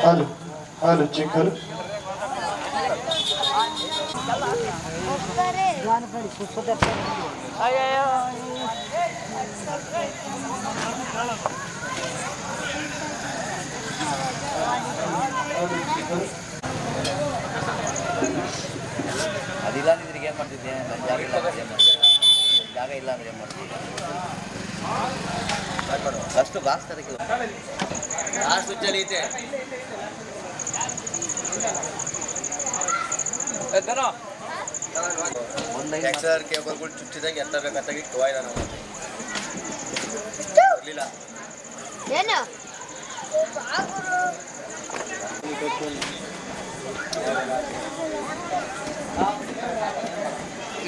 ಹಾಲು ಹಾಲು ಚಿಕ್ಕಲು ಅದಿಲ್ಲ ಅಂದ್ರೆ ಏನು ಮಾಡ್ತಿದ್ದೆ ಜಾಗ ಇಲ್ಲ ಅಂದ್ರೆ ಏನು ಮಾಡ್ತಿದ್ದೆ ಅಷ್ಟು ಬಾಕ್ಸ್ ತರಕಿಲ್ಲ ಲಾಸ್ಟ್ ಉಚ್ಚಲಿ ಐತೆ ಎಕ್ಸರ್ ಕೇಬಲ್ಗಳು ಚುಚ್ಚಿದಾಗ ಎತ್ತಬೇಕಾಗಿ ಟೋಯ್ದ ನಾವು ಇರಲಿಲ್ಲ ಏನು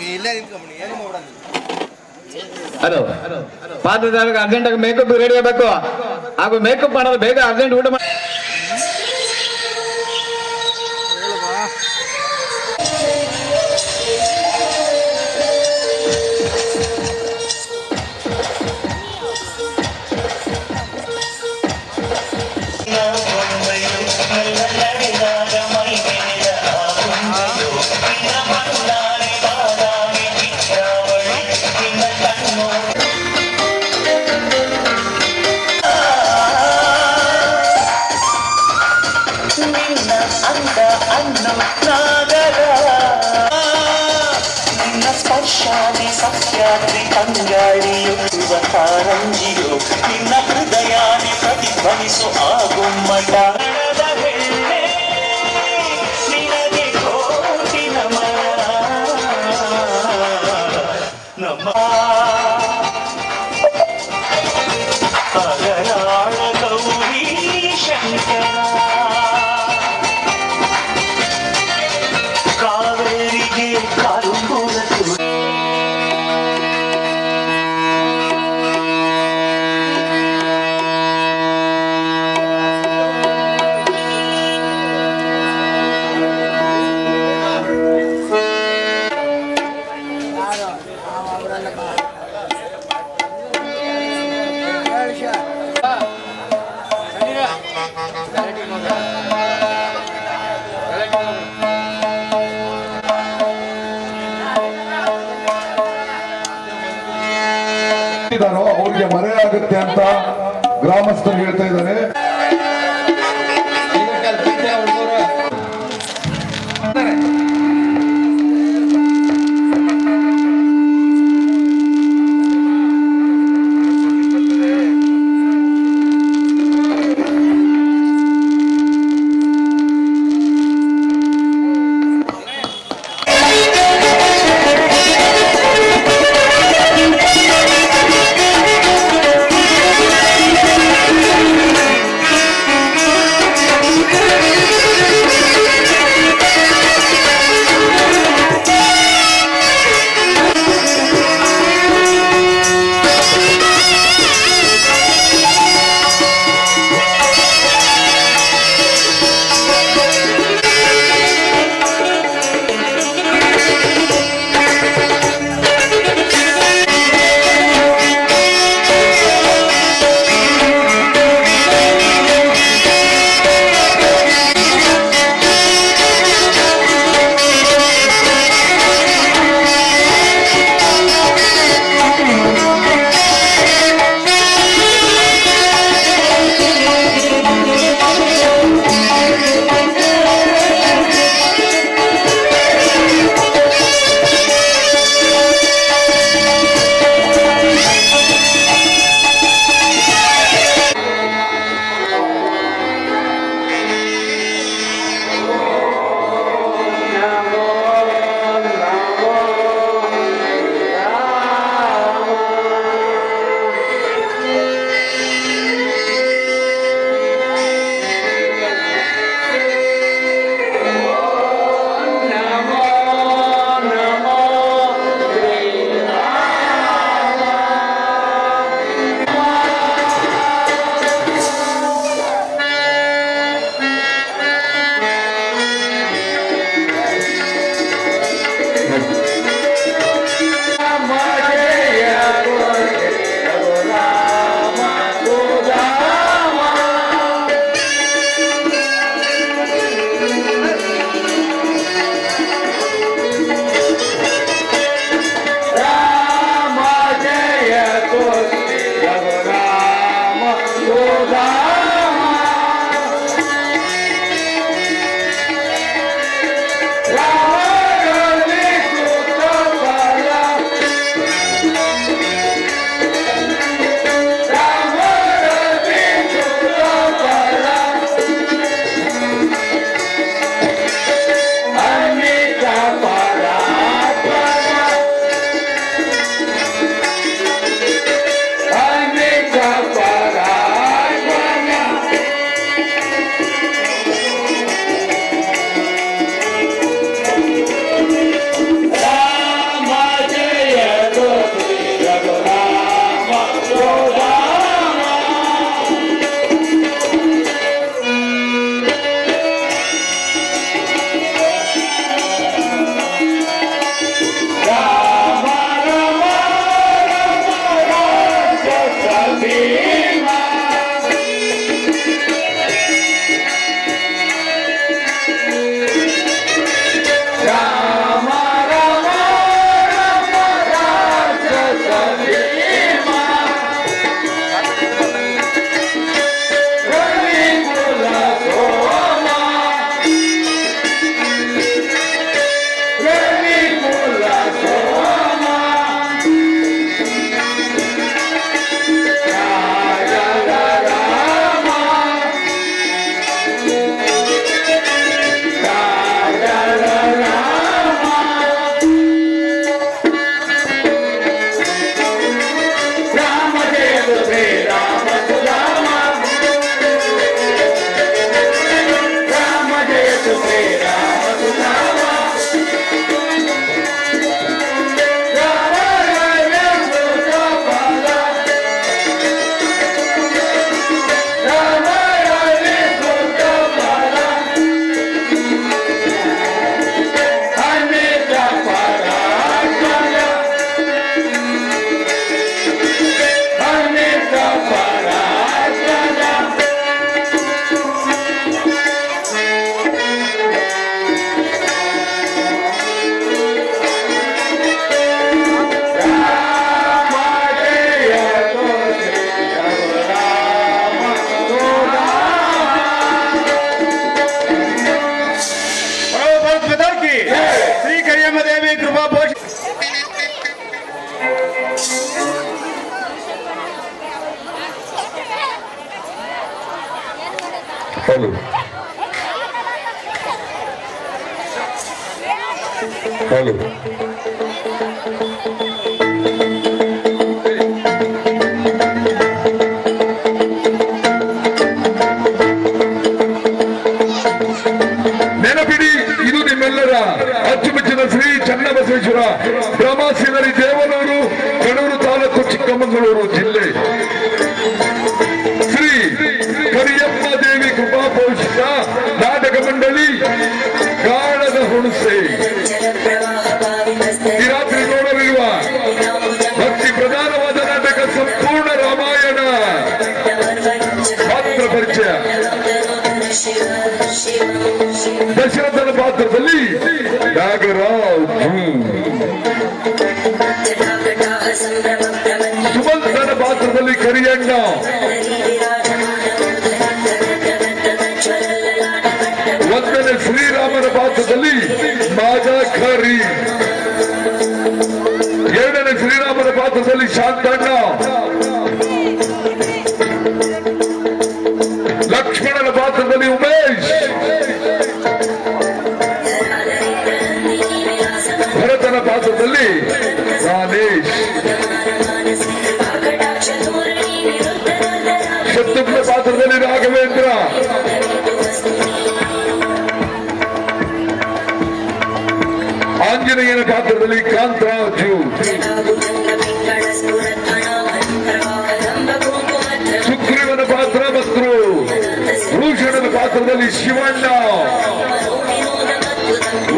ಇಲ್ಲೇ ನಿಂತ್ಕೊಂಬಿ ಏನು ಮಾಡೋಣ ಹಲೋ ಪಾತ್ರಧಾರಕ ಅರ್ಜೆಂಟ್ ಮೇಕಪ್ ರೆಡಿ ಆಗಬೇಕು ಹಾಗೂ ಮೇಕಪ್ ಮಾಡೋದು ಬೇಗ ಅರ್ಜೆಂಟ್ ಊಟ ಮಾಡಿ ಸ್ಪರ್ಶಾದಿ ಸಸ್ಯಾದ್ರಿ ಕಂಗಾಳಿಯು ಕಾರಂಜಿಯು ನಿನ್ನ ಹೃದಯಾದಿ ಪ್ರತಿಧ್ವನಿಸು ಆಗುಮ್ಮಟ ನಿನಗೆ ಕೋಟಿ ನಮನ ನಮ್ಮ ಅಗರಾಳ ಗೌರಿ ಶಂಕರ ಕಾವೇರಿಗೆ ಕಾರುಂಬುರತು ಅವ್ರಿಗೆ ಮರೆಯಾಗುತ್ತೆ ಅಂತ ಗ್ರಾಮಸ್ಥರು ಹೇಳ್ತಾ ಇದ್ದಾರೆ. ಹಲೋ ಹಲೋ ನೆನಪಿಡಿ, ಇದು ನಿಮ್ಮೆಲ್ಲರ ಅಚ್ಚುಮೆಚ್ಚಿನ ಶ್ರೀ ಚನ್ನಬಸವೇಶ್ವರ ಬ್ರಹ್ಮಶ್ರೀ ದೇವನೂರು, ಕಡೂರು ತಾಲೂಕು, ಚಿಕ್ಕಮಗಳೂರು ಜಿಲ್ಲೆ. ಶ್ರೀ ಕರಿಯಮ್ಮ ದೇವಿ ಕೃಪಾ ಪೋಷಿತ ನಾಟಕ ಮಂಡಳಿ ಗಾಳದ ಹುಣಸೆ ಈ ರಾತ್ರಿ ನೋಡಲಿರುವ ಭಕ್ತಿ ಪ್ರಧಾನವಾದ ನಾಟಕ ಸಂಪೂರ್ಣ ರಾಮಾಯಣ ಪಾತ್ರ ಪರಿಚಯ. ದಶರಥನ ಪಾತ್ರದಲ್ಲಿ ನಾಗರಾಜ್, ಸುಮಂತನ ಪಾತ್ರದಲ್ಲಿ ಕರಿಯಣ್ಣ, ಒಂದನೇ ಶ್ರೀರಾಮನ ಪಾತ್ರದಲ್ಲಿ ಮಾಜಾಖರಿ, ಎರಡನೇ ಶ್ರೀರಾಮನ ಪಾತ್ರದಲ್ಲಿ ಶಾಂತಣ್ಣ, ಲಕ್ಷ್ಮಣನ ಪಾತ್ರದಲ್ಲಿ ಉಮೇಶ್, ಭರತನ ಪಾತ್ರದಲ್ಲಿ ರಾಮೇಶ್, ಶತ್ರುಘ್ನ ಪಾತ್ರದಲ್ಲಿ ರಾಘವೇಂದ್ರ, ಆಂಜನೇಯನ ಪಾತ್ರದಲ್ಲಿ ಕಾಂತರಾಜು, ಸುಗ್ರೀವನ ಪಾತ್ರ ಭಕ್ತರು, ಭೂಷಣನ ಪಾತ್ರದಲ್ಲಿ ಶಿವಣ್ಣ,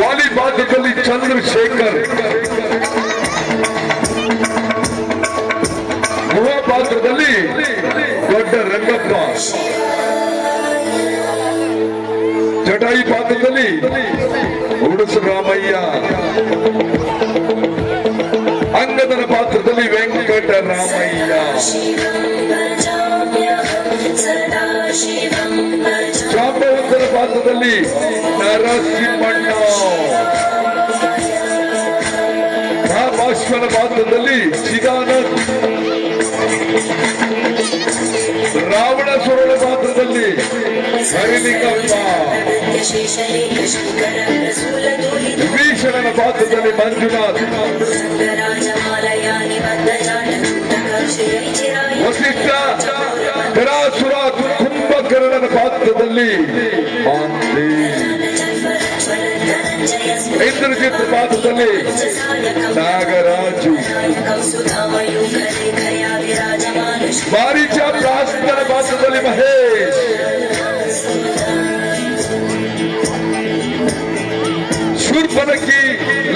ವಾಲಿ ಪಾತ್ರದಲ್ಲಿ ಚಂದ್ರಶೇಖರ್, ಗುಹ ಪಾತ್ರದಲ್ಲಿ ದೊಡ್ಡ ರಂಗಪ್ಪ, ಜಟಾಯಿ ಪಾತ್ರದಲ್ಲಿ ಉಡುಸು ರಾಮಯ್ಯ, ಅಂಗದನ ಪಾತ್ರದಲ್ಲಿ ವೆಂಕಟರಾಮಯ್ಯ, ಜಾಂಬವಂತನ ಪಾತ್ರದಲ್ಲಿ ನರಸಿಂಹಣ್ಣ, ರಾಮಾಶ್ವನ ಪಾತ್ರದಲ್ಲಿ ಚಿದಾನಂದ್, ರಾವಣಾಸುರನ ಪಾತ್ರದಲ್ಲಿ ಹರಿಲಿಂಗಪ್ಪ, ವಿಭೀಷಣನ ಪಾತ್ರದಲ್ಲಿ ಮಂಜುನಾಥ್, ವಸಿಷ್ಠ ಧರಾಸುರ ಕುಂಭಕರ್ಣನ ಪಾತ್ರದಲ್ಲಿ ಮಾಂತಿ, ಇಂದ್ರಜಿತ್ ಪಾತ್ರದಲ್ಲಿ ನಾಗರಾಜು, ಮಾರೀಚ ಪ್ರಾಸ್ತನ ಪಾತ್ರದಲ್ಲಿ ಮಹೇಶ್, ಶೂರ್ಪನಖಿ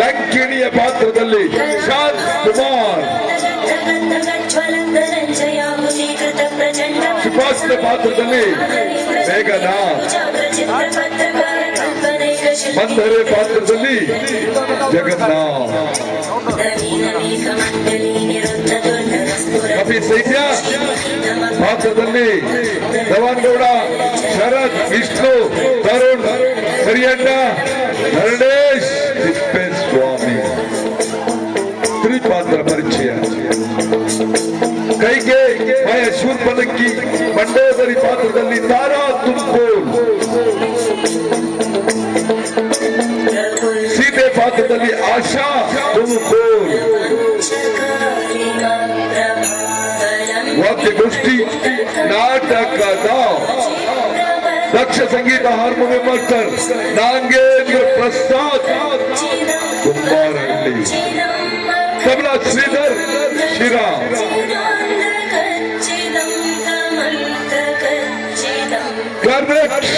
ಲಂಕಿಣಿಯ ಪಾತ್ರದಲ್ಲಿ ಶಾಂತ್ ಕುಮಾರ್, ಸುಭಾಷಿತ ಪಾತ್ರದಲ್ಲಿ ಮೇಘನಾಥ್, ಮಂದರೆ ಪಾತ್ರದಲ್ಲಿ ಜಗನ್ನಾಥ್, ಕಪಿ ಸೈನ್ಯ ಪಾತ್ರದಲ್ಲಿ ಧವನ್ಗೌಡ, ಶರತ್, ವಿಷ್ಣು, ತರುಣ್, ಕರಿಯಣ್ಣ, ನರಳೇಶ್, ತಿಪ್ಪೇಸ್ವಾಮಿ. ತ್ರಿಪಾತ್ರ ಪರಿಚಯ. ಕೈಗೆ ಮಯ ಶೂರ್ಪನಖಿ ಮಂಡೋದರಿ ಪಾತ್ರದಲ್ಲಿ ತಾರಾ ತುಮಕೂರು, ಸೀತೆ ಪಾತ್ರದಲ್ಲಿ ಆಶಾ ತುಮಕೂರು, ವಾದ್ಯಗೋಷ್ಠಿ ನಾಟಕದ ದಕ್ಷ ಸಂಗೀತ harmonium master Nagendra Prasad Kumbarahalli, tabla Shridhar Shriram, cornet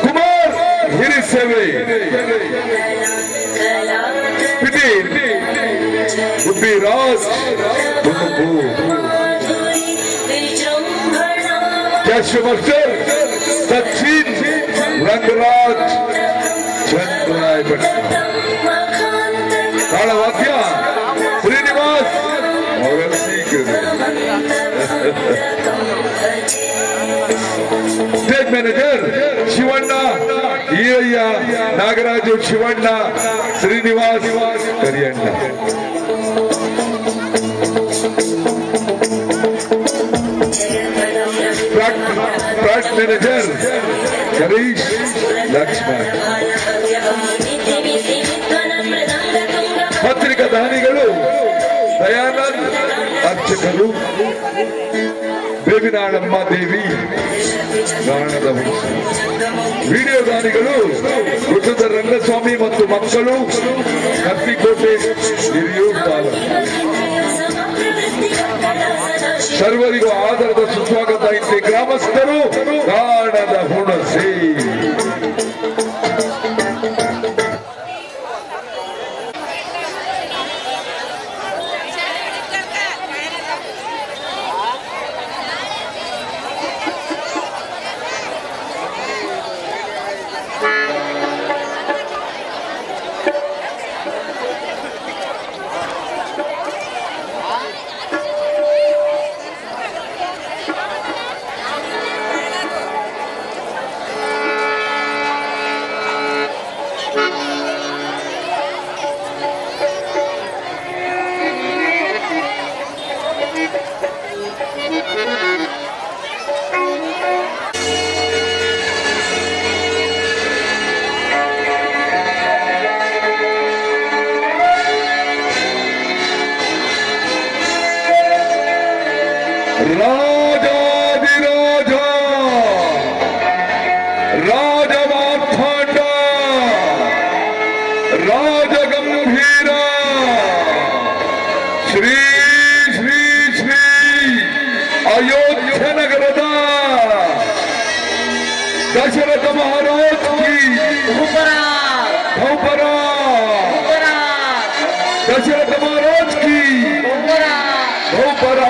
Kumar Hiriseve, ಪಿಟೀಲ್ ಗುಬ್ಬಿರಾಜ್ ತುಮಕೂರು, ಕ್ಯಾಶ್ ಮಾಸ್ಟರ್ ಸಚಿನ್ ರಂಗರಾಜ್ ಚಂದ್ರಾಯಪಟ್ಟಣ, ತಾಳವಾದ್ಯ Srinivas stage manager Shivanna, Eerayya, Nagaraju, Shivanna, Srinivas, Kariyanna. Track manager Harish Lakshman. ಪತ್ರಿಕಾ ದಾನಿಗಳು ದಯಾನಂದ್, ಅರ್ಚಕರು ಬೇವಿನಾಳಮ್ಮ ದೇವಿ ಗಾಣದ ಹುಣಸೆ. ವಿಡಿಯೋ ದಾನಿಗಳು ವೃತ್ತದ ರಂಗಸ್ವಾಮಿ ಮತ್ತು ಮಕ್ಕಳು ಕತ್ತಿಕೋಟೆ ಹಿರಿಯೂರು ತಾಲೂಕು. ಸರ್ವರಿಗೂ ಆಧಾರದ ಸುಸ್ವಾಗತ. ಇಲ್ಲಿ ಗ್ರಾಮಸ್ಥರು ಗಾಣದ ಹುಣಸೆ. ರಾಜಾಧಿರಾಜ ರಾಜಮಾರ್ತಾಂಡ ರಾಜಗಂಭೀರ ಶ್ರೀ ಶ್ರೀ ಶ್ರೀ ಅಯೋಧ್ಯ ನಗರದ ದಶರಥ ಮಹಾರಾಜ್ ಕಿ ಬಹುಪರ ದಶರಥ ಮಹಾರಾಜ್ ಕಿ ಬಹುಪರ.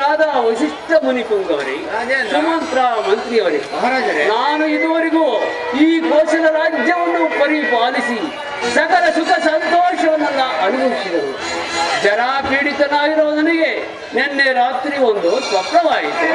ಹಿರಿಯರಾದ ವಶಿಷ್ಠ ಮುನಿಪುಂಗವರೇ, ಸುಮಂತ್ರ ಮಂತ್ರಿಯವರೇ, ನಾನು ಇದುವರೆಗೂ ಈ ಕೋಶಲ ರಾಜ್ಯವನ್ನು ಪರಿಪಾಲಿಸಿ ಸಕಲ ಸುಖ ಸಂತೋಷವನ್ನೆಲ್ಲ ಅನುಭವಿಸಿದರು. ಜರಾ ಪೀಡಿತನಾಗಿರುವ ನನಗೆ ನಿನ್ನೆ ರಾತ್ರಿ ಒಂದು ಸ್ವಪ್ನವಾಯಿತು.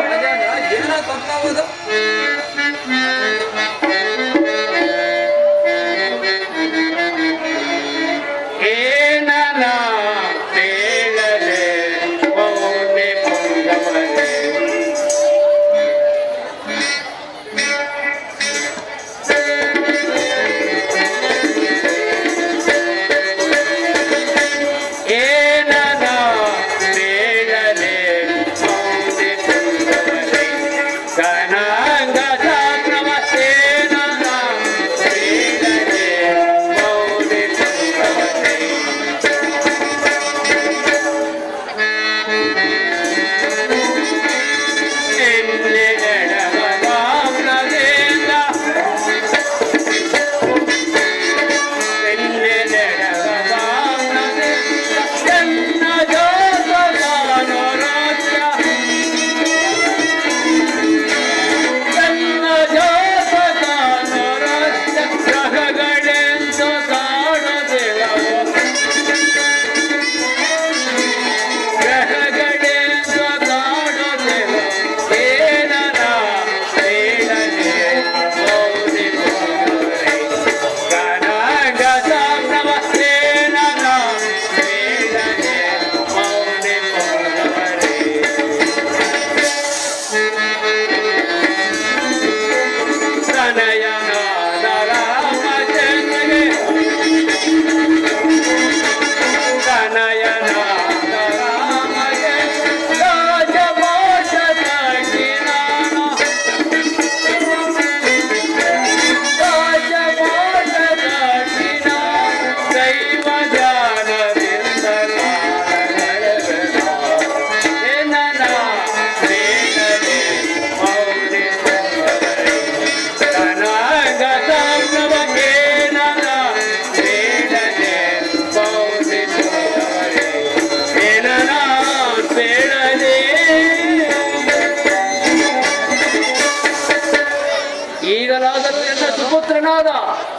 ಈಗಲಾದರೂ ಎಲ್ಲ ಸುಪುತ್ರನಾದ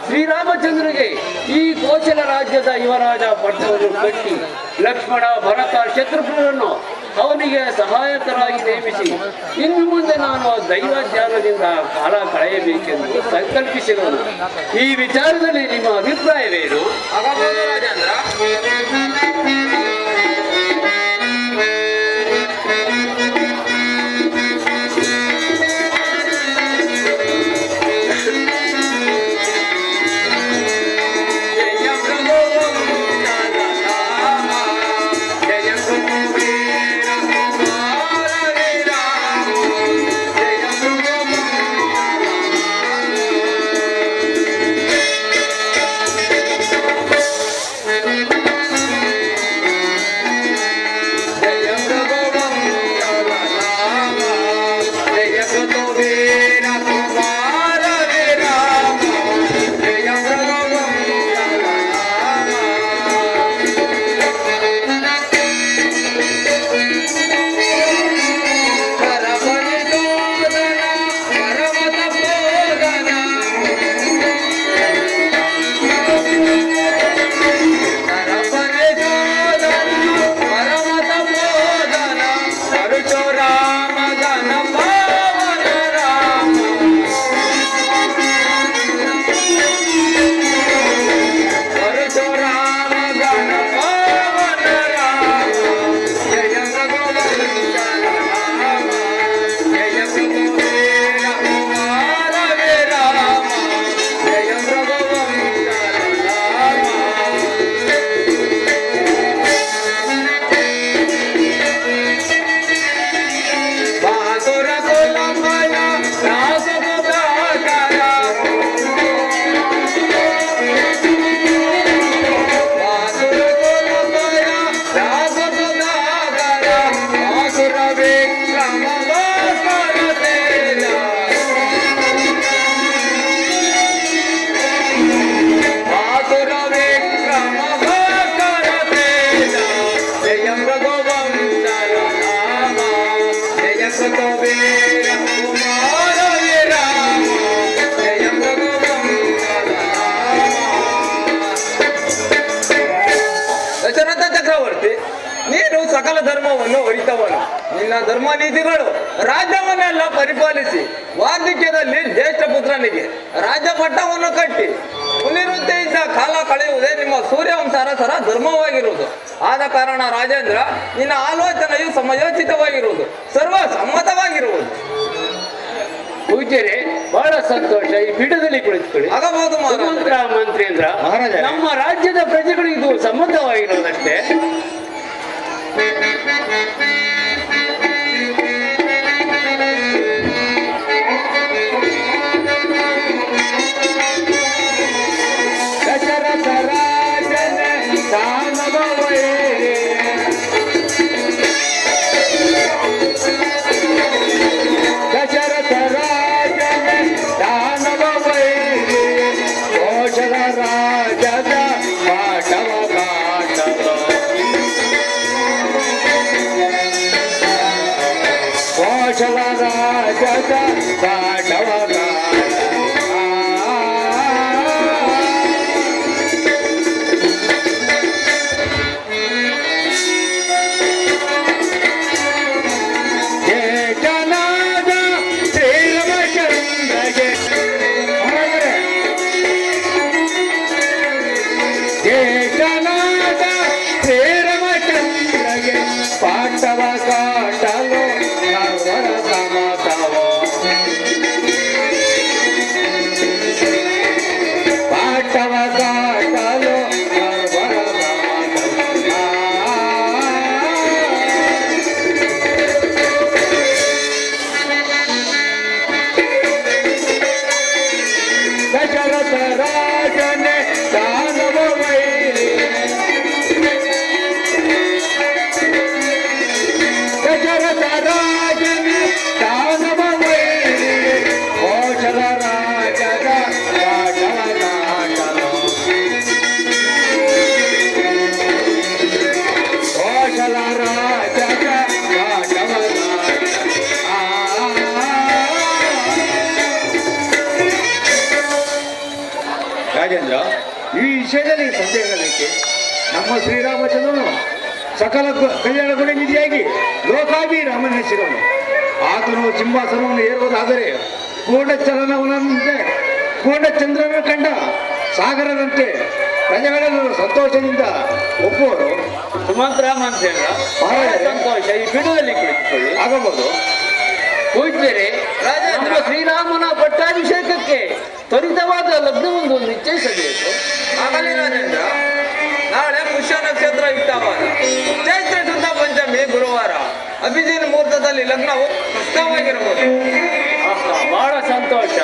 ಶ್ರೀರಾಮಚಂದ್ರನಿಗೆ ಈ ಕೋಶಲ ರಾಜ್ಯದ ಯುವರಾಜ ಪಟ್ಟವನ್ನು ಕಟ್ಟಿ ಲಕ್ಷ್ಮಣ ಭರತ ಶತ್ರುಘ್ನರನ್ನು ಅವನಿಗೆ ಸಹಾಯಕರಾಗಿ ನೇಮಿಸಿ ಇನ್ನು ಮುಂದೆ ನಾನು ದೈವ ಧ್ಯಾನದಿಂದ ಕಾಲ ಕಳೆಯಬೇಕೆಂದು ಸಂಕಲ್ಪಿಸಿರುವುದು. ಈ ವಿಚಾರದಲ್ಲಿ ನಿಮ್ಮ ಅಭಿಪ್ರಾಯವೇನು? ರಾಜೇಂದ್ರ ದಶರಥ ಚಕ್ರವರ್ತಿ, ನೀನು ಸಕಲ ಧರ್ಮವನ್ನು ಅರಿತವನು. ನಿನ್ನ ಧರ್ಮ ನೀತಿಗಳು ರಾಜ್ಯವನ್ನೆಲ್ಲ ಪರಿಪಾಲಿಸಿ ವಾರ್ಧಕ್ಯದಲ್ಲಿ ಜ್ಯೇಷ್ಠ ಪುತ್ರನಿಗೆ ರಾಜ್ಯ ಪಟ್ಟವನ್ನು ಕಟ್ಟಿ ಪುನರುತ್ತೆಯಿಂದ ಕಾಲ ಕಳೆಯುವುದೇ ನಿಮ್ಮ ಸೂರ್ಯವಂಶಾರಸರ ಧರ್ಮವಾಗಿರುವುದು. ಆದ ಕಾರಣ ರಾಜೇಂದ್ರ, ನಿನ್ನ ಆಲೋಚನೆಯು ಸಮಯೋಚಿತವಾಗಿರುವುದು, ಸರ್ವ ಸಮ್ಮತವಾಗಿರುವುದು. ಪೂಜ್ಯರೇ, ಬಹಳ ಸಂತೋಷ. ಈ ಪೀಠದಲ್ಲಿ ಕುಳಿತುಕೊಳ್ಳಿ. ಆಗಬಹುದು ಸುಮಂತ್ರ ಮಂತ್ರಿಯಂದ್ರ, ನಮ್ಮ ರಾಜ್ಯದ ಪ್ರಜೆಗಳಿಗೆ ಇದು ಸಮ್ಮತವಾಗಿರೋದಷ್ಟೇ. ದಶರಥ ರಾಜನ ದಾನವ ವೈರಿ, ದಶರಥ ರಾಜನ ದಾನವ ವೈರಿ, ಕೋಶಲ ರಾಜದ ಪಾಠವ ಕಾಟವ, ಕೋಶಲ ರಾಜದ ಪಾಠವ ಪಾಠವ ಕಾಟಲು ಸರ್ವರ ಸಮತವ, ಪಾಠವ ಕಾಟಲು ಸರ್ವರ ಸಮತವ. ದಶರಥ ರಾಜನೇ ದಾನವ ವೈರಿ, ದಶರಥ ರಾಜನ ದಾನವ ವೈರಿ, ಕೋಶಲ ರಾಜದ ಪಾಠವ ಕಾಟಲು, ಕೋಶಲ ರಾಜದ ಪಾಠವ ರಾಜೇಂದ್ರ, ಈ ವಿಷಯದಲ್ಲಿ ಸಂದೇಹಕ್ಕೆ ನಮ್ಮ ಶ್ರೀರಾಮಚಂದ್ರನು ಸಕಲ ಕಲ್ಯಾಣ ಗುಣ ನಿಧಿಯಾಗಿ ಲೋಕಾಭಿರಾಮನೆನಿಸಿದವನು. ಆತನು ಸಿಂಹಾಸನವನ್ನು ಏರುವುದಾದರೆ ಪೂರ್ಣಚಂದ್ರನಂತೆ ಪೂರ್ಣಚಂದ್ರನ ಕಂಡ ಸಾಗರದಂತೆ ಪ್ರಜೆಗಳೆಲ್ಲರೂ ಸಂತೋಷದಿಂದ ಒಪ್ಪುವರು. ಸುಮಂತ್ರ ಮಂತ್ರಿಯಂದ್ರ, ಬಹಳ ಸಂತೋಷ. ಈ ಪೀಠದಲ್ಲಿ ಕುಳಿತುಕೊಳ್ಳಿ. ಆಗಬಹುದು. ಪೂಜ್ಯರೇ, ನಮ್ಮ ಶ್ರೀರಾಮನ ಪಟ್ಟಾಭಿಷೇಕಕ್ಕೆ ತ್ವರಿತವಾದ ಲಗ್ನವೊಂದು ನಿಶ್ಚಯಿಸಬೇಕು. ಆಗಲಿ ರಾಜೇಂದ್ರ, ನಾಳೆ ಪುಷ್ಯ ನಕ್ಷತ್ರ ಇತ್ತವಾರ, ಚೈತ್ರ ಶುದ್ಧ ಪಂಚಮಿ ಗುರುವಾರ, ಅಭಿಜಿನ್ ಮುಹೂರ್ತದಲ್ಲಿ ಲಗ್ನವು ಸ್ಪಷ್ಟವಾಗಿರಬಹುದು. ಬಹಳ ಸಂತೋಷ.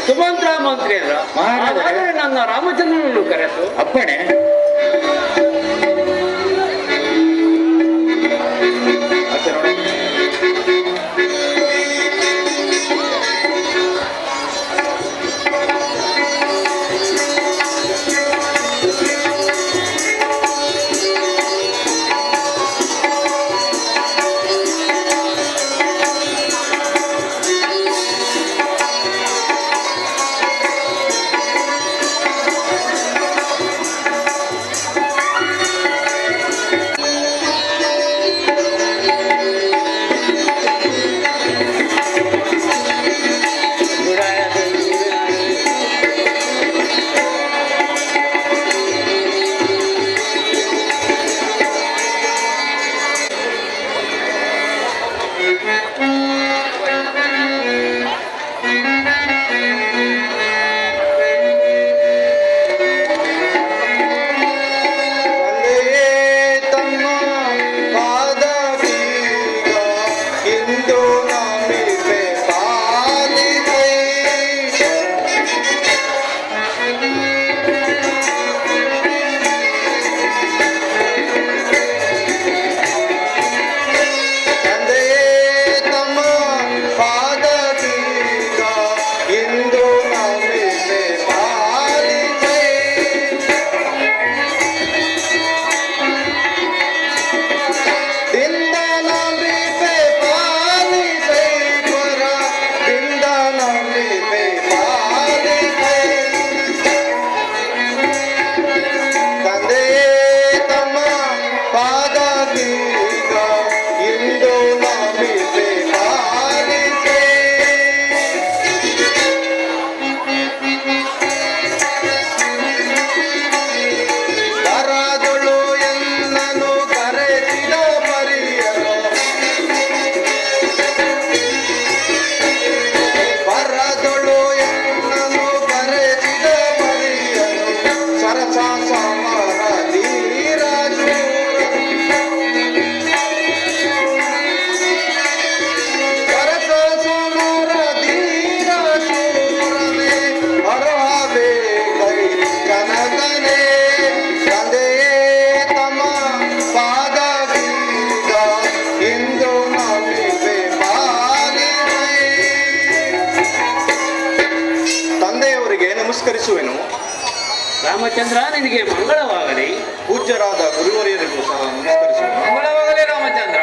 ಸುಮಂತ್ರ ಮಂತ್ರಿಯಂದ್ರ, ಹಾಗಾದರೆ ನನ್ನ ರಾಮಚಂದ್ರನನ್ನು ಕರೆತು ಅಪ್ಪಣೆ. ತಿಳಿಸುವೆನು. ರಾಮಚಂದ್ರ, ನಿನಗೆ ಮಂಗಳವಾಗಲಿ. ಪೂಜ್ಯರಾದ ಗುರುವರಿಯರಿಗೂ ಸಹ ನಮಸ್ಕರಿಸುವೆನು. ಮಂಗಳವಾಗಲಿ ರಾಮಚಂದ್ರ.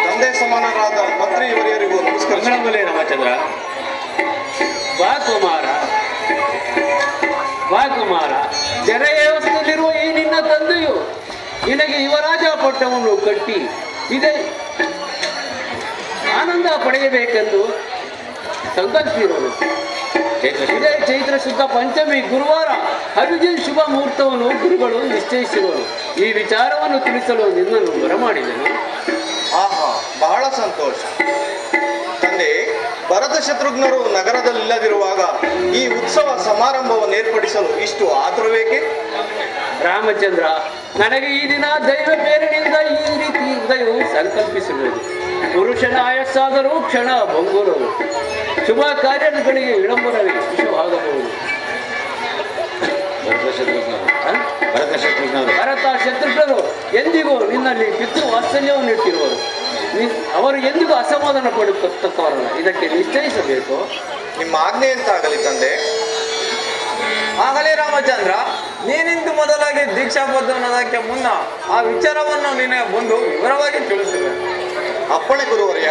ತಂದೆ ಸಮಾನರಾದ ಮಂತ್ರಿಯವರಿಯರಿಗೂ ನಮಸ್ಕರಿಸುವೆನು. ಮಂಗಳವಾಗಲಿ ರಾಮಚಂದ್ರ. ಬಾ ಕುಮಾರ, ಬಾ ಕುಮಾರ. ಜರಯವಸ್ಥೆಯಲ್ಲಿರುವ ಈ ನಿನ್ನ ತಂದೆಯು ನಿನಗೆ ಯುವರಾಜ ಪಟ್ಟವನ್ನು ಕಟ್ಟಿ ಇದೇ ಆನಂದ ಪಡೆಯಬೇಕೆಂದು ಸಂಕಲ್ಪಿಸಿರುವರು. ಇದೇ ಚೈತ್ರ ಶುದ್ಧ ಪಂಚಮಿ ಗುರುವಾರ ಅಭಿಜಿನ್ ಶುಭ ಮುಹೂರ್ತವನ್ನು ಗುರುಗಳು ನಿಶ್ಚಯಿಸಿರುವರು. ಈ ವಿಚಾರವನ್ನು ತಿಳಿಸಲು ನಿನ್ನನ್ನು ಬರಮಾಡಿದನು. ಆಹಾ, ಬಹಳ ಸಂತೋಷ. ತಂದೆ, ಭರತ ಶತ್ರುಘ್ನರು ನಗರದಲ್ಲಿಲ್ಲದಿರುವಾಗ ಈ ಉತ್ಸವ ಸಮಾರಂಭವನ್ನು ಏರ್ಪಡಿಸಲು ಇಷ್ಟು ಆತುರವೇಕೆ? ರಾಮಚಂದ್ರ, ನನಗೆ ಈ ದಿನ ದೈವ ಪ್ರೇರಣೆಯಿಂದ ಈ ರೀತಿ ಹೃದಯವು ಸಂಕಲ್ಪಿಸಿರುವುದು. ಪುರುಷನ ಆಯಸ್ಸಾದರೂ ಕ್ಷಣ ಭಂಗುರವು. ಶುಭ ಕಾರ್ಯಗಳಿಗೆ ವಿಳಂಬರವೇ ವಿಷವಾಗಬಹುದು. ಭರತ ಶತ್ರುಘ್ನರು ಎಂದಿಗೂ ನಿನ್ನಲ್ಲಿ ಪಿತೃ ವಾತ್ಸಲ್ಯವನ್ನು ಇಟ್ಟಿರುವರು. ಅವರು ಎಂದಿಗೂ ಅಸಮಾಧಾನ ಪಡುತ್ತಕ್ಕವರಲ್ಲ. ಇದಕ್ಕೆ ನಿಶ್ಚಯಿಸಬೇಕು. ನಿಮ್ಮ ಆಜ್ಞೆ ಎಂತಾಗಲಿ ತಂದೆ. ಆಗಲೇ ರಾಮಚಂದ್ರ, ನೀನಿಂದು ಮೊದಲಾಗಿ ದೀಕ್ಷಾಬದ್ಧನಾದಕ್ಕೆ ಮುನ್ನ ಆ ವಿಚಾರವನ್ನು ನಿನಗೆ ಬಂದು ವಿವರವಾಗಿ ತಿಳಿಸುವೆ. ಅಪ್ಪಣೆ ಗುರುವರ್ಯ.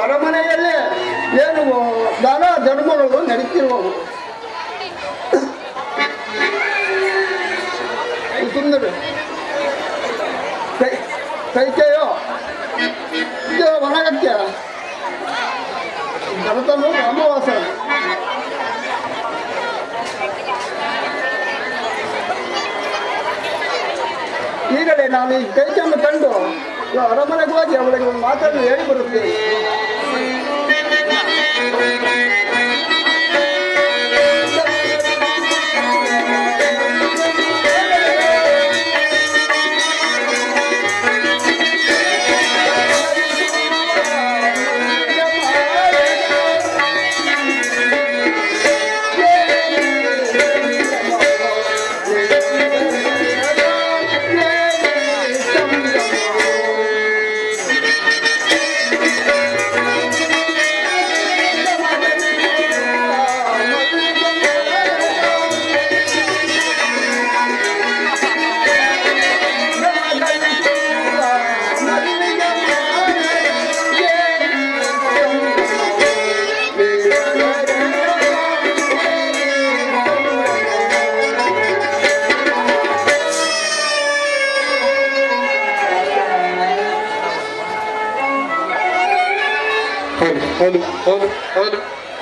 ಅರಮನೆಯಲ್ಲಿ ಏನು ದಾನ ಧರ್ಮಗಳು ನಡೀತಿರುವವು. ಸುಂದರ ಕೈಕೆಯೋ ಇದು ವನಗತ್ಯ ಭರತನು ರಾಮವಾಸ. ಈಗಲೇ ನಾನು ಈ ಕೈಕೆಯನ್ನು ಕಂಡು ಅರಮನೆಗೆ ಹೋಗಿ ಅವಳಿಗೆ ಒಂದು ಮಾತನ್ನು ಹೇಳಿ ಬರುತ್ತೇನೆ.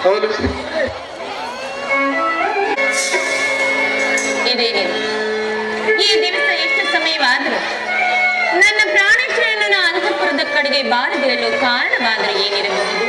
ಹೌದು. ಇದೇನಿದು ಈ ದಿವಸ ಎಷ್ಟು ಸಮಯವಾದರೂ ನನ್ನ ಪ್ರಾಣೇಶ್ವರನ್ನು ನಾನು ಅಂತಃಪುರದ ಕಡೆಗೆ ಬಾರದಿರಲು ಕಾರಣವಾದರೂ ಏನಿರಬಹುದು?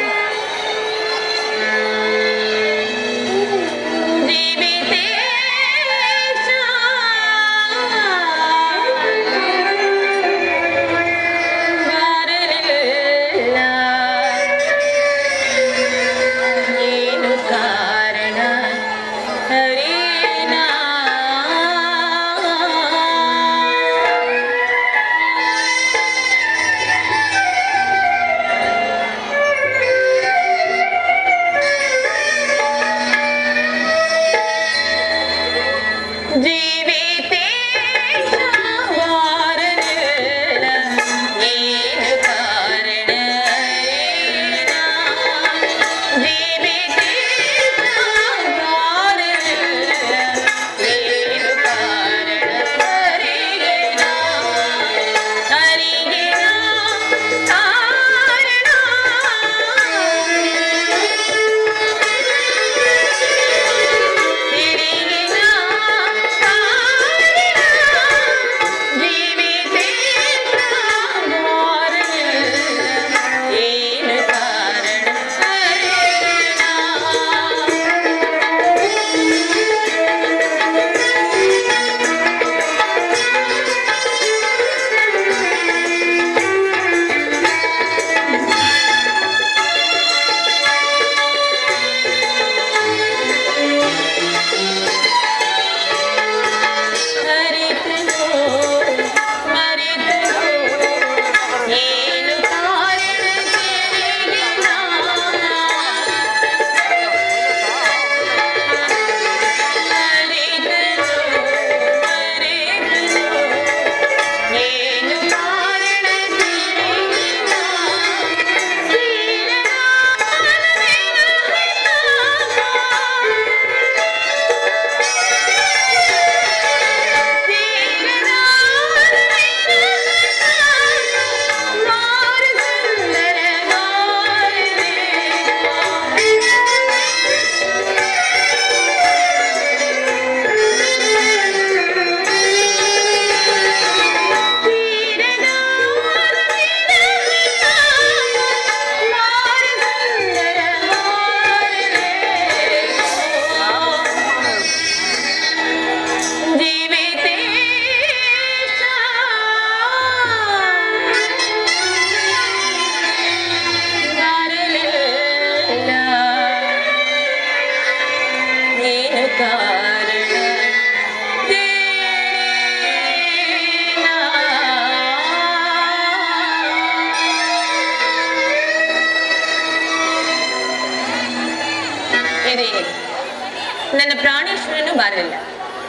ನನ್ನ ಪ್ರಾಣೇಶ್ವರನು ಬಾರಲಿಲ್ಲ,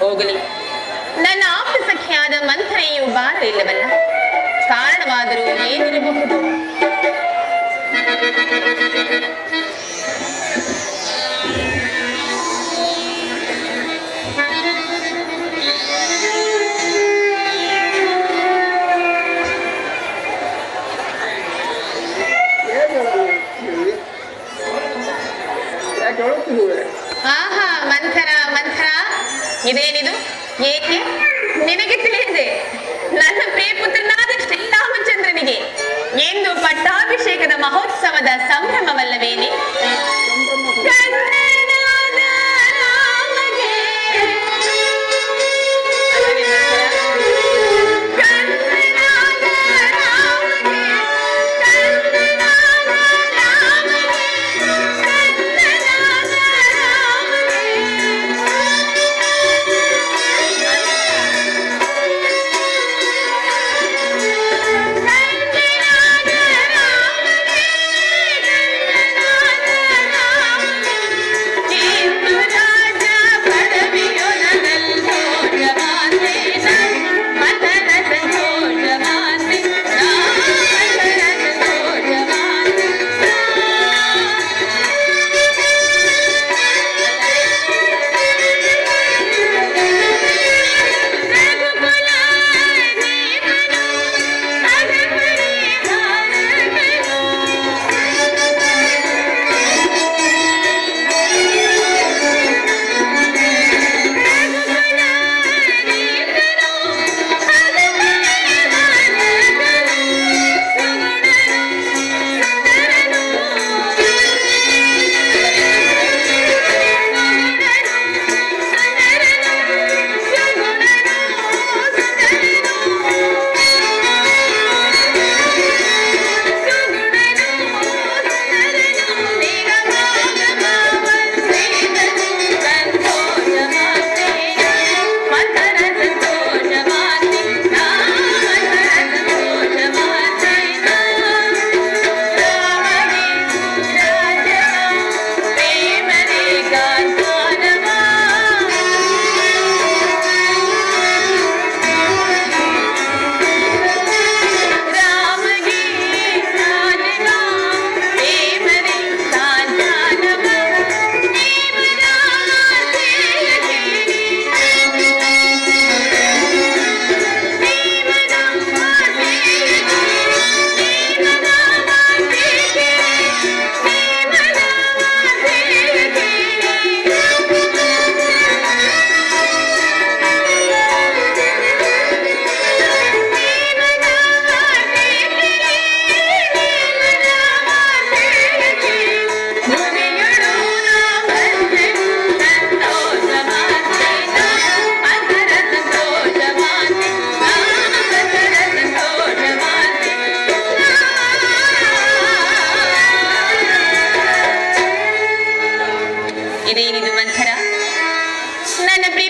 ಹೋಗಲಿ. ನನ್ನ ಆಪ್ತ ಸಖಿಯಾದ ಮಂಥರೆಯು ಬಾರಲಿಲ್ಲವಲ್ಲ, ಕಾರಣವಾದರೂ ಏನಿರಬಹುದು? ಆಹಾ, ಮಂಥರ ಮಂಥರ, ಇದೇನಿದು? ಏಕೆ ನಿನಗೆ ತಿಳಿಯದೆ ನನ್ನ ಪ್ರಿಯಪುತ್ರನಾದ ಶ್ರೀರಾಮಚಂದ್ರನಿಗೆ ಎಂದು ಪಟ್ಟಾಭಿಷೇಕದ ಮಹೋತ್ಸವದ ಸಂಭ್ರಮವಲ್ಲವೇನೆ?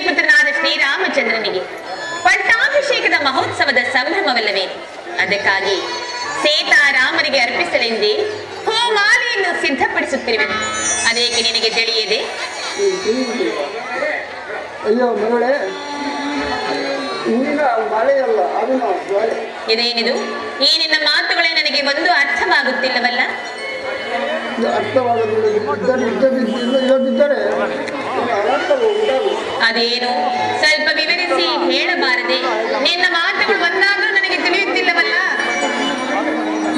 ಪ್ರಿಯಪುತ್ರನಾದ ಶ್ರೀರಾಮಚಂದ್ರನಿಗೆ ಪಟ್ಟಾಭಿಷೇಕದ ಮಹೋತ್ಸವದ ಸಂಭ್ರಮವಲ್ಲವೇ? ಅದಕ್ಕಾಗಿ ಸೀತಾರಾಮನಿಗೆ ಅರ್ಪಿಸಲೆಂದೇ ಹೂಮಾಲೆಯನ್ನು ಸಿದ್ಧಪಡಿಸುತ್ತಿರುವೆನು. ಅದೇಕೆ ನಿನಗೆ ತಿಳಿಯದೆ? ಅಯ್ಯೋ ಮಗಳೇ, ನೀನ ಮಳೆಯಲ್ಲ, ಅದು ನಾವು ಜ್ವಾಲೆ. ಇದೇನಿದು? ಈ ನಿನ್ನ ಮಾತುಗಳೇ ನನಗೆ ಒಂದು ಅರ್ಥವಾಗುತ್ತಿಲ್ಲವಲ್ಲ. ಅರ್ಥವಾಗದಿಲ್ಲ, ಇಲ್ಲದಿದ್ದರೆ ಅನರ್ಥವು ಉಂಟಾಗುವುದು. ಅದೇನು ಸ್ವಲ್ಪ ವಿವರಿಸಿ ಹೇಳಬಾರದೆ? ನಿನ್ನ ಮಾತುಗಳು ಒಂದಾದ್ರೂ ನನಗೆ ತಿಳಿಯುತ್ತಿಲ್ಲವಲ್ಲ.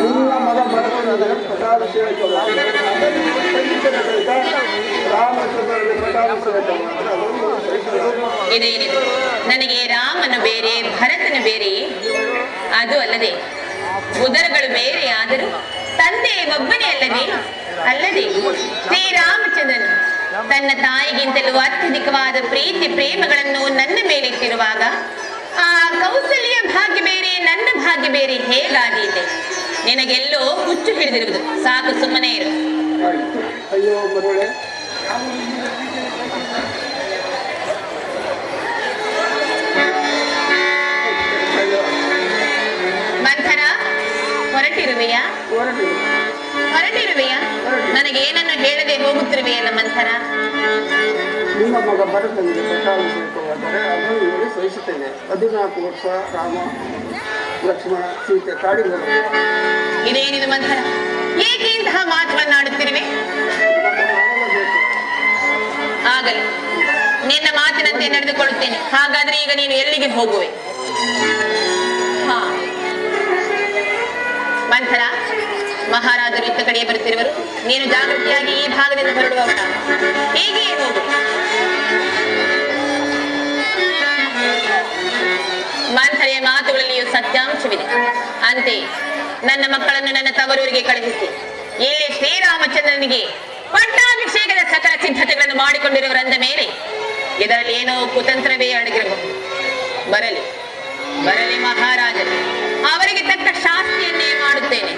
ನಿನ್ನ ಮಗ ಬರಬಹುದಾದ ಪಟ್ಟಾಭಿಷೇಕ ರಾಮಚಂದ್ರನಿಗೆ ಪಟ್ಟಾಭಿಷೇಕ ಇದೇನಿದು? ನನಗೆ ರಾಮನು ಬೇರೆ, ಭರತನು ಬೇರೆಯೇ? ಅದು ಅಲ್ಲದೆ ಉದರಗಳು ಬೇರೆ ಆದರೂ ತಂದೆ ಒಬ್ಬನೇ ಅಲ್ಲವೇ? ಅಲ್ಲದೆ ಶ್ರೀರಾಮಚಂದ್ರನು ತನ್ನ ತಾಯಿಗಿಂತಲೂ ಅತ್ಯಧಿಕವಾದ ಪ್ರೀತಿ ಪ್ರೇಮಗಳನ್ನು ನನ್ನ ಮೇಲಿಟ್ಟಿರುವಾಗ ಆ ಕೌಸಲ್ಯ ಭಾಗ್ಯ ಬೇರೆ, ನನ್ನ ಭಾಗ್ಯ ಬೇರೆ ಹೇಗಾದೀತೆ? ನಿನಗೆಲ್ಲೋ ಹುಚ್ಚು ಹಿಡಿದಿರುವುದು. ಸಾಕು, ಸುಮ್ಮನೆ ಇರು. ಅಯ್ಯೋ ಮಗಳೇ, ಮಂಥರ, ಹೊರಟಿರುವೆಯಾ? ಹೊರಟಿರುವೆಯಾ? ನನಗೇನನ್ನು ಹೇಳದೆ ಹೋಗುತ್ತಿರುವೆಯಲ್ಲ ಮಂಥರ. ನಿಮ್ಮ ಮಗ ಭರತನಿಗೆ ಪಟ್ಟಾಭಿಷೇಕವಾದರೆ ಅದನ್ನು ನೋಡಿ ಸಹಿಸುತ್ತೇನೆ. 14 ವರ್ಷ ರಾಮ ಲಕ್ಷ್ಮಣ ಸೀತೆ ಕಾಡಿಗೆ ಹೋಗಬೇಕು. ಇದೇನಿದು ಮಂಥರ? ಏಕೆ ಇಂತಹ ಮಾತುಗಳನ್ನಾಡುತ್ತಿರುವೆ? ಆಗಲಿ, ನಿನ್ನ ಮಾತಿನಂತೆ ನಡೆದುಕೊಳ್ಳುತ್ತೇನೆ. ಹಾಗಾದ್ರೆ ಈಗ ನೀನು ಎಲ್ಲಿಗೆ ಹೋಗುವೆ? ಹಾ ಮಂಥರ, ಮಹಾರಾಜರು ಇತ್ತ ಕಡೆಗೆ ಬರುತ್ತಿರುವರು. ನೀನು ಜಾಗೃತಿಯಾಗಿ ಈ ಭಾಗದಿಂದ ಹೊರಡುವವರ ಹೇಗೆ ಹೋಗು. ಮಂಥರೆಯ ಮಾತುಗಳಲ್ಲಿಯೂ ಸತ್ಯಾಂಶವಿದೆ. ಅಂತೆ ನನ್ನ ಮಕ್ಕಳನ್ನು ನನ್ನ ತವರೂರಿಗೆ ಕಳುಹಿಸಿ ಇಲ್ಲಿ ಶ್ರೀರಾಮಚಂದ್ರನಿಗೆ ಪಟ್ಟಾಭಿಷೇಕದ ಸಕಲ ಸಿದ್ಧತೆಗಳನ್ನು ಮಾಡಿಕೊಂಡಿರುವರಂದ ಮೇಲೆ ಇದರಲ್ಲಿ ಏನೋ ಕುತಂತ್ರವೇ ಅಡಗಿರಬಹುದು. ಬರಲಿ ಬರಲಿ ಮಹಾರಾಜರು, ಅವರಿಗೆ ತಕ್ಕ ಶಾಸ್ತಿಯನ್ನೇ ಮಾಡುತ್ತೇನೆ.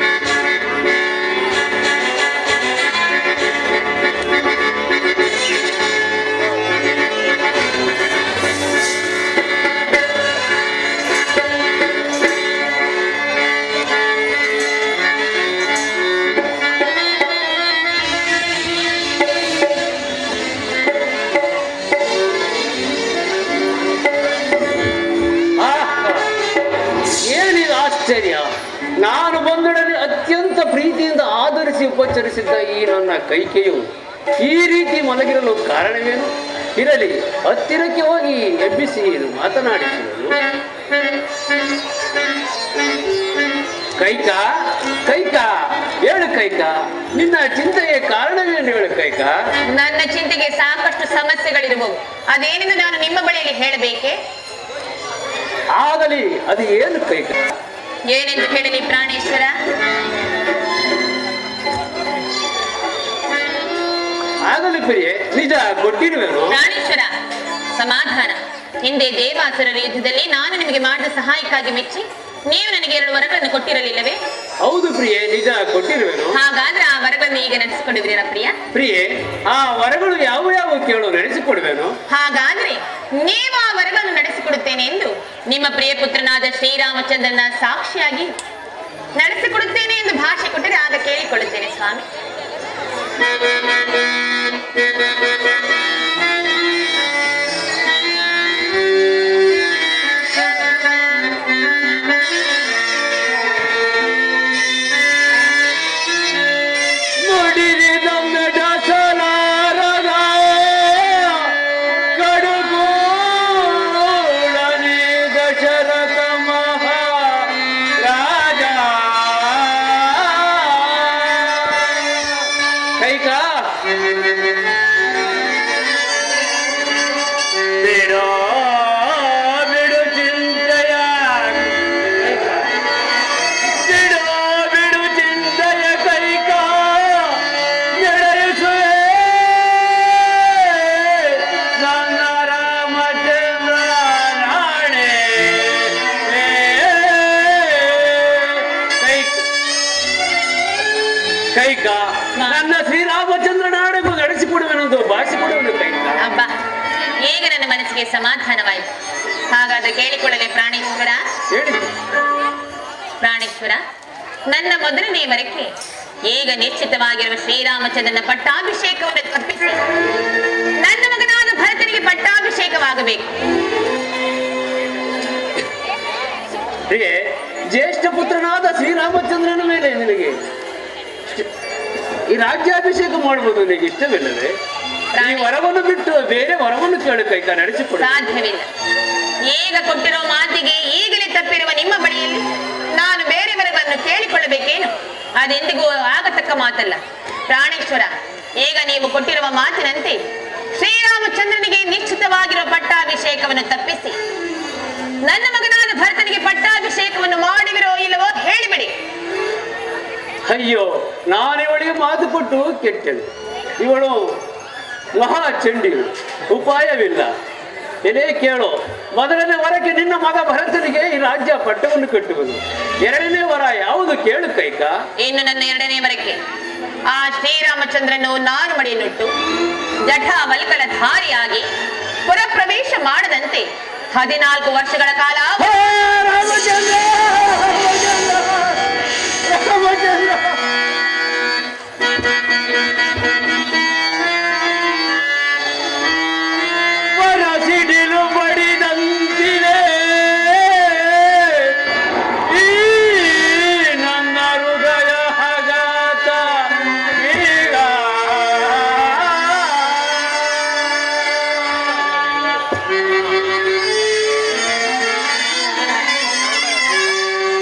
ನಾನು ಬಂದೊಡನೆ ಅತ್ಯಂತ ಪ್ರೀತಿಯಿಂದ ಆಧರಿಸಿ ಉಪಚರಿಸಿದ್ದ ಈ ನನ್ನ ಕೈಕೆಯು ಈ ರೀತಿ ಮಲಗಿರಲು ಕಾರಣವೇನು? ಇರಲಿ, ಹತ್ತಿರಕ್ಕೆ ಹೋಗಿ ಎಬ್ಬಿಸಿ ಮಾತನಾಡಿಸಿದನು. ಕೈಕಾ, ಕೈಕಾ, ಹೇಳು ಕೈಕಾ, ನಿನ್ನ ಚಿಂತೆಯ ಕಾರಣವೇನು ಹೇಳು ಕೈಕಾ? ನನ್ನ ಚಿಂತೆಗೆ ಸಾಕಷ್ಟು ಸಮಸ್ಯೆಗಳಿರಬಹುದು. ಅದೇನೆಂದು ನಾನು ನಿಮ್ಮ ಬಳಿಯಲ್ಲಿ ಹೇಳಬೇಕೆ? ಆಗಲಿ, ಅದು ಏನು ಕೈಕಾ? ಏನೆಂದು ಹೇಳಲಿ ಪ್ರಾಣೇಶ್ವರ? ಆಗಲಿ ಪ್ರಿಯೆ, ನಿಜ ಕೊಟ್ಟಿರುವೆನು. ಪ್ರಾಣೇಶ್ವರ, ಸಮಾಧಾನ. ಹಿಂದೆ ದೇವಾಸುರರ ಯುದ್ಧದಲ್ಲಿ ನಾನು ನಿಮಗೆ ಮಾಡಿದ ಸಹಾಯಕ್ಕಾಗಿ ಮೆಚ್ಚಿ ನೀವು ನನಗೆ 2 ವರಗಳನ್ನು ಕೊಟ್ಟಿರಲಿಲ್ಲವೇ? ಹೌದು ಪ್ರಿಯೆ, ನಿಜ ಕೊಟ್ಟಿರುವೆನು. ಹಾಗಾದ್ರೆ ಆ ವರಗಳನ್ನು ಈಗ ನಡೆಸಿಕೊಂಡಿದ್ದೀರಾ ಪ್ರಿಯ? ಪ್ರಿಯೆ, ಆ ವರಗಳು ಯಾವ ಕೇಳು, ನಡೆಸಿಕೊಡುವೆನು. ಹಾಗಾದ್ರೆ ನೀವು ಆ ವರಗಳನ್ನು ನಡೆಸಿಕೊಡುತ್ತೇನೆ ಎಂದು ನಿಮ್ಮ ಪ್ರಿಯ ಪುತ್ರನಾದ ಶ್ರೀರಾಮಚಂದ್ರನ ಸಾಕ್ಷಿಯಾಗಿ ನಡೆಸಿಕೊಡುತ್ತೇನೆ ಎಂದು ಭಾಷೆ ಕೊಟ್ಟರೆ ಆಗ ಕೇಳಿಕೊಳ್ಳುತ್ತೇನೆ ಸ್ವಾಮಿ. ಕೈಕ, ನನ್ನ ಶ್ರೀರಾಮಚಂದ್ರನ ಆಡಗೂ ನಡೆಸಿಕೊಡುವೆನೆಂದು ಭಾಷೆ ಕೊಡುವನು ಕೈಕ. ಅಬ್ಬಾ, ಈಗ ನನ್ನ ಮನಸ್ಸಿಗೆ ಮನಸ್ಸಿಗೆ ಸಮಾಧಾನವಾಯಿತು. ಹಾಗಾದ್ರೆ ಕೇಳಿಕೊಳ್ಳಲೆ ಪ್ರಾಣೇಶ್ವರ. ಹೇಳಿ. ಪ್ರಾಣೇಶ್ವರ, ನನ್ನ ಮೊದಲನೇ ವರಕ್ಕೆ ಈಗ ನಿಶ್ಚಿತವಾಗಿರುವ ಶ್ರೀರಾಮಚಂದ್ರನ ಪಟ್ಟಾಭಿಷೇಕವನ್ನು ತಪ್ಪಿಸಿ ನನ್ನ ಮಗನಾದ ಭರತನಿಗೆ ಪಟ್ಟಾಭಿಷೇಕವಾಗಬೇಕು. ಹೀಗೆ ಜ್ಯೇಷ್ಠ ಪುತ್ರನಾದ ಶ್ರೀರಾಮಚಂದ್ರನ ಮೇಲೆ ನಿನಗೆ ಈ ರಾಜ್ಯಾಭಿಷೇಕ ಮಾಡುವುದು ನಿನಗೆ ಇಷ್ಟವಿಲ್ಲದೆ ಈ ವರವನ್ನು ಬಿಟ್ಟು ಬೇರೆ ವರವನ್ನು ಕೇಳು ಕೈಕ ನಡೆಸಿಕೊಡು. ಸಾಧ್ಯವಿಲ್ಲ. ಈಗ ಕೊಟ್ಟಿರುವ ಮಾತಿಗೆ ಈಗಲೇ ತಪ್ಪಿರುವ ನಿಮ್ಮ ಬಳಿಯಲ್ಲಿ ನಾನು ಬೇರೆ ವರವನ್ನು ಕೇಳಿಕೊಳ್ಳಬೇಕೇನು? ಅದೆಂದಿಗೂ ಆಗತಕ್ಕ ಮಾತಲ್ಲ. ಪ್ರಾಣೇಶ್ವರ, ಈಗ ನೀವು ಕೊಟ್ಟಿರುವ ಮಾತಿನಂತೆ ಶ್ರೀರಾಮಚಂದ್ರನಿಗೆ ನಿಶ್ಚಿತವಾಗಿರುವ ಪಟ್ಟಾಭಿಷೇಕವನ್ನು ತಪ್ಪಿಸಿ ನನ್ನ ಮಗನಾದ ಭರತನಿಗೆ ಪಟ್ಟಾಭಿಷೇಕವನ್ನು ಮಾಡುವಿರೋ ಇಲ್ಲವೋ ಹೇಳಿಬಿಡಿ. ಅಯ್ಯೋ, ನಾನಿವಳಿಗೆ ಮಾತು ಕೊಟ್ಟು ಕೆಟ್ಟಳು. ಇವಳು ಮಹಾ ಚಂಡಿಗಳು, ಉಪಾಯವಿಲ್ಲ. ಎಲೆ ಕೇಳೋ, ಮೊದಲನೇ ವರಕ್ಕೆ ನಿನ್ನ ಮಗ ಭರತನಿಗೆ ಈ ರಾಜ್ಯ ಪಟ್ಟವನ್ನು ಕಟ್ಟುವುದು. ಎರಡನೇ ವರ ಯಾವುದು ಕೇಳು ಕೈಕ. ಇನ್ನು ನನ್ನ ಎರಡನೇ ವರಕ್ಕೆ ಆ ಶ್ರೀರಾಮಚಂದ್ರನು ನಾನು ಮಡಿಯನ್ನುಟ್ಟು ಜಠಾವಲ್ಕಲ ಧಾರಿಯಾಗಿ ಪುರಪ್ರವೇಶ ಮಾಡದಂತೆ 14 ವರ್ಷಗಳ ಕಾಲ ಸಿಡಿಲು ಬಡಿದಂತಿದೆ ಈ ನನ್ನ ಹೃದಯ ಹಗಾತ ಈಗ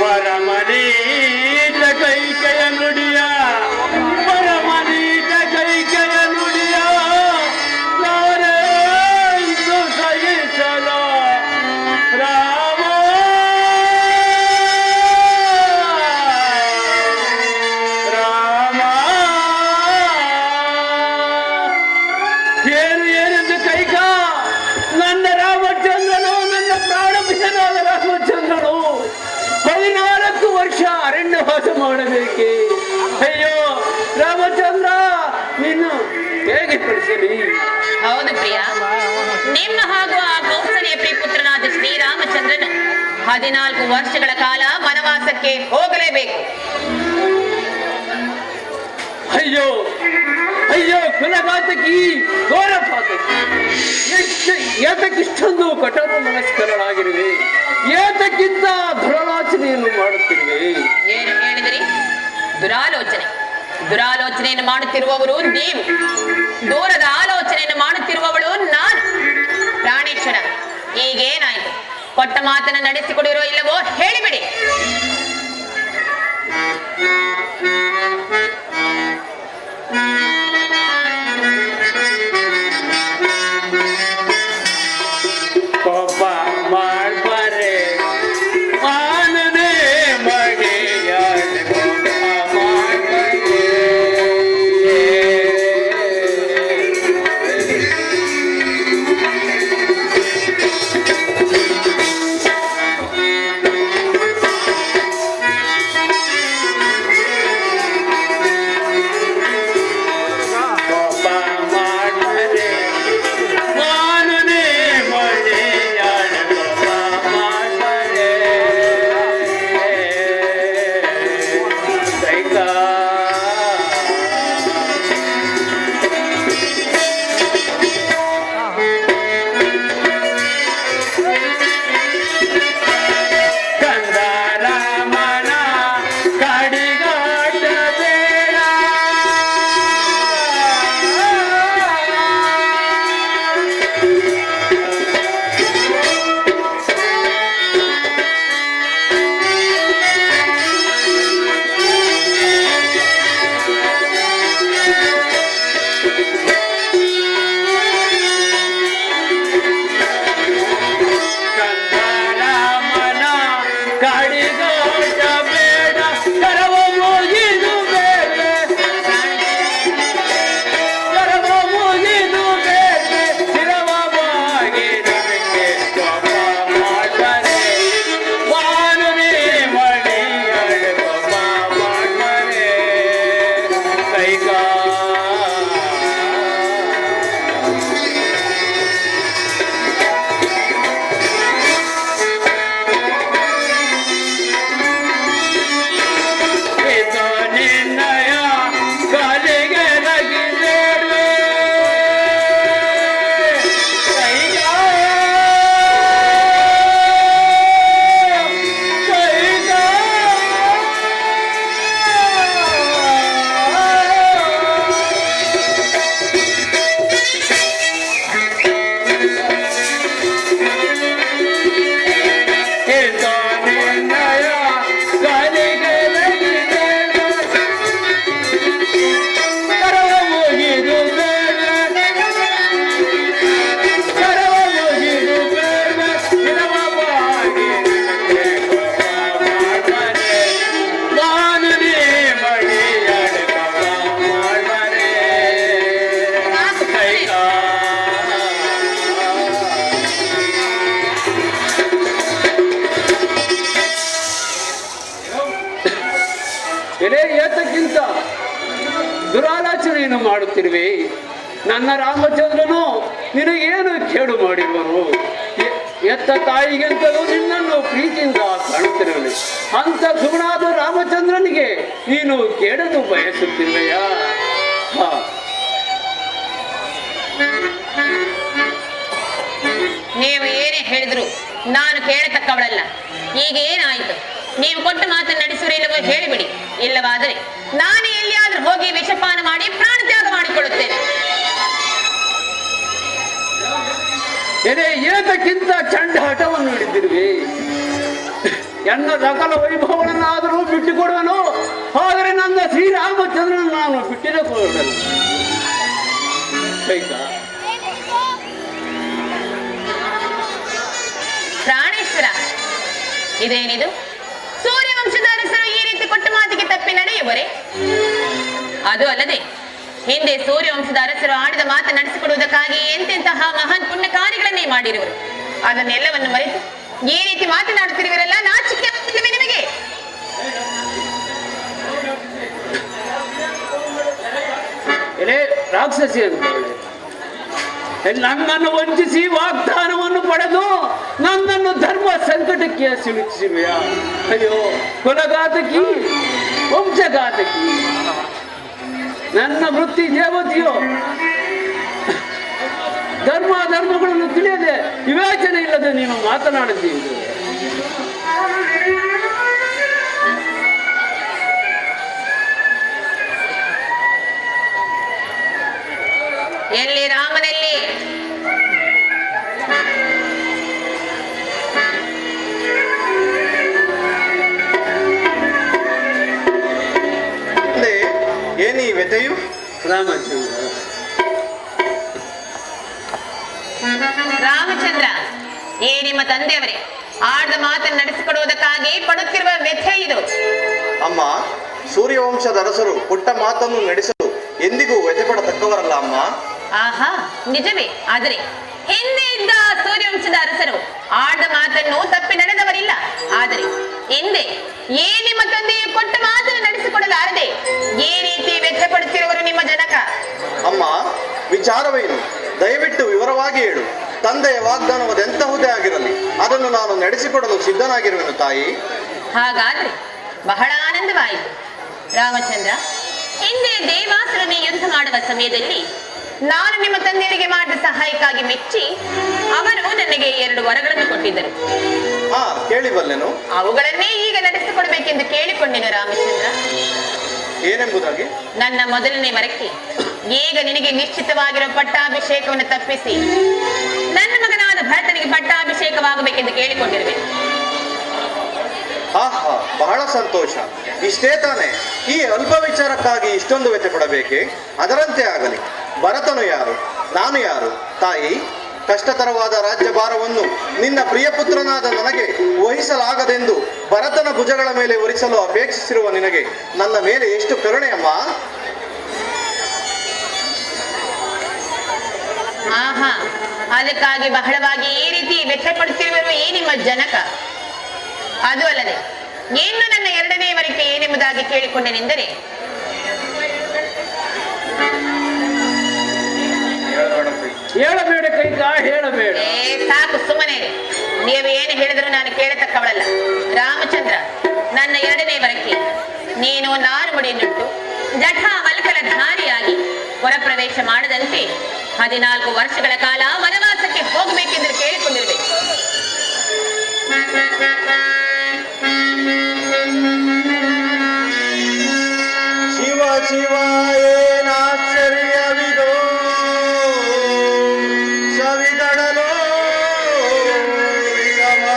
ಪರಮನೀತ ಕೈಕೆಯ ನುಡಿಯ ಪರಮನೀತ ಕೈಕೆಯ ನುಡಿಯ ನಾನೆಂದು ಸಹಿಸಲ ರಾಮ ರಾಮ ಏನೆಂದು ಕೈಕ ನನ್ನ ರಾಮಚಂದ್ರನು ನನ್ನ ಪ್ರಾಣ ಪ್ರಿಯನಾದ ರಾಮಚಂದ್ರನು 14 ವರ್ಷ ಅರಣ್ಯವಾಸ ಮಾಡಬೇಕೆ? ಅಯ್ಯೋ ರಾಮಚಂದ್ರ, ನೀನು ಹೇಗೆ ಕಳಿಸಲಿ? ಹೌದು ಪ್ರಿಯ, ನಿಮ್ಮ ಹಾಗೂ ಆ ಕೌಸಲ್ಯ ಪ್ರಿಯಪುತ್ರನಾದ ಶ್ರೀರಾಮಚಂದ್ರನು 14 ವರ್ಷಗಳ ಕಾಲ ವನವಾಸಕ್ಕೆ ಹೋಗಲೇಬೇಕು. ಅಯ್ಯೋ ಅಯ್ಯೋ, ಕುಲಘಾತಕಿ, ಘೋರ ಪಾತಕಿ, ಏತಕ್ಕಿಷ್ಟೊಂದು ಕಠೋರ ಮನಸ್ಕರಳಾಗಿರುವೆ? ಏತಕ್ಕಿಂತ ದುರಾಲೋಚನೆಯನ್ನು ಮಾಡುತ್ತಿರುವೆ? ಏನು ಹೇಳಿದಿರಿ? ದುರಾಲೋಚನೆ. ದುರಾಲೋಚನೆಯನ್ನು ಮಾಡುತ್ತಿರುವವರು ನೀವು, ದೂರದ ಆಲೋಚನೆಯನ್ನು ಮಾಡುತ್ತಿರುವವಳು ನಾನು. ಪ್ರಾಣೇಶ್ವರ, ಈಗೇನಾಯ್ತು? ಕೊಟ್ಟ ಮಾತನ್ನು ನಡೆಸಿಕೊಡಿರೋ ಇಲ್ಲವೋ ಹೇಳಿಬಿಡಿ. ಕೋಪ ಮಾಡ್ಬಾರೆ ಮಾನನೇ ಮಡಿಯಾಳೆ, ಕೋಪ ಮಾಡ್ಬಾರೆ. ಕೋಪ ಮಾಡ್ಬಾರೆ ಮಾನನೇ ಮಡಿಯಾಳೆ, ಕೋಪ ಮಾಡ್ಬಾರೆ. ಕೈಕ ಕಂದ ರಾಮನ ಕಡಿಗಾಟ ಬೇಡ, ಕಂದ ರಾಮನ ಕಡಿಗಾಟ ಬೇಡ, ಕರವ ಮುಗಿದು ಬೇರೆ, ಕರವ ಮುಗಿದು ಬೇರೆ, ಶಿರವ ಬಾಗಿದಕ್ಕೆ ಕೋಪ ಮಾಡ್ಬಾರೆ ಮಾನನೇ ಮಡಿಯಾಳೆ, ಕೋಪ ಮಾಡ್ಬಾರೆ. ಕೈಕ ನೀನು ಮಾಡುತ್ತಿರುವೆ? ನನ್ನ ರಾಮಚಂದ್ರನು ನಿನಗೇನು ಕೇಡು ಮಾಡಿರುವನು? ಎತ್ತ ತಾಯಿಗಿಂತಲೂ ನಿನ್ನನ್ನು ಪ್ರೀತಿಯಿಂದ ಕಾಣುತ್ತಿರುವನು. ಅಂತ ಸುಗುಣಾದ ರಾಮಚಂದ್ರನಿಗೆ ನೀನು ಕೇಳಲು ಬಯಸುತ್ತಿರುವೆಯಾ? ನೀವು ಏನೇ ಹೇಳಿದ್ರು ನಾನು ಕೇಳತಕ್ಕವಳಲ್ಲ. ಈಗ ಏನಾಯಿತು? ನೀವು ಕೊಟ್ಟ ಮಾತನ್ನು ನಡೆಸುವರಿಲ್ಲವೋ ಹೇಳಿಬಿಡಿ. ಇಲ್ಲವಾದರೆ ನಾನೇ ಎಲ್ಲಿಯಾದ್ರೂ ಹೋಗಿ ವಿಷಪಾನ ಮಾಡಿ ಪ್ರಾಣ ತ್ಯಾಗ ಮಾಡಿಕೊಳ್ಳುತ್ತೇನೆ. ಏತಕ್ಕಿಂತ ಚಂಡ ಹಠವನ್ನು ಹಿಡಿದಿರುವೆ? ಎನ್ನ ಸಕಲ ವೈಭವಗಳನ್ನಾದರೂ ಬಿಟ್ಟುಕೊಡುವನು, ಆದರೆ ನನ್ನ ಶ್ರೀರಾಮಚಂದ್ರನ ನಾನು ಬಿಟ್ಟಿರ ಕೊಡಲ್ಲ. ಪ್ರಾಣೇಶ್ವರ, ಇದೇನಿದು? ಸೂರ್ಯವಂಶದ ಅರಸರು ಈ ರೀತಿ ಕೊಟ್ಟ ಮಾತಿಗೆ ತಪ್ಪಿ ನಡೆಯುವರೆ? ಅದು ಅಲ್ಲದೆ ಹಿಂದೆ ಸೂರ್ಯವಂಶದ ಅರಸರು ಆಡಿದ ಮಾತು ನಡೆಸಿಕೊಡುವುದಕ್ಕಾಗಿ ಎಂತೆಂತಹ ಮಹಾನ್ ಪುಣ್ಯ ಕಾರ್ಯಗಳನ್ನೇ ಮಾಡಿರುವರು. ಅದನ್ನೆಲ್ಲವನ್ನು ಮರೆತು ಈ ರೀತಿ ಮಾತನಾಡುತ್ತಿರುವರೆಲ್ಲ ನಾಚಿಕೆ ಆಗ್ತಿವೆ ನಿಮಗೆ? ರಾಕ್ಷಸಿ ಅಂತ ನನ್ನನ್ನು ವಂಚಿಸಿ ವಾಗ್ದಾನವನ್ನು ಪಡೆದು ನನ್ನನ್ನು ಧರ್ಮ ಸಂಕಟಕ್ಕೆ ಸಿಲುಕಿಸಿರುವೆಯಾ? ಅಯ್ಯೋ ಕುಲಘಾತಕಿ, ವಂಶಘಾತಕಿ, ನನ್ನ ವೃತ್ತಿ ದೇವತೆಯೋ. ಧರ್ಮಗಳನ್ನು ತಿಳಿಯದೆ ವಿವೇಚನೆ ಇಲ್ಲದೆ ನೀನು ಮಾತನಾಡಿದ್ದೀವಿ. ಎಲ್ಲಿ ರಾಮನಲ್ಲಿ ಏನಿ ವ್ಯಥೆಯು? ರಾಮಚಂದ್ರ, ನಿಮ್ಮ ತಂದೆಯವರೇ ಆಡ್ದ ಮಾತನ್ನು ನಡೆಸಿಕೊಡುವುದಕ್ಕಾಗಿ ಪಡುತ್ತಿರುವ ವ್ಯಥೆ ಇದು. ಅಮ್ಮ, ಸೂರ್ಯವಂಶದ ಅರಸರು ಕೊಟ್ಟ ಮಾತನ್ನು ನಡೆಸಲು ಎಂದಿಗೂ ವ್ಯಥೆ ಪಡತಕ್ಕವರಲ್ಲ ಅಮ್ಮ. ಆಹಾ, ನಿಜವೇ. ಆದರೆ ಹಿಂದೆ ಇದ್ದ ಸೂರ್ಯವಂಶದ ಅರಸರು ಆಡ್ದ ಮಾತನ್ನು ತಪ್ಪಿ ನಡೆದವರಿಲ್ಲ. ಆದರೆ ಹಿಂದೆ ನಿಮ್ಮ ತಂದೆಯು ಕೊಟ್ಟ ಮಾತನ್ನು ನಡೆಸಿಕೊಡಲಾರದೆ ಈ ರೀತಿ ವ್ಯಥೆ ಪಡುತ್ತಿರುವರು ನಿಮ್ಮ ಜನಕ. ಅಮ್ಮ, ವಿಚಾರವೇನು? ದಯವಿಟ್ಟು ವಿವರವಾಗಿ ಹೇಳು. ತಂದೆಯ ವಾಗ್ದಾನವದೆಂತಹುದೇ ಆಗಿರಲಿ, ಅದನ್ನು ನಾನು ನಡೆಸಿಕೊಡಲು ಸಿದ್ಧನಾಗಿರುವೆನು ತಾಯಿ. ಹಾಗಾದ್ರೆ ಬಹಳ ಆನಂದವಾಯಿತು ರಾಮಚಂದ್ರ. ಹಿಂದೆ ದೇವಾಸುರನೇ ಯುದ್ಧ ಮಾಡುವ ಸಮಯದಲ್ಲಿ ನಾನು ನಿಮ್ಮ ತಂದೆಯರಿಗೆ ಮಾಡಿದ ಸಹಾಯಕ್ಕಾಗಿ ಮೆಚ್ಚಿ ಅವರು ನನಗೆ 2 ವರಗಳನ್ನು ಕೊಟ್ಟಿದ್ದರು. ಕೇಳಿಬಲ್ಲೆನು? ಅವುಗಳನ್ನೇ ಈಗ ನಡೆಸಿಕೊಡ್ಬೇಕೆಂದು ಕೇಳಿಕೊಂಡೆನು ರಾಮಚಂದ್ರ. ಏನೆಂಬುದಾಗಿ? ನನ್ನ ಮೊದಲನೇ ವರಕ್ಕೆ ಈಗ ನಿನಗೆ ನಿಶ್ಚಿತವಾಗಿರುವ ಪಟ್ಟಾಭಿಷೇಕವನ್ನು ತಪ್ಪಿಸಿ ನನ್ನ ಮಗನಾದ ಭರತನಿಗೆ ಪಟ್ಟಾಭಿಷೇಕವಾಗಬೇಕೆಂದು ಕೇಳಿಕೊಂಡಿರುವೆ. ಆಹಾ, ಬಹಳ ಸಂತೋಷ. ಇಷ್ಟೇ ತಾನೆ? ಈ ಅಲ್ಪ ವಿಚಾರಕ್ಕಾಗಿ ಇಷ್ಟೊಂದು ವ್ಯಥೆ ಪಡಬೇಕೆ? ಅದರಂತೆ ಆಗಲಿ. ಭರತನು ಯಾರು, ನಾನು ಯಾರು ತಾಯಿ? ಕಷ್ಟತರವಾದ ರಾಜ್ಯಭಾರವನ್ನು ನಿನ್ನ ಪ್ರಿಯಪುತ್ರನಾದ ನನಗೆ ವಹಿಸಲಾಗದೆಂದು ಭರತನ ಭುಜಗಳ ಮೇಲೆ ಹೊರಿಸಲು ಅಪೇಕ್ಷಿಸಿರುವ ನಿನಗೆ ನನ್ನ ಮೇಲೆ ಎಷ್ಟು ಕರುಣೆಯಮ್ಮ. ಆಹಾ, ಅದಕ್ಕಾಗಿ ಬಹಳವಾಗಿ ಈ ರೀತಿ ವ್ಯಥೆ ಪಡುತ್ತಿರುವರು ಈ ನಿಮ್ಮ ಜನಕ. ಅದು ಅಲ್ಲದೆ ಇನ್ನು ನನ್ನ 2ನೇ ವರಿಕೆ ಏನೆಂಬುದಾಗಿ ಕೇಳಿಕೊಂಡೆನೆಂದರೆ, ಹೇಳಬೇಡ ಕೈಕ, ಹೇಳಬೇಡ. ಸಾಕು, ಸುಮ್ಮನೆ ನೀವು ಏನು ಹೇಳಿದ್ರು ನಾನು ಕೇಳತಕ್ಕವಳಲ್ಲ. ರಾಮಚಂದ್ರ, ನನ್ನ 2ನೇ ವರಕ್ಕೆ ನೀನು ನಾರುಮಡಿಯನ್ನಿಟ್ಟು ಜಠ ಮಲ್ಕಲ ಧಾರಿಯಾಗಿ ಹೊರಪ್ರವೇಶ ಮಾಡದಂತೆ 14 ವರ್ಷಗಳ ಕಾಲ ವನವಾಸಕ್ಕೆ ಹೋಗಬೇಕೆಂದು ಕೇಳಿಕೊಂಡಿರುವೆ. ಶಿವ ಶಿವ ಏನಾಶ್ಚರ್ಯವಿದೋ, ಸವಿದಡಲೋ ಇವಳೋ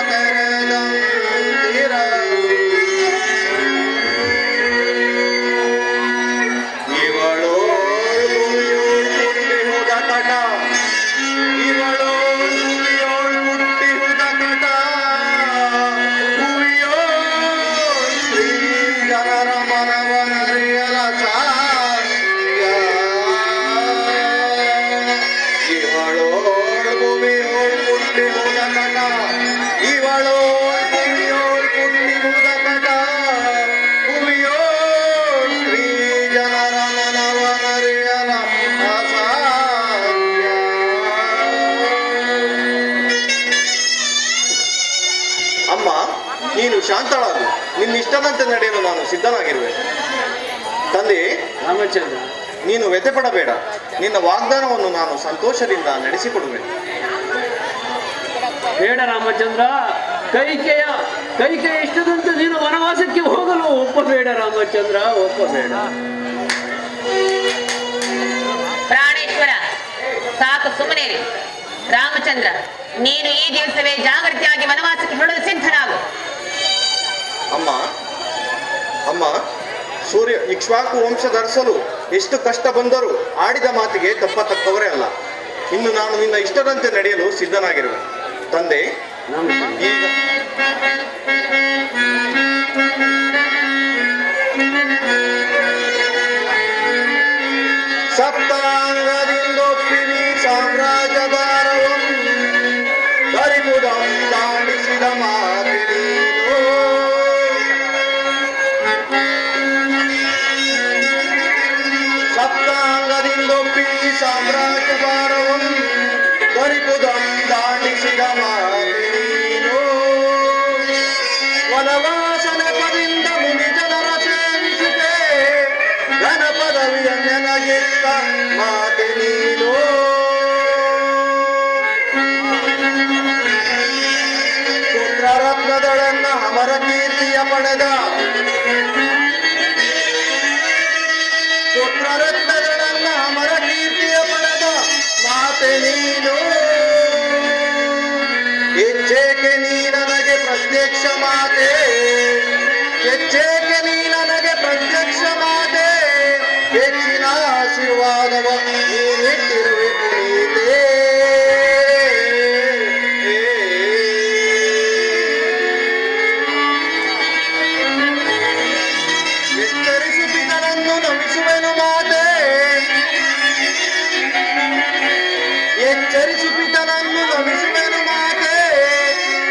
ಹುಟ್ಟಿಹುದ ಕಟ, ಇವಳೋ ಹುಟ್ಟಿಹುದ ಕಟ, ಭುವಿಯೋ ಶ್ರೀ ಜನರ ಮನವನರಿಯಲ ಸಾಧ್ಯ. ಇವಳೋ ಭೂಮಿಯೋಳ್ ಹುಟ್ಟಿಹುದ ಕಟ, ಇವಳೋ ಭೂಮಿಯೋಳ್ ಹುಟ್ಟಿಹುದ ಕಟ, ಭುವಿಯೋ ಶ್ರೀ ಜನರ ಮನವನರಿಯಲ ಅಮ್ಮ, ನೀನು ಶಾಂತಳಾಗು. ನಿನ್ನ ಇಷ್ಟದಂತೆ ನಡೆಯಲು ನಾನು ಸಿದ್ಧನಾಗಿರುವೆ. ತಂದೆ ರಾಮಚಂದ್ರ, ನೀನು ವ್ಯಥೆಪಡಬೇಡ. ನಿನ್ನ ವಾಗ್ದಾನವನ್ನು ನಾನು ಸಂತೋಷದಿಂದ ನಡೆಸಿಕೊಡುವೆ. ಬೇಡ ರಾಮಚಂದ್ರ, ಕೈಕೆಯ ಇಷ್ಟದಂತೆ ನೀನು ವನವಾಸಕ್ಕೆ ಹೋಗಲು ಒಪ್ಪಬೇಡ ರಾಮಚಂದ್ರ, ಒಪ್ಪಬೇಡ. ಪ್ರಾಣೇಶ್ವರ, ಸಾಕು ಸುಮ್ಮನೆ ಇರಿ. ರಾಮಚಂದ್ರ, ನೀನು ಈ ದಿವಸವೇ ಜಾಗೃತಿಯಾಗಿ ವನವಾಸಕ್ಕೆ ಹೊರಡಲು ಸಿದ್ಧನಾಗು. ಅಮ್ಮ, ಸೂರ್ಯ ಇಕ್ಷ್ವಾಕು ವಂಶಧರಿಸಲು ಎಷ್ಟು ಕಷ್ಟ ಬಂದರೂ ಆಡಿದ ಮಾತಿಗೆ ತಪ್ಪತಕ್ಕವರೇ ಅಲ್ಲ. ಇನ್ನು ನಾನು ನಿನ್ನ ಇಷ್ಟದಂತೆ ನಡೆಯಲು ಸಿದ್ಧನಾಗಿರುವೆ. ತಂದೆ, ಈಗ ಸಪ್ತಾಂಗದಿಂದೊಪ್ಪಿನಿ ಸಾಮ್ರಾಜ್ಯ ಭಾರವಂ ಬರಿಪುದಂ ದಾಂಡಿಸಿದ ಮಾತಿನಿ ಸಪ್ತಾಂಗದಿಂದೊಪ್ಪಿನಿ ಸಾಮ್ರಾಜ್ಯ ಭಾರವಂ ಬರಿಪುದಂ ದಾಂಡಿಸಿದ ಮಾತಿನೀನು ವನವಾಸನ ಪದಿಂದ ಮುನಿ ಜನರ ಸೇವಿಸಿದೆ ಘನ ಪದವಿಯ ನೆನಗಿತ್ತ ಮಾತೆ ನೀನು ಪುತ್ರರತ್ನದಳನ್ನ ಅಮರ ಕೀರ್ತಿಯ ಪಡೆದ ಪುತ್ರರತ್ನದಳನ್ನ ಅಮರ ಕೀರ್ತಿಯ ಪಡೆದ ಮಾತೆ ನೀನು ಹೆಚ್ಚೇಕೆ ನೀ ನನಗೆ ಪ್ರತ್ಯಕ್ಷ ಮಾತೆ ಹೆಚ್ಚೇಕೆ ನೀ ನನಗೆ ಪ್ರತ್ಯಕ್ಷ ಮಾತೆ ಹೆಚ್ಚಿನ ಆಶೀರ್ವಾದವ ನೀನಿಟ್ಟಿರುವೆ ಪುನೀತೆ ಎಚ್ಚರಿಸು ಪಿತನನ್ನು ನಮಿಸುವೆನು ಮಾತೆ ಎಚ್ಚರಿಸು ಪಿತನನ್ನು ನಮಿಸುವೆನು ಮಾತೆ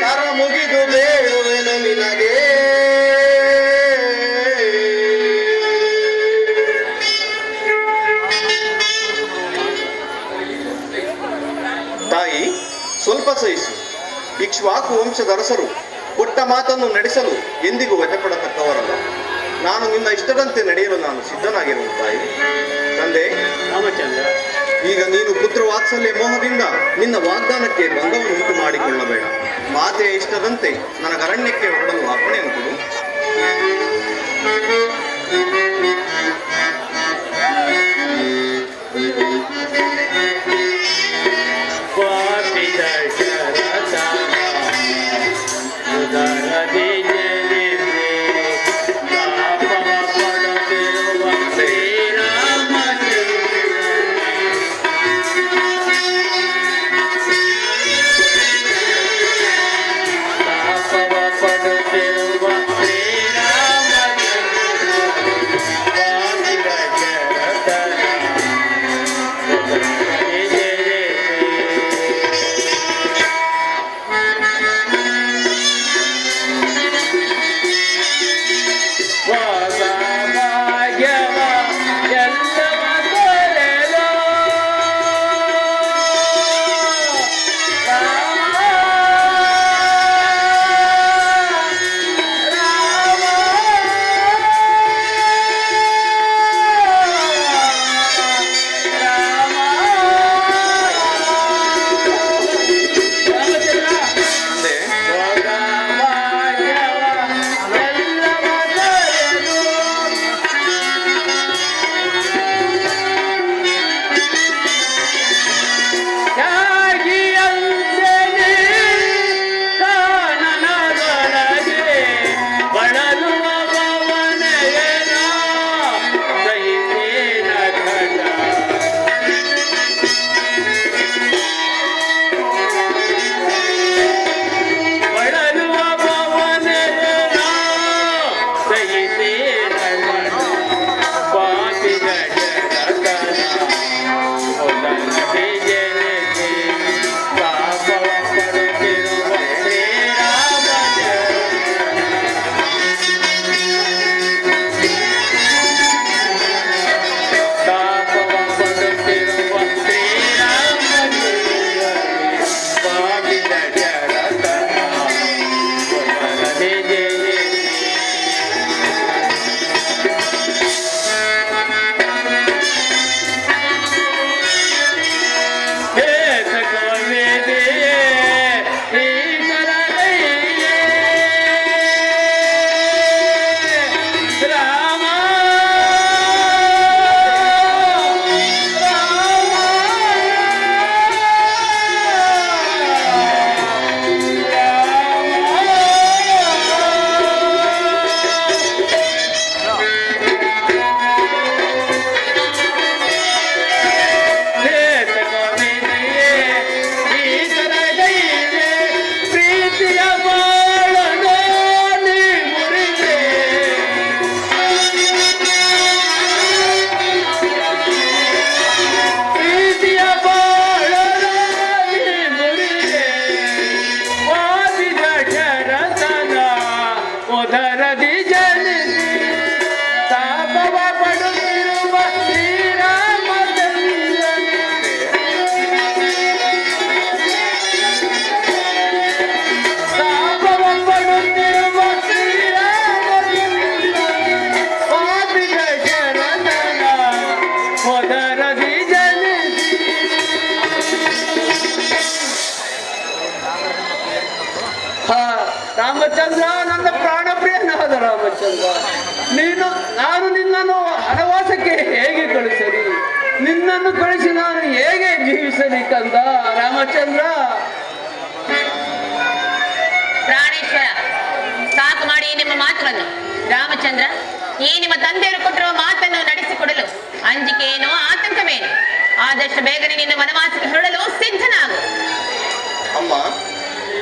ತರ ಮುಗಿದು ಬೇಡುವೆನು ನಿನಗೆ ತಾಯಿ, ಸ್ವಲ್ಪ ಸಹಿಸು. ಇಕ್ಷ್ವಾಕು ವಂಶಧರಸರು ಕೊಟ್ಟ ಮಾತನ್ನು ನಡೆಸಲು ಎಂದಿಗೂ ವ್ಯಥೆಪಡತಕ್ಕವರಲ್ಲ. ನಾನು ನಿನ್ನ ಇಷ್ಟದಂತೆ ನಡೆಯಲು ನಾನು ಸಿದ್ಧನಾಗಿರುವೆ ತಾಯಿ. ತಂದೆ ರಾಮಚಂದ್ರ, ಈಗ ನೀನು ಪುತ್ರ ವಾತ್ಸಲ್ಯ ಮೋಹದಿಂದ ನಿನ್ನ ವಾಗ್ದಾನಕ್ಕೆ ಭಂಗವನ್ನು ಉಂಟು ಮಾಡಿಕೊಳ್ಳಬೇಡ. ಮಾತೆಯ ಇಷ್ಟದಂತೆ ನನಗೆ ಅರಣ್ಯಕ್ಕೆ ಹೊರಡಲು ಅಪ್ಪಣೆಯನ್ನು ಕೊಡು. ಹಾ ರಾಮಚಂದ್ರ, ನನ್ನ ಪ್ರಾಣ ಪ್ರಿಯನಾದ ರಾಮಚಂದ್ರ, ನಾನು ನಿನ್ನನ್ನು ವನವಾಸಕ್ಕೆ ಹೇಗೆ ಕಳಿಸಲಿ? ನಿನ್ನನ್ನು ಕಳಿಸಿ ನಾನು ಹೇಗೆ ಜೀವಿಸಲಿ ಕಂದ ರಾಮಚಂದ್ರ? ಪ್ರಾಣೇಶ್ವರ, ಸಾಕು ಮಾಡಿ ನಿಮ್ಮ ಮಾತುಗಳನ್ನು. ರಾಮಚಂದ್ರ, ಈ ನಿಮ್ಮ ತಂದೆಯರು ಕೊಟ್ಟಿರುವ ಮಾತನ್ನು ನಡೆಸಿಕೊಡಲು ಅಂಜಿಕೆಯೇನೋ ಆತಂಕವೇನು? ಆದಷ್ಟು ಬೇಗನೆ ನಿನ್ನ ವನವಾಸಕ್ಕೆ ಹೊರಡಲು ಸಿದ್ಧನಾಗು. ಅಮ್ಮ,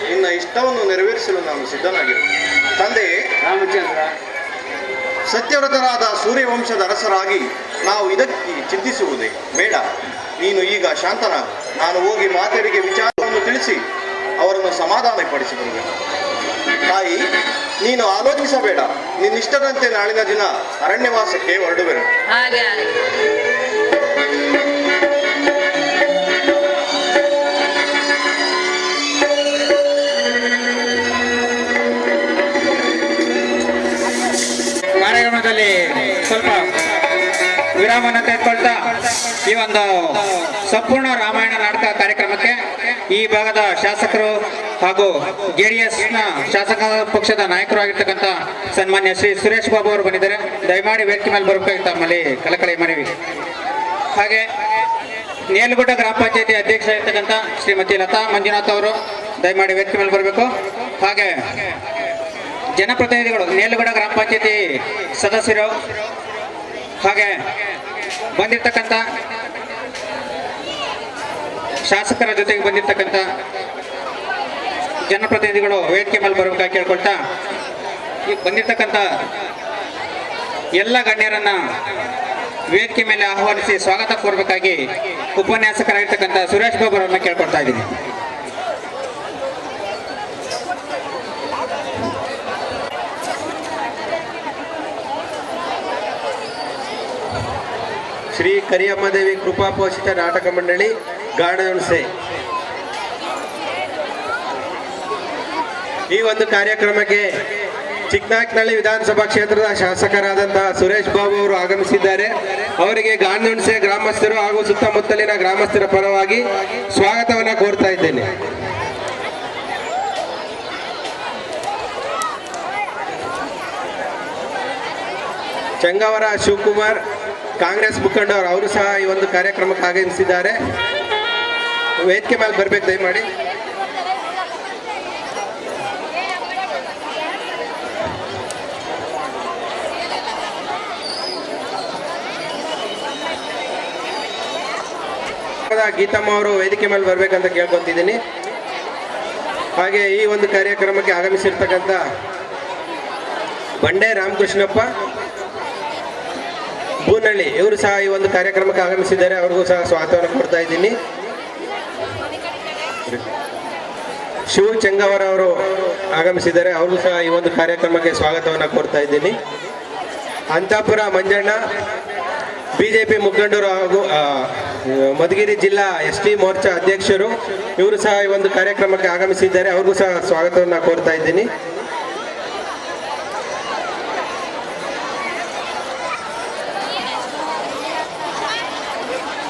ನಿನ್ನ ಇಷ್ಟವನ್ನು ನೆರವೇರಿಸಲು ನಾನು ಸಿದ್ಧನಾಗಿರುವೆ. ತಂದೆಯೇ ರಾಮಚಂದ್ರ, ಸತ್ಯವ್ರತರಾದ ಸೂರ್ಯವಂಶದ ಅರಸರಾಗಿ ನಾವು ಇದಕ್ಕೆ ಚಿಂತಿಸುವುದೇ ಬೇಡ. ನೀನು ಈಗ ಶಾಂತನಾಗು. ನಾನು ಹೋಗಿ ಮಾತೆಯರಿಗೆ ವಿಚಾರವನ್ನು ತಿಳಿಸಿ ಅವರನ್ನು ಸಮಾಧಾನಪಡಿಸಿಕೊಳ್ಳಬೇಕು. ತಾಯಿ, ನೀನು ಆಲೋಚಿಸಬೇಡ. ನಿನ್ನಿಷ್ಟದಂತೆ ನಾಳಿನ ದಿನ ಅರಣ್ಯವಾಸಕ್ಕೆ ಹೊರಡುವೆನು. ಹಾಗೆ ಆಗಲಿ. ಕಾರ್ಯಕ್ರಮದಲ್ಲಿ ಸ್ವಲ್ಪ ವಿರಾಮವನ್ನು ತೆಗೆದುಕೊಳ್ತಾ ಈ ಒಂದು ಸಂಪೂರ್ಣ ರಾಮಾಯಣ ನಾಟಕ ಕಾರ್ಯಕ್ರಮಕ್ಕೆ ಈ ಭಾಗದ ಶಾಸಕರು ಹಾಗೂ JDS-ನ ಶಾಸಕ ಪಕ್ಷದ ನಾಯಕರು ಆಗಿರ್ತಕ್ಕಂಥ ಸನ್ಮಾನ್ಯ ಶ್ರೀ ಸುರೇಶ್ ಬಾಬು ಅವರು ಬಂದಿದ್ದಾರೆ. ದಯಮಾಡಿ ವೇದಿಕೆ ಮೇಲೆ ಬರಬೇಕಾಗಿ ತಮ್ಮಲ್ಲಿ ಕಳಕಳಿ ಮನವಿ. ಹಾಗೆ ನೇಲಗುಡ್ಡ ಗ್ರಾಮ ಪಂಚಾಯತಿ ಅಧ್ಯಕ್ಷ ಆಗಿರ್ತಕ್ಕಂಥ ಶ್ರೀಮತಿ ಲತಾ ಮಂಜುನಾಥ್ ಅವರು ದಯಮಾಡಿ ವೇದಿಕೆ ಮೇಲೆ ಬರಬೇಕು. ಹಾಗೆ ಜನಪ್ರತಿನಿಧಿಗಳು, ನೇಲಗುಡ್ಡ ಗ್ರಾಮ ಪಂಚಾಯತಿ ಸದಸ್ಯರು, ಹಾಗೆ ಬಂದಿರತಕ್ಕಂಥ ಶಾಸಕರ ಜೊತೆಗೆ ಬಂದಿರತಕ್ಕಂಥ ಜನಪ್ರತಿನಿಧಿಗಳು ವೇದಿಕೆ ಮೇಲೆ ಬರಬೇಕಾಗಿ ಕೇಳ್ಕೊಳ್ತಾ, ಈಗ ಬಂದಿರತಕ್ಕಂಥ ಎಲ್ಲ ಗಣ್ಯರನ್ನ ವೇದಿಕೆ ಮೇಲೆ ಆಹ್ವಾನಿಸಿ ಸ್ವಾಗತ ಕೋರಬೇಕಾಗಿ ಉಪನ್ಯಾಸಕರಾಗಿರ್ತಕ್ಕಂಥ ಸುರೇಶ್ ಬಾಬು ಅವರನ್ನ ಕೇಳ್ಕೊಳ್ತಾ ಇದ್ದೀನಿ. ಶ್ರೀ ಕರಿಯಮ್ಮದೇವಿ ಕೃಪಾ ಪೋಷಿತ ನಾಟಕ ಮಂಡಳಿ ಗಾಣಹುಣಸೆ ಈ ಒಂದು ಕಾರ್ಯಕ್ರಮಕ್ಕೆ ಚಿಕ್ಕನಾಯಕನಹಳ್ಳಿ ವಿಧಾನಸಭಾ ಕ್ಷೇತ್ರದ ಶಾಸಕರಾದಂತಹ ಸುರೇಶ್ ಬಾಬು ಅವರು ಆಗಮಿಸಿದ್ದಾರೆ. ಅವರಿಗೆ ಗಾಣಹುಣಸೆ ಗ್ರಾಮಸ್ಥರು ಹಾಗೂ ಸುತ್ತಮುತ್ತಲಿನ ಗ್ರಾಮಸ್ಥರ ಪರವಾಗಿ ಸ್ವಾಗತವನ್ನು ಕೋರ್ತಾ ಇದ್ದೇನೆ. ಚಂಗಾವರ ಶಿವಕುಮಾರ್ ಕಾಂಗ್ರೆಸ್ ಮುಖಂಡರು ಅವರು ಸಹ ಈ ಒಂದು ಕಾರ್ಯಕ್ರಮಕ್ಕೆ ಆಗಮಿಸಿದ್ದಾರೆ. ವೇದಿಕೆ ಮೇಲೆ ಬರ್ಬೇಕು ದಯಮಾಡಿ. ಗೀತಮ್ಮ ಅವರು ವೇದಿಕೆ ಮೇಲೆ ಬರ್ಬೇಕಂತ ಕೇಳ್ಕೊಂತಿದ್ದೀನಿ. ಹಾಗೆ ಈ ಒಂದು ಕಾರ್ಯಕ್ರಮಕ್ಕೆ ಆಗಮಿಸಿರ್ತಕ್ಕಂಥ ಬಂಡೆ ರಾಮಕೃಷ್ಣಪ್ಪ ಬೂನಹಳ್ಳಿ ಇವರು ಸಹ ಈ ಒಂದು ಕಾರ್ಯಕ್ರಮಕ್ಕೆ ಆಗಮಿಸಿದ್ದಾರೆ. ಅವ್ರಿಗೂ ಸಹ ಸ್ವಾಗತವನ್ನು ಕೊಡ್ತಾ ಇದ್ದೀನಿ. ಶಿವ ಚೆಂಗವರ ಅವರು ಆಗಮಿಸಿದ್ದಾರೆ. ಅವ್ರಿಗೂ ಸಹ ಈ ಒಂದು ಕಾರ್ಯಕ್ರಮಕ್ಕೆ ಸ್ವಾಗತವನ್ನು ಕೋರ್ತಾ ಇದ್ದೀನಿ. ಅಂತಾಪುರ ಮಂಜಣ್ಣ ಬಿಜೆಪಿ ಮುಖಂಡರು ಹಾಗೂ ಮಧುಗಿರಿ ಜಿಲ್ಲಾ ST ಮೋರ್ಚಾ ಅಧ್ಯಕ್ಷರು, ಇವರು ಸಹ ಈ ಒಂದು ಕಾರ್ಯಕ್ರಮಕ್ಕೆ ಆಗಮಿಸಿದ್ದಾರೆ. ಅವ್ರಿಗೂ ಸಹ ಸ್ವಾಗತವನ್ನು ಕೋರ್ತಾ ಇದ್ದೀನಿ.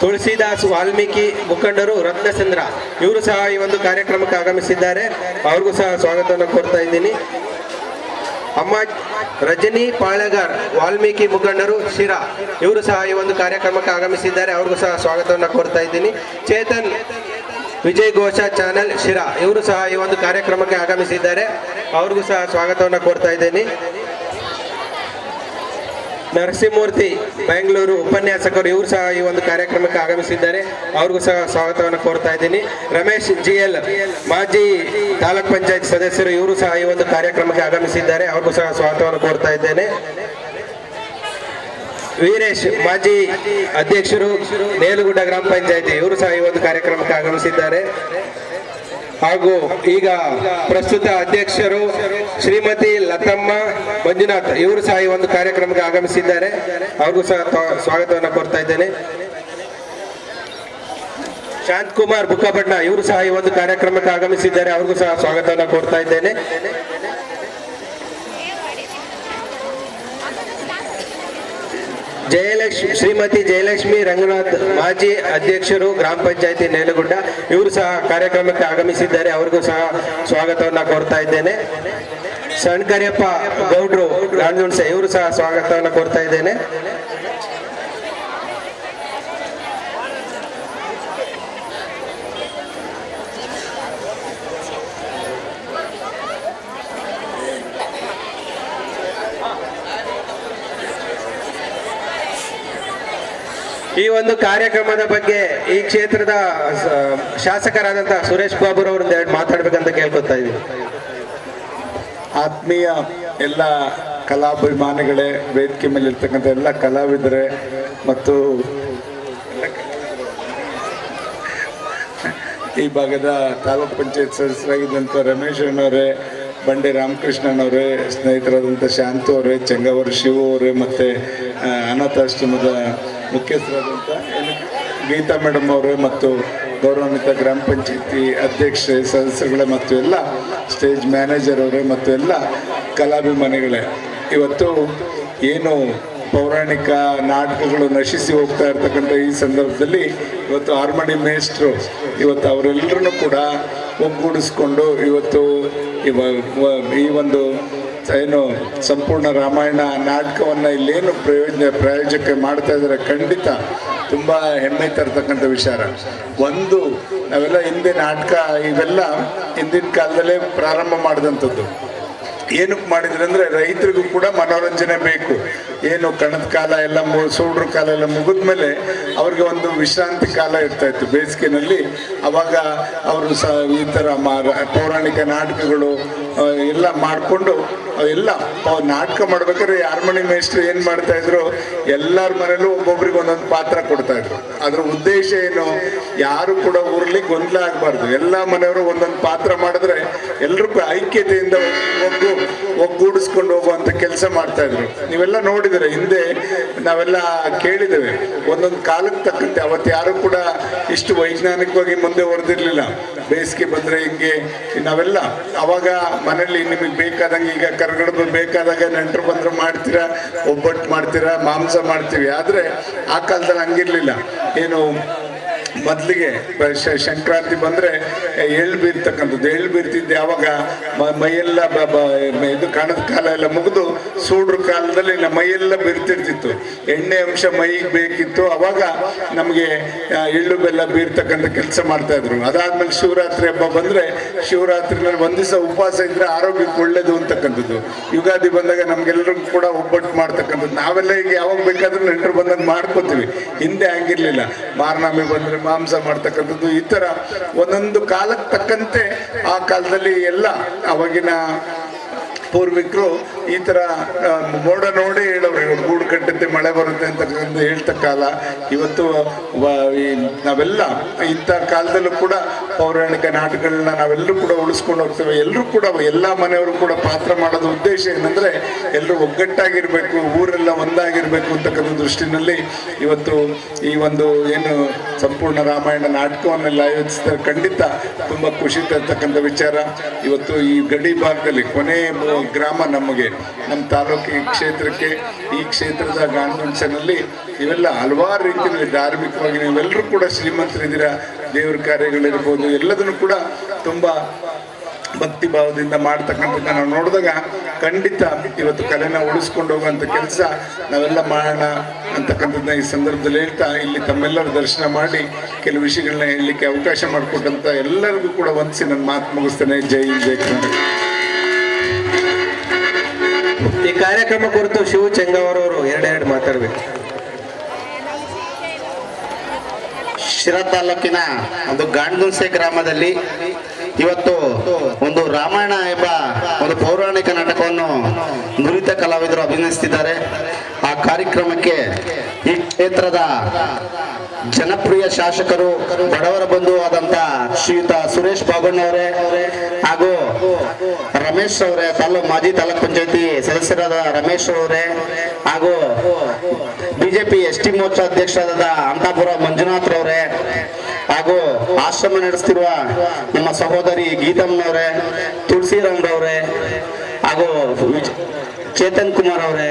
ತುಳಸಿದಾಸ್ ವಾಲ್ಮೀಕಿ ಮುಖಂಡರು ರತ್ನಚಂದ್ರ ಇವರು ಸಹ ಈ ಒಂದು ಕಾರ್ಯಕ್ರಮಕ್ಕೆ ಆಗಮಿಸಿದ್ದಾರೆ. ಅವ್ರಿಗೂ ಸಹ ಸ್ವಾಗತವನ್ನು ಕೋರ್ತಾ ಇದ್ದೀನಿ. ಅಮ್ಮ ರಜನಿ ಪಾಳೆಗಾರ್ ವಾಲ್ಮೀಕಿ ಮುಖಂಡರು ಶಿರಾ ಇವರು ಸಹ ಈ ಒಂದು ಕಾರ್ಯಕ್ರಮಕ್ಕೆ ಆಗಮಿಸಿದ್ದಾರೆ. ಅವ್ರಿಗೂ ಸಹ ಸ್ವಾಗತವನ್ನು ಕೋರ್ತಾ ಇದ್ದೀನಿ. ಚೇತನ್ ವಿಜಯ್ ಘೋಷ ಚಾನೆಲ್ ಶಿರಾ ಇವರು ಸಹ ಈ ಒಂದು ಕಾರ್ಯಕ್ರಮಕ್ಕೆ ಆಗಮಿಸಿದ್ದಾರೆ. ಅವ್ರಿಗೂ ಸಹ ಸ್ವಾಗತವನ್ನು ಕೋರ್ತಾ ಇದ್ದೀನಿ. ನರಸಿಂಹಮೂರ್ತಿ ಬೆಂಗಳೂರು ಉಪನ್ಯಾಸಕರು ಇವರು ಸಹ ಈ ಒಂದು ಕಾರ್ಯಕ್ರಮಕ್ಕೆ ಆಗಮಿಸಿದ್ದಾರೆ. ಅವ್ರಿಗೂ ಸಹ ಸ್ವಾಗತವನ್ನು ಕೋರ್ತಾ ಇದ್ದೀನಿ. ರಮೇಶ್ GL ಮಾಜಿ ತಾಲೂಕ್ ಪಂಚಾಯತ್ ಸದಸ್ಯರು ಇವರು ಸಹ ಈ ಒಂದು ಕಾರ್ಯಕ್ರಮಕ್ಕೆ ಆಗಮಿಸಿದ್ದಾರೆ. ಅವ್ರಿಗೂ ಸಹ ಸ್ವಾಗತವನ್ನು ಕೋರ್ತಾ ಇದ್ದೇನೆ. ವೀರೇಶ್ ಮಾಜಿ ಅಧ್ಯಕ್ಷರು ನೇಲಗುಡ್ಡ ಗ್ರಾಮ ಪಂಚಾಯತಿ ಇವರು ಸಹ ಈ ಒಂದು ಕಾರ್ಯಕ್ರಮಕ್ಕೆ ಆಗಮಿಸಿದ್ದಾರೆ. ಹಾಗೂ ಈಗ ಪ್ರಸ್ತುತ ಅಧ್ಯಕ್ಷರು ಶ್ರೀಮತಿ ಲತಮ್ಮ ಮಂಜುನಾಥ್ ಇವರು ಸಹ ಈ ಒಂದು ಕಾರ್ಯಕ್ರಮಕ್ಕೆ ಆಗಮಿಸಿದ್ದಾರೆ. ಅವ್ರಿಗೂ ಸಹ ಸ್ವಾಗತವನ್ನು ಕೋರ್ತಾ ಇದ್ದೇನೆ. ಶಾಂತಕುಮಾರ್ ಬುಕ್ಕಪಟ್ನ ಇವರು ಸಹ ಈ ಒಂದು ಕಾರ್ಯಕ್ರಮಕ್ಕೆ ಆಗಮಿಸಿದ್ದಾರೆ. ಅವ್ರಿಗೂ ಸಹ ಸ್ವಾಗತವನ್ನು ಕೋರ್ತಾ ಇದ್ದೇನೆ. ಶ್ರೀಮತಿ ಜಯಲಕ್ಷ್ಮಿ ರಂಗನಾಥ್ ಮಾಜಿ ಅಧ್ಯಕ್ಷರು ಗ್ರಾಮ ಪಂಚಾಯತಿ ನೇಲಗುಡ್ಡ, ಇವರು ಸಹ ಕಾರ್ಯಕ್ರಮಕ್ಕೆ ಆಗಮಿಸಿದ್ದಾರೆ. ಅವರಿಗೂ ಸಹ ಸ್ವಾಗತವನ್ನ ಕೋರ್ತಾ ಇದ್ದೇನೆ. ಸಣ್ಕರಿಯಪ್ಪ ಗೌಡ್ರು ಗಾಂಧುಣಸೆ, ಇವರು ಸಹ ಸ್ವಾಗತವನ್ನ ಕೋರ್ತಾ ಇದ್ದೇನೆ. ಈ ಒಂದು ಕಾರ್ಯಕ್ರಮದ ಬಗ್ಗೆ ಈ ಕ್ಷೇತ್ರದ ಶಾಸಕರಾದಂತಹ ಸುರೇಶ್ ಬಾಬುರವರು ಎರಡು ಮಾತಾಡ್ಬೇಕಂತ ಕೇಳ್ಕೊತಾ ಇದ್ದೀವಿ. ಆತ್ಮೀಯ ಎಲ್ಲ ಕಲಾಭಿಮಾನಿಗಳೇ, ವೇದಿಕೆ ಮೇಲೆ ಇರ್ತಕ್ಕಂಥ ಎಲ್ಲ ಕಲಾವಿದರೇ ಮತ್ತು ಈ ಭಾಗದ ತಾಲೂಕ್ ಪಂಚಾಯತ್ ಸದಸ್ಯರಾಗಿದ್ದಂಥ ರಮೇಶ್ ಅಣ್ಣವರೇ, ಬಂಡೆ ರಾಮಕೃಷ್ಣನವರೇ, ಸ್ನೇಹಿತರಾದಂಥ ಶಾಂತು ಅವರೇ, ಚೆಂಗವರ ಶಿವ ಅವರೇ, ಮತ್ತು ಅನಾಥಾಶ್ರಮದ ಮುಖ್ಯಸ್ಥರಾದಂಥ ಗೀತಾ ಮೇಡಮ್ ಅವರೇ ಮತ್ತು ಗೌರವಾನ್ವಿತ ಗ್ರಾಮ ಪಂಚಾಯತಿ ಅಧ್ಯಕ್ಷರೇ, ಸದಸ್ಯರುಗಳೇ ಮತ್ತು ಎಲ್ಲ ಸ್ಟೇಜ್ ಮ್ಯಾನೇಜರ್ ಅವರೇ ಮತ್ತು ಎಲ್ಲ ಕಲಾಭಿಮಾನಿಗಳೇ, ಇವತ್ತು ಏನು ಪೌರಾಣಿಕ ನಾಟಕಗಳು ನಶಿಸಿ ಹೋಗ್ತಾ ಇರ್ತಕ್ಕಂಥ ಈ ಸಂದರ್ಭದಲ್ಲಿ ಇವತ್ತು ಹಾರ್ಮೋನಿ ಮೇಸ್ಟ್ರು ಇವತ್ತು ಅವರೆಲ್ಲರನ್ನು ಕೂಡ ಒಗ್ಗೂಡಿಸ್ಕೊಂಡು ಇವತ್ತು ಈ ಒಂದು ಏನು ಸಂಪೂರ್ಣ ರಾಮಾಯಣ ನಾಟಕವನ್ನು ಇಲ್ಲೇನು ಪ್ರಾಯೋಜಕ ಮಾಡ್ತಾ ಇದ್ದಾರೆ, ಖಂಡಿತ ತುಂಬ ಹೆಮ್ಮೆ ತರ್ತಕ್ಕಂಥ ವಿಚಾರ. ಒಂದು ನಾವೆಲ್ಲ ಹಿಂದೆ ನಾಟಕ ಇವೆಲ್ಲ ಹಿಂದಿನ ಕಾಲದಲ್ಲೇ ಪ್ರಾರಂಭ ಮಾಡಿದಂಥದ್ದು. ಏನಕ್ಕೆ ಮಾಡಿದ್ರೆ ಅಂದರೆ ರೈತರಿಗೂ ಕೂಡ ಮನೋರಂಜನೆ ಬೇಕು. ಏನು ಕಣದ ಕಾಲ ಎಲ್ಲ ಸೂಡ್ರ ಕಾಲ ಎಲ್ಲ ಮುಗಿದ್ಮೇಲೆ ಅವ್ರಿಗೆ ಒಂದು ವಿಶ್ರಾಂತಿ ಕಾಲ ಇರ್ತಾ ಇತ್ತು ಬೇಸಿಗೆನಲ್ಲಿ. ಅವಾಗ ಅವರು ಈ ಥರ ಪೌರಾಣಿಕ ನಾಟಕಗಳು ಎಲ್ಲ ಮಾಡಿಕೊಂಡು ಎಲ್ಲ ನಾಟಕ ಮಾಡ್ಬೇಕಾದ್ರೆ ಹಾರ್ಮೋನಿ ಮೇಸ್ಟ್ರು ಏನು ಮಾಡ್ತಾ ಇದ್ರು, ಎಲ್ಲರ ಮನೇಲೂ ಒಬ್ಬೊಬ್ರಿಗೆ ಒಂದೊಂದು ಪಾತ್ರ ಕೊಡ್ತಾ ಇದ್ರು. ಅದ್ರ ಉದ್ದೇಶ ಏನು, ಯಾರು ಕೂಡ ಊರಲ್ಲಿ ಗೊಂದಲ ಆಗಬಾರ್ದು, ಎಲ್ಲ ಮನೆಯವರು ಒಂದೊಂದು ಪಾತ್ರ ಮಾಡಿದ್ರೆ ಎಲ್ಲರೂ ಐಕ್ಯತೆಯಿಂದ ಒಗ್ಗೂಡಿಸ್ಕೊಂಡು ಹೋಗುವಂಥ ಕೆಲಸ ಮಾಡ್ತಾ ಇದ್ರು. ನೀವೆಲ್ಲ ನೋಡಿದರೆ ಹಿಂದೆ ನಾವೆಲ್ಲ ಕೇಳಿದ್ದೇವೆ, ಒಂದೊಂದು ಕಾಲಕ್ಕೆ ತಕ್ಕಂತೆ ಅವತ್ತು ಯಾರು ಕೂಡ ಇಷ್ಟು ವೈಜ್ಞಾನಿಕವಾಗಿ ಮುಂದೆ ಹೊರದಿರ್ಲಿಲ್ಲ. ಬೇಸಿಗೆ ಬಂದರೆ ಹಿಂಗೆ ನಾವೆಲ್ಲ ಅವಾಗ ಮನೇಲಿ ನಿಮಗೆ ಬೇಕಾದಂಗೆ, ಈಗ ಕರ್ಗಡಬು ಬೇಕಾದಾಗ ನೆಂಟರು ಬಂದ್ರೆ ಮಾಡ್ತೀರಾ, ಒಬ್ಬಟ್ಟು ಮಾಡ್ತೀರಾ, ಮಾಂಸ ಮಾಡ್ತೀವಿ. ಆದರೆ ಆ ಕಾಲದಲ್ಲಿ ಹಂಗಿರ್ಲಿಲ್ಲ. ಏನು ಮೊದಲಿಗೆ ಸಂಕ್ರಾಂತಿ ಬಂದರೆ ಎಳ್ಳು ಬೀರ್ತಕ್ಕಂಥದ್ದು, ಎಳ್ಳು ಬೀರ್ತಿದ್ದು ಯಾವಾಗ ಮೈಯೆಲ್ಲ ಇದು ಕಾಣದ ಕಾಲ ಎಲ್ಲ ಮುಗಿದು ಸೂಡ್ರ ಕಾಲದಲ್ಲಿ ಮೈಯೆಲ್ಲ ಬೀರ್ತಿರ್ತಿತ್ತು, ಎಣ್ಣೆ ಅಂಶ ಮೈಗೆ ಬೇಕಿತ್ತು. ಅವಾಗ ನಮಗೆ ಎಳ್ಳು ಬೆಲ್ಲ ಬೀರ್ತಕ್ಕಂಥ ಕೆಲಸ ಮಾಡ್ತಾ ಇದ್ರು. ಅದಾದ್ಮೇಲೆ ಶಿವರಾತ್ರಿ ಹಬ್ಬ ಬಂದರೆ ಶಿವರಾತ್ರಿನಲ್ಲಿ ಒಂದು ದಿವಸ ಉಪವಾಸ ಇದ್ರೆ ಆರೋಗ್ಯಕ್ಕೆ ಒಳ್ಳೇದು ಅಂತಕ್ಕಂಥದ್ದು. ಯುಗಾದಿ ಬಂದಾಗ ನಮ್ಗೆಲ್ಲರಿಗೂ ಕೂಡ ಒಬ್ಬಟ್ಟು ಮಾಡ್ತಕ್ಕಂಥದ್ದು. ನಾವೆಲ್ಲ ಈಗ ಯಾವಾಗ ಬೇಕಾದ್ರೂ ನೆಂಟರು ಬಂದಾಗ ಮಾಡ್ಕೋತೀವಿ. ಹಿಂದೆ ಹಂಗಿರ್ಲಿಲ್ಲ, ಮಾರ್ನಾಮಿ ಬಂದರೆ ಮಾಂಸ ಮಾಡ್ತಕ್ಕಂಥದ್ದು. ಈ ಥರ ಒಂದೊಂದು ಕಾಲಕ್ಕೆ ತಕ್ಕಂತೆ ಆ ಕಾಲದಲ್ಲಿ ಎಲ್ಲ ಅವಾಗಿನ ಪೂರ್ವಿಕರು ಈ ಥರ ಮೋಡ ನೋಡಿ ಹೇಳೋರು, ಗೂಡು ಕಟ್ಟುತ್ತೆ ಮಳೆ ಬರುತ್ತೆ ಅಂತಕ್ಕಂಥ ಹೇಳ್ತ ಕಾಲ. ಇವತ್ತು ನಾವೆಲ್ಲ ಇಂಥ ಕಾಲದಲ್ಲೂ ಕೂಡ ಪೌರಾಣಿಕ ನಾಟಕಗಳನ್ನ ನಾವೆಲ್ಲರೂ ಕೂಡ ಉಳಿಸ್ಕೊಂಡು ಹೋಗ್ತೇವೆ. ಎಲ್ಲರೂ ಕೂಡ ಎಲ್ಲ ಮನೆಯವರು ಕೂಡ ಪಾತ್ರ ಮಾಡೋದು ಉದ್ದೇಶ ಏನಂದರೆ ಎಲ್ಲರೂ ಒಗ್ಗಟ್ಟಾಗಿರಬೇಕು, ಊರೆಲ್ಲ ಒಂದಾಗಿರಬೇಕು ಅಂತಕ್ಕಂಥ ದೃಷ್ಟಿನಲ್ಲಿ ಇವತ್ತು ಈ ಒಂದು ಏನು ಸಂಪೂರ್ಣ ರಾಮಾಯಣ ನಾಟಕವನ್ನೆಲ್ಲ ಆಯೋಜಿಸಿದರೆ ಖಂಡಿತ ತುಂಬ ಖುಷಿ ತರ್ತಕ್ಕಂಥ ವಿಚಾರ. ಇವತ್ತು ಈ ಗಡಿ ಭಾಗದಲ್ಲಿ ಕೊನೆ ಗ್ರಾಮ ನಮಗೆ, ನಮ್ಮ ತಾಲೂಕಿನ ಕ್ಷೇತ್ರಕ್ಕೆ, ಈ ಕ್ಷೇತ್ರದ ಗಾಂಧುಣಸನಲ್ಲಿ ಇವೆಲ್ಲ ಹಲವಾರು ರೀತಿಯಲ್ಲಿ ಧಾರ್ಮಿಕವಾಗಿ ನೀವೆಲ್ಲರೂ ಕೂಡ ಶ್ರೀಮಂತರಿದ್ದೀರಾ. ದೇವ್ರ ಕಾರ್ಯಗಳಿರ್ಬೋದು ಎಲ್ಲದನ್ನು ಕೂಡ ತುಂಬ ಭಕ್ತಿ ಭಾವದಿಂದ ಮಾಡ್ತಕ್ಕಂಥದ್ದು ನಾವು ನೋಡಿದಾಗ ಖಂಡಿತ ಇವತ್ತು ಕಲೆನ ಉಳಿಸ್ಕೊಂಡು ಹೋಗುವಂಥ ಕೆಲಸ ನಾವೆಲ್ಲ ಮಾಡೋಣ ಅಂತಕ್ಕಂಥದ್ದನ್ನ ಈ ಸಂದರ್ಭದಲ್ಲಿ ಹೇಳ್ತಾ, ಇಲ್ಲಿ ತಮ್ಮೆಲ್ಲರ ದರ್ಶನ ಮಾಡಿ ಕೆಲವು ವಿಷಯಗಳನ್ನ ಹೇಳಲಿಕ್ಕೆ ಅವಕಾಶ ಮಾಡಿಕೊಟ್ಟಂಥ ಎಲ್ಲರಿಗೂ ಕೂಡ ವಂದಿಸಿ ನನ್ನ ಮಾತು ಮುಗಿಸ್ತೇನೆ. ಜೈ ಜೈ ಕರ್ನಾಟಕ. ಈ ಕಾರ್ಯಕ್ರಮ ಕುರಿತು ಶಿವ ಚೆಂಗವರವರು ಎರಡೆರಡು ಮಾತಾಡಬೇಕು. ಶಿರಾ ತಾಲೂಕಿನ ಒಂದು ಗಾಂಧುಣಸೆ ಗ್ರಾಮದಲ್ಲಿ ಇವತ್ತು ಒಂದು ರಾಮಾಯಣ ಎಂಬ ಒಂದು ಪೌರಾಣಿಕ ನಾಟಕವನ್ನು ನುರಿತ ಕಲಾವಿದರು ಅಭಿನಯಿಸುತ್ತಿದ್ದಾರೆ. ಆ ಕಾರ್ಯಕ್ರಮಕ್ಕೆ ಈ ಕ್ಷೇತ್ರದ ಜನಪ್ರಿಯ ಶಾಸಕರು, ಬಡವರ ಬಂಧು ಆದಂತ ಶ್ರೀಯುತ ಸುರೇಶ್ ಬಾಬಣ್ಣವರೇ ಹಾಗೂ ರಮೇಶ್ ಅವರೇ, ಮಾಜಿ ತಾಲೂಕ್ ಪಂಚಾಯತಿ ಸದಸ್ಯರಾದ ರಮೇಶ್ ಅವರೇ ಹಾಗೂ ಬಿಜೆಪಿ ST ಮೋರ್ಚಾ ಅಧ್ಯಕ್ಷರಾದ ಅಂತಾಪುರ ಮಂಜುನಾಥ್ ರವರೇ ಹಾಗೂ ಆಶ್ರಮ ನಡೆಸುತ್ತಿರುವ ನಮ್ಮ ಸಹೋದರಿ ಗೀತಮ್ಮನವರೇ, ತುಳಸಿರಾಮ್ ರವರೇ ಹಾಗೂ ಚೇತನ್ ಕುಮಾರ್ ಅವರೇ,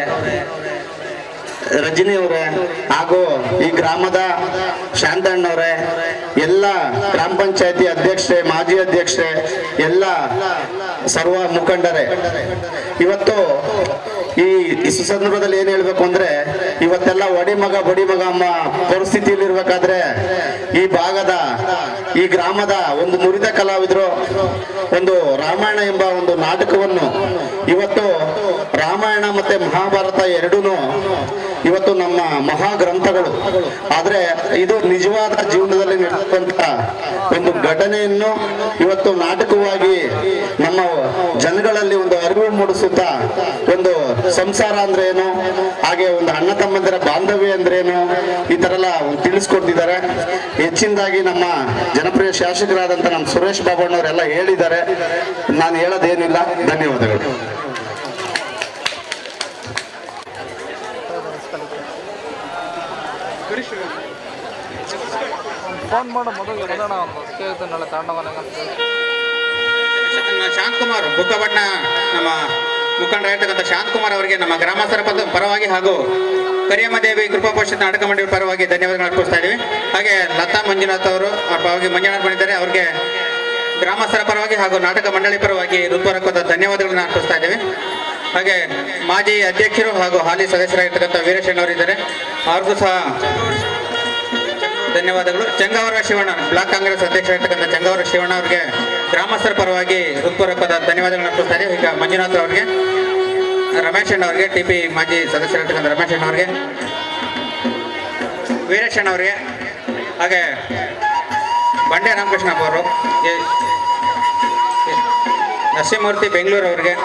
ರಜನಿ ಅವರೇ ಹಾಗೂ ಈ ಗ್ರಾಮದ ಶಾಂತಣ್ಣವರೇ, ಎಲ್ಲ ಗ್ರಾಮ ಪಂಚಾಯತಿ ಅಧ್ಯಕ್ಷರೇ, ಮಾಜಿ ಅಧ್ಯಕ್ಷರೇ, ಎಲ್ಲ ಸರ್ವ ಮುಖಂಡರೇ, ಇವತ್ತು ಈ ಸುಸಂದರ್ಭದಲ್ಲಿ ಏನ್ ಹೇಳ್ಬೇಕು ಅಂದ್ರೆ, ಇವತ್ತೆಲ್ಲ ಒಡಿ ಮಗ ಬಡಿ ಮಗ ಅಮ್ಮ ಪರಿಸ್ಥಿತಿಯಲ್ಲಿ ಇರ್ಬೇಕಾದ್ರೆ ಈ ಭಾಗದ ಈ ಗ್ರಾಮದ ಒಂದು ನುರಿತ ಕಲಾವಿದರು ಒಂದು ರಾಮಾಯಣ ಎಂಬ ಒಂದು ನಾಟಕವನ್ನು, ಇವತ್ತು ರಾಮಾಯಣ ಮತ್ತೆ ಮಹಾಭಾರತ ಎರಡೂನು ಇವತ್ತು ನಮ್ಮ ಮಹಾಗ್ರಂಥಗಳು, ಆದ್ರೆ ಇದು ನಿಜವಾದ ಜೀವನದಲ್ಲಿ ನಡೆದಂತ ಒಂದು ಘಟನೆಯನ್ನು ಇವತ್ತು ನಾಟಕವಾಗಿ ನಮ್ಮ ಜನಗಳಲ್ಲಿ ಒಂದು ಅರಿವು ಮೂಡಿಸುತ್ತಾ ಒಂದು ಸಂಸಾರ ಅಂದ್ರೆ ಏನು, ಹಾಗೆ ಒಂದು ಅಣ್ಣ ತಮ್ಮಂದಿರ ಬಾಂಧವ್ಯ ಅಂದ್ರೆ ಏನು, ಈ ತರ ಎಲ್ಲ ತಿಳಿಸ್ಕೊಡ್ತಿದ್ದಾರೆ. ಹೆಚ್ಚಿನದಾಗಿ ನಮ್ಮ ಜನಪ್ರಿಯ ಶಾಸಕರಾದಂತ ನಮ್ಮ ಸುರೇಶ್ ಬಾಬಣ್ಣವರೆಲ್ಲ ಹೇಳಿದ್ದಾರೆ, ನಾನು ಹೇಳೋದೇನಿಲ್ಲ. ಧನ್ಯವಾದಗಳು. ಫೋನ್ ಮಾಡೋ ಮೊದಲು ಕೇಳ್ತಾನಲ್ಲ ತಾಂಡವನ ಶಾಂತಕುಮಾರ್ ಬುಕ್ಕಬಣ್ಣ ನಮ್ಮ ಮುಖಂಡರಾಗಿರ್ತಕ್ಕಂಥ ಶಾಂತಕುಮಾರ್ ಅವರಿಗೆ ನಮ್ಮ ಗ್ರಾಮಸ್ಥರ ಪರವಾಗಿ ಹಾಗೂ ಕರಿಯಮ್ಮದೇವಿ ಕೃಪಾ ಪೋಷಿತ ನಾಟಕ ಮಂಡಳಿ ಪರವಾಗಿ ಧನ್ಯವಾದಗಳು ಅರ್ಪಿಸ್ತಾ ಇದ್ದೀವಿ. ಹಾಗೆ ಲತಾ ಮಂಜುನಾಥ್ ಅವರು ಅವ್ರ ಪರವಾಗಿ ಮಂಜುನಾಥ್ ಬಂದಿದ್ದಾರೆ, ಅವ್ರಿಗೆ ಗ್ರಾಮಸ್ಥರ ಪರವಾಗಿ ಹಾಗೂ ನಾಟಕ ಮಂಡಳಿ ಪರವಾಗಿ ಹೃತ್ಪೂರ್ವಕವಾದ ಧನ್ಯವಾದಗಳನ್ನ ಅರ್ಪಿಸ್ತಾ ಇದ್ದೀವಿ. ಹಾಗೆ ಮಾಜಿ ಅಧ್ಯಕ್ಷರು ಹಾಗೂ ಹಾಲಿ ಸದಸ್ಯರಾಗಿರ್ತಕ್ಕಂಥ ವೀರಶಣ್ಣವರಿದ್ದಾರೆ, ಅವ್ರಿಗೂ ಸಹ ಧನ್ಯವಾದಗಳು. ಚಂಗಾವರ ಶಿವಣ್ಣ ಬ್ಲಾಕ್ ಕಾಂಗ್ರೆಸ್ ಅಧ್ಯಕ್ಷರಾಗಿರ್ತಕ್ಕಂಥ ಚಂಗಾವರ ಶಿವಣ್ಣ ಅವರಿಗೆ ಗ್ರಾಮಸ್ಥರ ಪರವಾಗಿ ಹೃತ್ಪೂರ್ವಕವಾದ ಧನ್ಯವಾದಗಳನ್ನ ಅರ್ಪಿಸ್ತಾ ಇದ್ದೀವಿ. ಈಗ ಮಂಜುನಾಥ್ ಅವರಿಗೆ, ರಮೇಶ್ ಅಣ್ಣ ಅವರಿಗೆ, ಟಿಪಿ ಮಾಜಿ ಸದಸ್ಯರಾಗಿರ್ತಕ್ಕಂಥ ರಮೇಶ್ ಅಣ್ಣ ಅವರಿಗೆ, ವೀರೇಶಣ್ಣ ಅವರಿಗೆ, ಹಾಗೆ ಬಂಡೆ ರಾಮಕೃಷ್ಣಪ್ಪ ಅವರು, ನರಸಿಂಹಮೂರ್ತಿ ಬೆಂಗಳೂರು ಅವರಿಗೆ,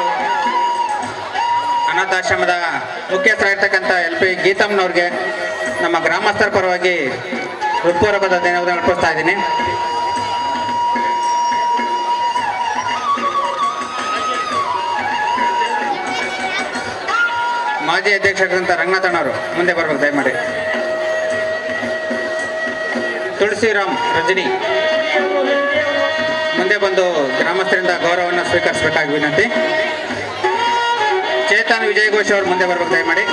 ಅನಾಥಾಶ್ರಮದ ಮುಖ್ಯಸ್ಥರಾಗಿರ್ತಕ್ಕಂಥ LP ಗೀತಮ್ಮನವ್ರಿಗೆ ನಮ್ಮ ಗ್ರಾಮಸ್ಥರ ಪರವಾಗಿ ಹೃತ್ಪೂರ್ವಕವಾದ ಧನ್ಯವಾದ ಅರ್ಪಿಸ್ತಾ ಇದ್ದೀನಿ. ಮಾಜಿ ಅಧ್ಯಕ್ಷರಾದಂಥ ರಂಗನಾಥಣ್ಣವರು ಮುಂದೆ ಬರ್ಬೇಕು ದಯಮಾಡಿ. ತುಳಸಿರಾಮ್ ರಜನಿ ಮುಂದೆ ಬಂದು ಗ್ರಾಮಸ್ಥರಿಂದ ಗೌರವವನ್ನು ಸ್ವೀಕರಿಸಬೇಕಾಗಿ ವಿನಂತಿ. ಚೇತನ್ ವಿಜಯ್ ಘೋಷ್ ಅವರು ಮುಂದೆ ಬರ್ಬೇಕು ದಯಮಾಡಿ.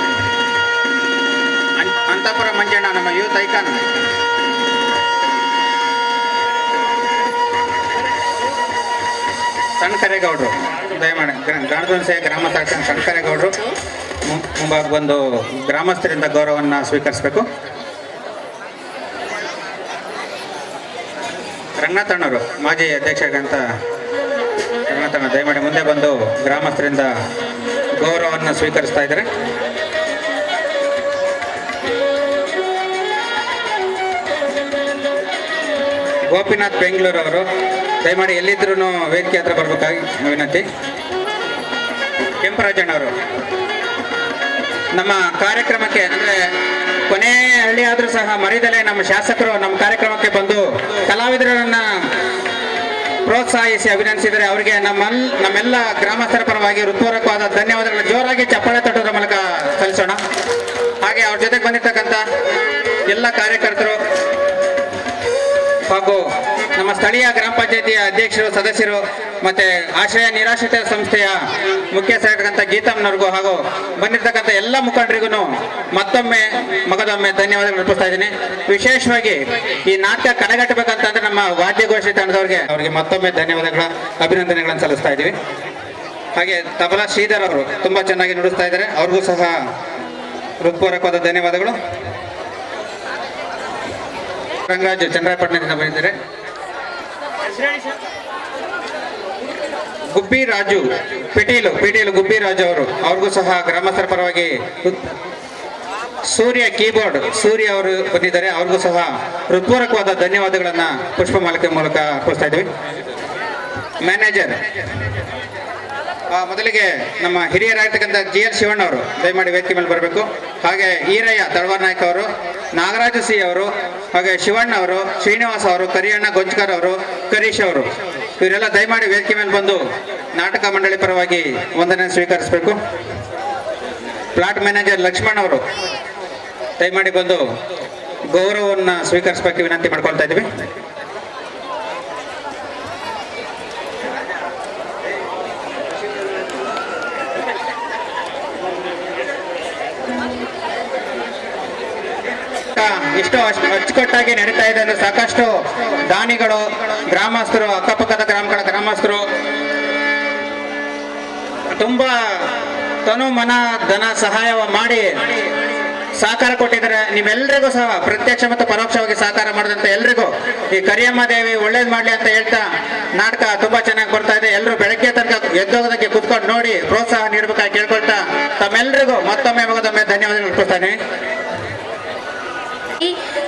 ಅಂತಪುರ ಮಂಜಣ್ಣ ನಮ್ಮ ಯೂತ್ ಐಕಾನ್. ಸಣ್ಕರೇಗೌಡರು ದಯಮಾಡಿ ಗಾಣದೊಂಸೆ ಗ್ರಾಮಸ್ಥರ ಸಣ್ಕರೇಗೌಡರು ಮುಂಭಾಗ ಬಂದು ಗ್ರಾಮಸ್ಥರಿಂದ ಗೌರವವನ್ನು ಸ್ವೀಕರಿಸಬೇಕು. ರಂಗನಾಥಣ್ಣವರು ಮಾಜಿ ಅಧ್ಯಕ್ಷರಾದಂಥ ರಂಗನಾಥಣ್ಣ ದಯಮಾಡಿ ಮುಂದೆ ಬಂದು ಗ್ರಾಮಸ್ಥರಿಂದ ಗೌರವವನ್ನು ಸ್ವೀಕರಿಸ್ತಾ ಇದ್ದಾರೆ. ಗೋಪಿನಾಥ್ ಬೆಂಗಳೂರು ಅವರು ದಯಮಾಡಿ ಎಲ್ಲಿದ್ರೂ ವೇದಿಕೆ ಹತ್ರ ಬರಬೇಕಾಗಿ ವಿನಂತಿ. ಕೆಂಪರಾಜಣ್ಣವರು ನಮ್ಮ ಕಾರ್ಯಕ್ರಮಕ್ಕೆ ಅಂದರೆ ಕೊನೆ ಹಳ್ಳಿ ಆದರೂ ಸಹ ಮರಿದಲೆ ನಮ್ಮ ಶಾಸಕರು ನಮ್ಮ ಕಾರ್ಯಕ್ರಮಕ್ಕೆ ಬಂದು ಕಲಾವಿದರನ್ನ ಪ್ರೋತ್ಸಾಹಿಸಿ ಅಭಿನಂದಿಸಿದರೆ ಅವರಿಗೆ ನಮ್ಮೆಲ್ಲ ಗ್ರಾಮಸ್ಥರ ಪರವಾಗಿ ಹೃತ್ಪೂರ್ವಕವಾದ ಧನ್ಯವಾದಗಳನ್ನು ಜೋರಾಗಿ ಚಪ್ಪಾಳೆ ತಟ್ಟುವುದರ ಮೂಲಕ ಸಲ್ಲಿಸೋಣ. ಹಾಗೆ ಅವ್ರ ಜೊತೆಗೆ ಬಂದಿರತಕ್ಕಂಥ ಎಲ್ಲ ಕಾರ್ಯಕರ್ತರು ಹಾಗೂ ನಮ್ಮ ಸ್ಥಳೀಯ ಗ್ರಾಮ ಪಂಚಾಯತಿಯ ಅಧ್ಯಕ್ಷರು, ಸದಸ್ಯರು ಮತ್ತೆ ಆಶ್ರಯ ನಿರಾಶ್ರಿತ ಸಂಸ್ಥೆಯ ಮುಖ್ಯಸ್ಥರಾಗಿರ್ತಕ್ಕಂಥ ಗೀತಮ್ಮನವ್ರಿಗೂ ಹಾಗೂ ಬಂದಿರತಕ್ಕಂಥ ಎಲ್ಲ ಮುಖಂಡರಿಗೂ ಮತ್ತೊಮ್ಮೆ ಮಗದೊಮ್ಮೆ ಧನ್ಯವಾದಗಳು ಅರ್ಪಿಸ್ತಾ ಇದ್ದೀನಿ. ವಿಶೇಷವಾಗಿ ಈ ನಾಟಕ ಕಣಗಟ್ಟಬೇಕಂತಂದ್ರೆ ನಮ್ಮ ವಾದ್ಯಗೋಷ್ಠಿ ತಂಡದವ್ರಿಗೆ ಅವರಿಗೆ ಮತ್ತೊಮ್ಮೆ ಅಭಿನಂದನೆಗಳನ್ನು ಸಲ್ಲಿಸ್ತಾ ಇದ್ದೀವಿ. ಹಾಗೆ ತಬಲಾ ಶ್ರೀಧರ್ ಅವರು ತುಂಬಾ ಚೆನ್ನಾಗಿ ನುಡಿಸ್ತಾ ಇದ್ದಾರೆ, ಅವ್ರಿಗೂ ಸಹ ಹೃತ್ಪೂರ್ವಕವಾದ ಧನ್ಯವಾದಗಳು. ರಂಗರಾಜ್ ಚಂದ್ರಾಯಪಟ್ಟಣದಿಂದ ಬಂದಿದ್ದಾರೆ. ಗುಬ್ಬಿ ರಾಜು ಪಿಟೀಲು ಗುಬ್ಬಿ ರಾಜು ಅವ್ರಿಗೂ ಸಹ ಗ್ರಾಮಸ್ಥರ ಪರವಾಗಿ ಸೂರ್ಯ ಕೀಬೋರ್ಡ್ ಸೂರ್ಯ ಅವರು ಬಂದಿದ್ದಾರೆ, ಅವ್ರಿಗೂ ಸಹ ಹೃತ್ಪೂರ್ವಕವಾದ ಧನ್ಯವಾದಗಳನ್ನ ಪುಷ್ಪಮಾಲಿಕೆ ಮೂಲಕ ಅರ್ಪಿಸ್ತಾ ಇದ್ದೀವಿ. ಮ್ಯಾನೇಜರ್ ಮೊದಲಿಗೆ ನಮ್ಮ ಹಿರಿಯರಾಗಿರ್ತಕ್ಕಂಥ GL ಶಿವಣ್ಣ ಅವರು ದಯಮಾಡಿ ವೇದಿಕೆ ಮೇಲೆ ಬರಬೇಕು. ಹಾಗೆ ಈರಯ್ಯ ತಳವಾರ ನಾಯ್ಕ ಅವರು, ನಾಗರಾಜ ಸಿ ಅವರು, ಹಾಗೆ ಶಿವಣ್ಣ ಅವರು, ಶ್ರೀನಿವಾಸ್ ಅವರು, ಕರಿಯಣ್ಣ ಗೊಂಚಕರ್ ಅವರು, ಕರೀಶ್ ಅವರು, ಇವರೆಲ್ಲ ದಯಮಾಡಿ ವೇದಿಕೆ ಮೇಲೆ ಬಂದು ನಾಟಕ ಮಂಡಳಿ ಪರವಾಗಿ ವಂದನೆ ಸ್ವೀಕರಿಸಬೇಕು. ಪ್ಲಾಟ್ ಮ್ಯಾನೇಜರ್ ಲಕ್ಷ್ಮಣ್ ಅವರು ದಯಮಾಡಿ ಬಂದು ಗೌರವವನ್ನು ಸ್ವೀಕರಿಸಬೇಕು ವಿನಂತಿ ಮಾಡ್ಕೊಳ್ತಾ ಇದ್ದೀವಿ. ಇಷ್ಟು ಅಚ್ಚುಕಟ್ಟಾಗಿ ನಡೀತಾ ಇದೆ ಅಂದ್ರೆ ಸಾಕಷ್ಟು ದಾನಿಗಳು, ಗ್ರಾಮಸ್ಥರು, ಅಕ್ಕಪಕ್ಕದ ಗ್ರಾಮಗಳ ಗ್ರಾಮಸ್ಥರು ತುಂಬಾ ತನು ಮನ ಧನ ಸಹಾಯ ಮಾಡಿ ಸಹಕಾರ ಕೊಟ್ಟಿದ್ದಾರೆ. ನಿಮ್ಮೆಲ್ಲರಿಗೂ ಸಹ ಪ್ರತ್ಯಕ್ಷ ಮತ್ತು ಪರೋಕ್ಷವಾಗಿ ಸಹಕಾರ ಮಾಡಿದಂತ ಎಲ್ರಿಗೂ ಈ ಕರಿಯಮ್ಮ ದೇವಿ ಒಳ್ಳೇದ್ ಮಾಡ್ಲಿ ಅಂತ ಹೇಳ್ತಾ ನಾಟಕ ತುಂಬಾ ಚೆನ್ನಾಗಿ ಬರ್ತಾ ಇದೆ. ಎಲ್ಲರೂ ಬೆಳಗ್ಗೆ ತನಕ ಎದ್ದೋಗೋದಕ್ಕೆ ಕುತ್ಕೊಂಡು ನೋಡಿ ಪ್ರೋತ್ಸಾಹ ನೀಡಬೇಕಾಗಿ ಕೇಳ್ಕೊಳ್ತಾ ತಮ್ಮೆಲ್ಲರಿಗೂ ಮತ್ತೊಮ್ಮೆ ಮಗದೊಮ್ಮೆ ಧನ್ಯವಾದಗಳು ಅರ್ಪಿಸ್ತಾನೆ.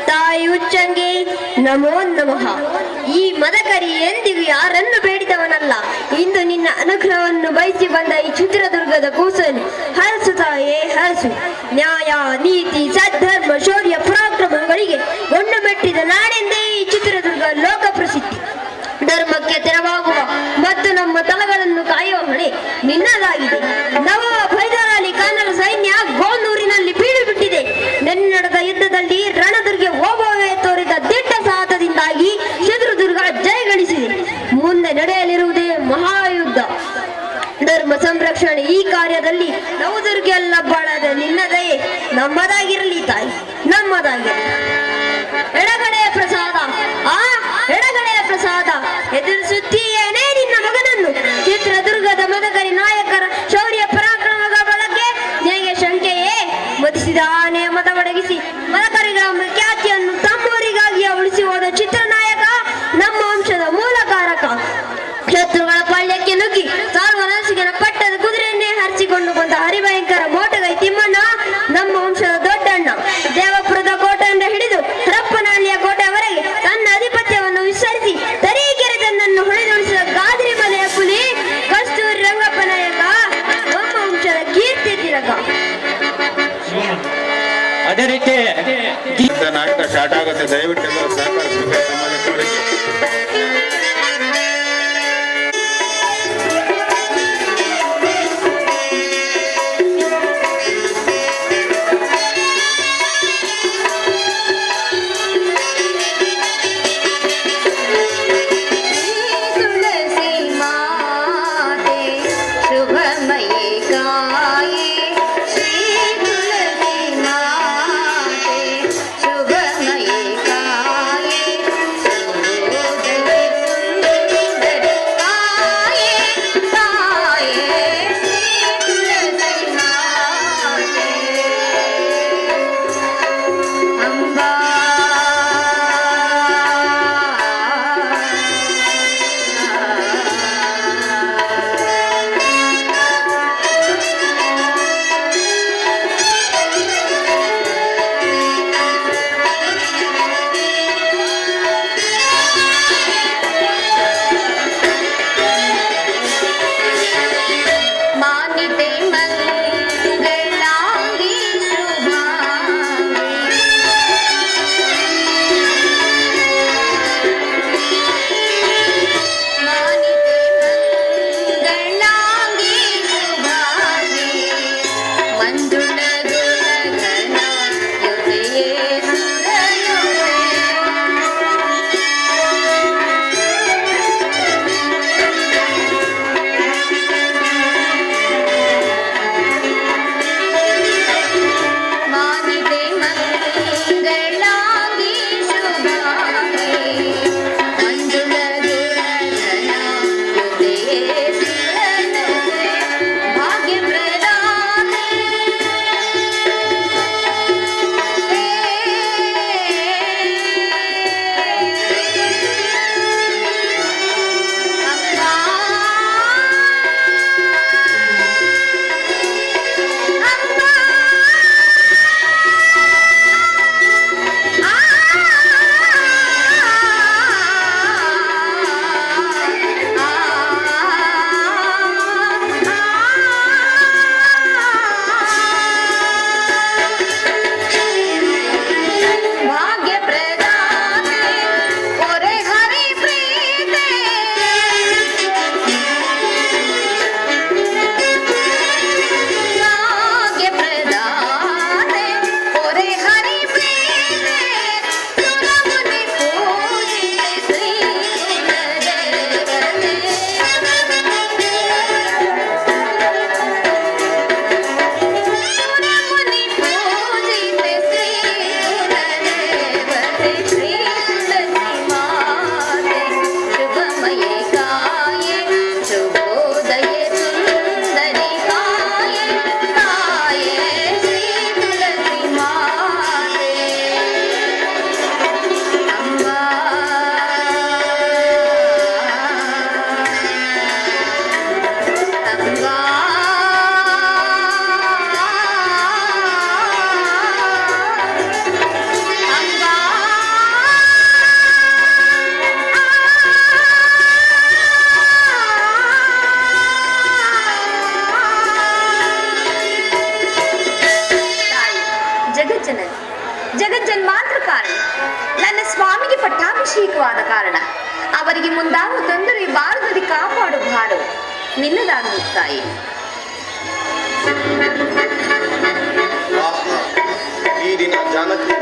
ತಾಯಿ ಉಚ್ಚಂಗೆ ನಮೋ ನಮಃ. ಈ ಮದಕರಿ ಎಂದಿಗೂ ಯಾರನ್ನು ಬೇಡಿದವನಲ್ಲ. ಇಂದು ನಿನ್ನ ಅನುಗ್ರಹವನ್ನು ಬಯಸಿ ಬಂದ ಈ ಚಿತ್ರದುರ್ಗದ ಕೂಸನ್ನು ಹರಸು ತಾಯೇ ಹರಸು. ನ್ಯಾಯ, ನೀತಿ, ಸದ್ಧರ್ಮ, ಶೌರ್ಯ, ಪರಾಕ್ರಮಗಳಿಗೆ ಗೊಂಡು ಮೆಟ್ಟಿದ ನಾಡೆಂದೇ ಈ ಚಿತ್ರದುರ್ಗ ಲೋಕ ಪ್ರಸಿದ್ಧಿ. ಧರ್ಮಕ್ಕೆ ತೆರವಾಗುವ ಮತ್ತು ನಮ್ಮ ತಲಗಳನ್ನು ಕಾಯುವ ಹೊಣೆ ನಿನ್ನದಾಗಿದೆ. ನವಾಬ ಹೈದರ್ ಅಲಿ ಖಾನರ ಸೈನ್ಯ ಗೋಂದೂರಿನಲ್ಲಿ ಬೀಳು ಬಿಟ್ಟಿದೆ. ನೆನ್ನೆ ನಡೆದ ಯುದ್ಧದಲ್ಲಿ ರಣದುರ್ಗೆ ಓಬವ್ವೆ ತೋರಿದ ದಿಟ್ಟ ಸಾಹಸದಿಂದಾಗಿ ಚಿತ್ರದುರ್ಗ ಜಯಗಳಿಸಿದೆ. ಮುಂದೆ ನಡೆಯಲಿರುವುದೇ ಮಹಾಯುದ್ಧ. ಧರ್ಮ ಸಂರಕ್ಷಣೆ ಈ ಕಾರ್ಯದಲ್ಲಿ ನವದುರ್ಗೆಲ್ಲ ಬಾಳದ ನಿನ್ನದಯೇ ನಮ್ಮದಾಗಿರಲಿ ತಾಯಿ, ನಮ್ಮದಾಗಿರಲಿ. ಎಡಗಡೆಯ ಪ್ರಸಾದ, ಎಡಗಡೆಯ ಪ್ರಸಾದ ಎದುರಿಸುತ್ತೀಯೇನೇ ನಿನ್ನ ಮಗನನ್ನು. ಚಿತ್ರದುರ್ಗದ ಮದಕರಿ ನಾಯಕರ ಶೌರ್ಯ ಪರಾಕ್ರಮಗಳ ಬಗ್ಗೆ ನಿನಗೆ ಶಂಕೆಯೇ? ಮತಿಸಿದ ಆನೆ ಮತ ಒಡಗಿಸಿ ಮದಕರಿ ಗ್ರಾಮ ಖ್ಯಾತಿಯನ್ನು ತಮ್ಮೂರಿಗಾಗಿಯೇ ಉಳಿಸಿ ಹೋದ ಚಿತ್ರನಾಯಕ ನಮ್ಮ ವಂಶದ ಮೂಲಕಾರಕ. ಶತ್ರುಗಳ ಪಾಳ್ಯಕ್ಕೆ ನುಗ್ಗಿ ಸಾರ್ವನಾಸಿಕನ ಪಟ್ಟದ ಕುದುರೆಯನ್ನೇ ಹರಿಸಿಕೊಂಡು ಬಂದ ಹರಿಭಯಂಕರ ಮೋಟಗೈ ತಿಮ್ಮಣ್ಣ ನಮ್ಮ ವಂಶದ ದೊಡ್ಡಣ್ಣ. ದೇವಪುರದ ಕೋಟೆಯಿಂದ ಹಿಡಿದು ಹರಪ್ಪನಹಳ್ಳಿಯ ಕೋಟೆಯವರೆಗೆ ತನ್ನ ಆಧಿಪತ್ಯವನ್ನು ವಿಸ್ತರಿಸಿ ತರೀಕೆರೆ ತನ್ನನ್ನು ಹೊಡೆದೊಳಿಸಿದ ಗಾದ್ರಿ ಮನೆಯ ಪುಲಿ ಕಸ್ತೂರಿ ರಂಗಪ್ಪ ನಾಯಕ ನಮ್ಮ ವಂಶದ ಕೀರ್ತಿ ತಿಲಕ. ಅದೇ ರೀತಿ ನಾಟಕ ಸ್ಟಾರ್ಟ್ ಆಗುತ್ತೆ. ದಯವಿಟ್ಟು ಎಲ್ಲರೂ ಸಹಕರಿಸಬೇಕು. ಶುಭಮಯೇ ಕಾಯೇ ಪಟ್ಟಾಭಿಷೇಕವಾದ ಕಾರಣ ಅವರಿಗೆ ಮುಂದಾಗುವ ತೊಂದರೆ ಬಾರದಲ್ಲಿ ಕಾಪಾಡು ಭಾರವು ನಿನ್ನದಾಗುವುದು ತಾಯಿ. ಈ ದಿನ ಜಾನಕಿ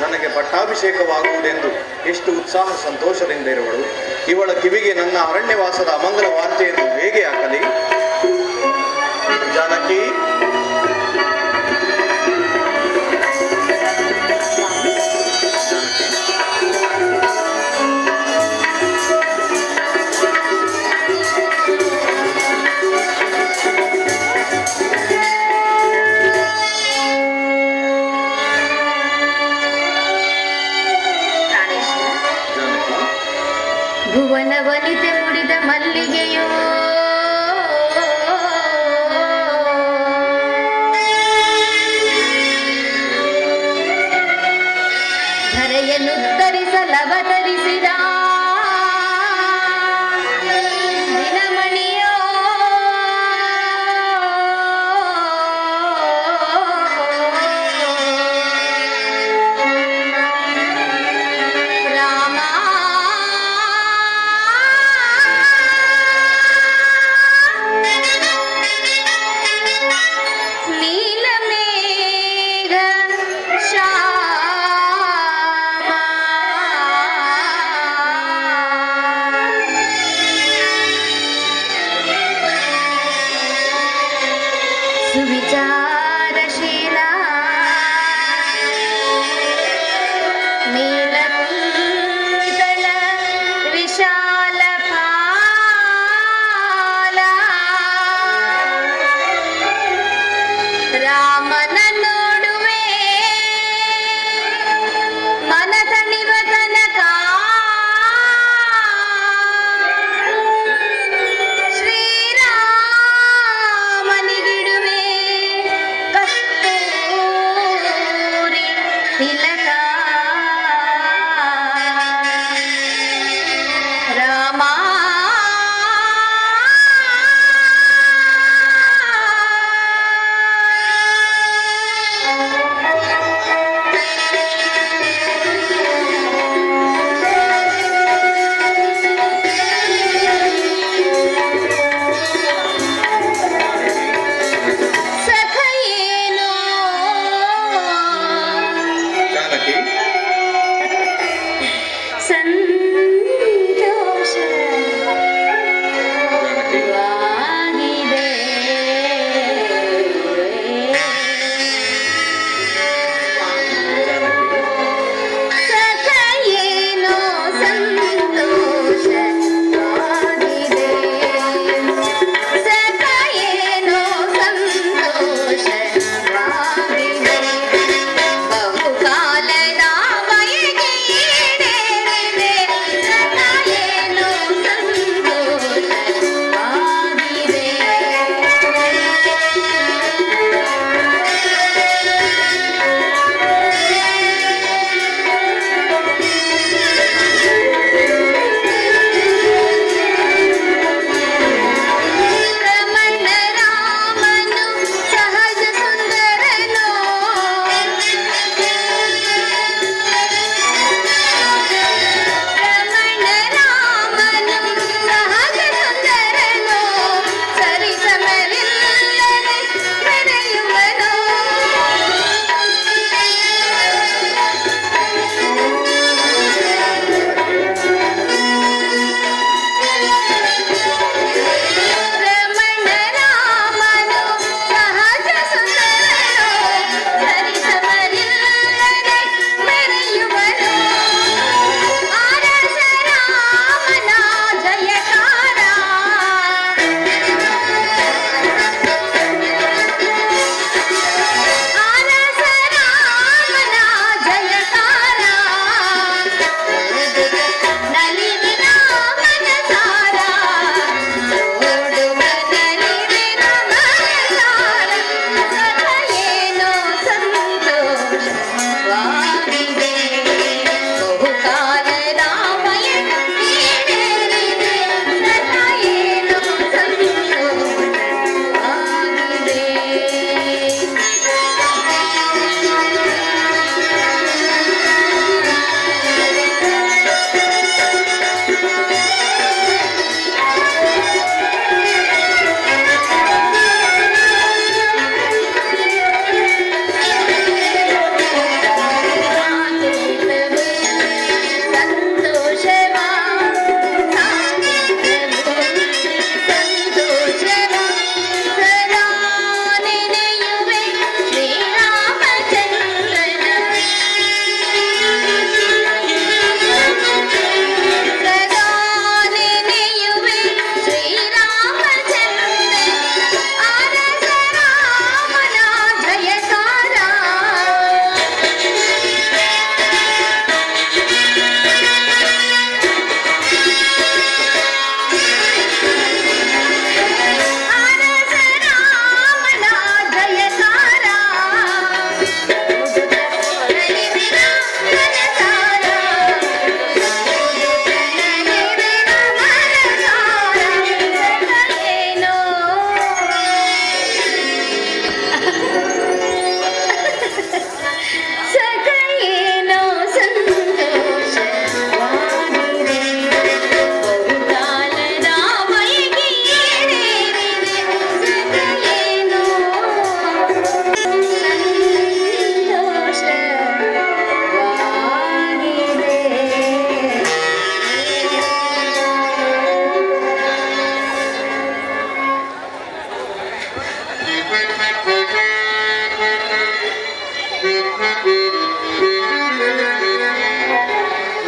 ನನಗೆ ಪಟ್ಟಾಭಿಷೇಕವಾಗುವುದೆಂದು ಎಷ್ಟು ಉತ್ಸಾಹ ಸಂತೋಷದಿಂದ ಇರುವಳು. ಇವಳ ಕಿವಿಗೆ ನನ್ನ ಅರಣ್ಯವಾಸದ ಅಮಂಗಲ ವಾರ್ತೆಯನ್ನು ಹೇಗೆ ಹಾಕಲಿ? ಜಾನಕಿ, ಭುವನ ವನಿತೆ ಮುಡಿದ ಮಲ್ಲಿಗೆಯೋ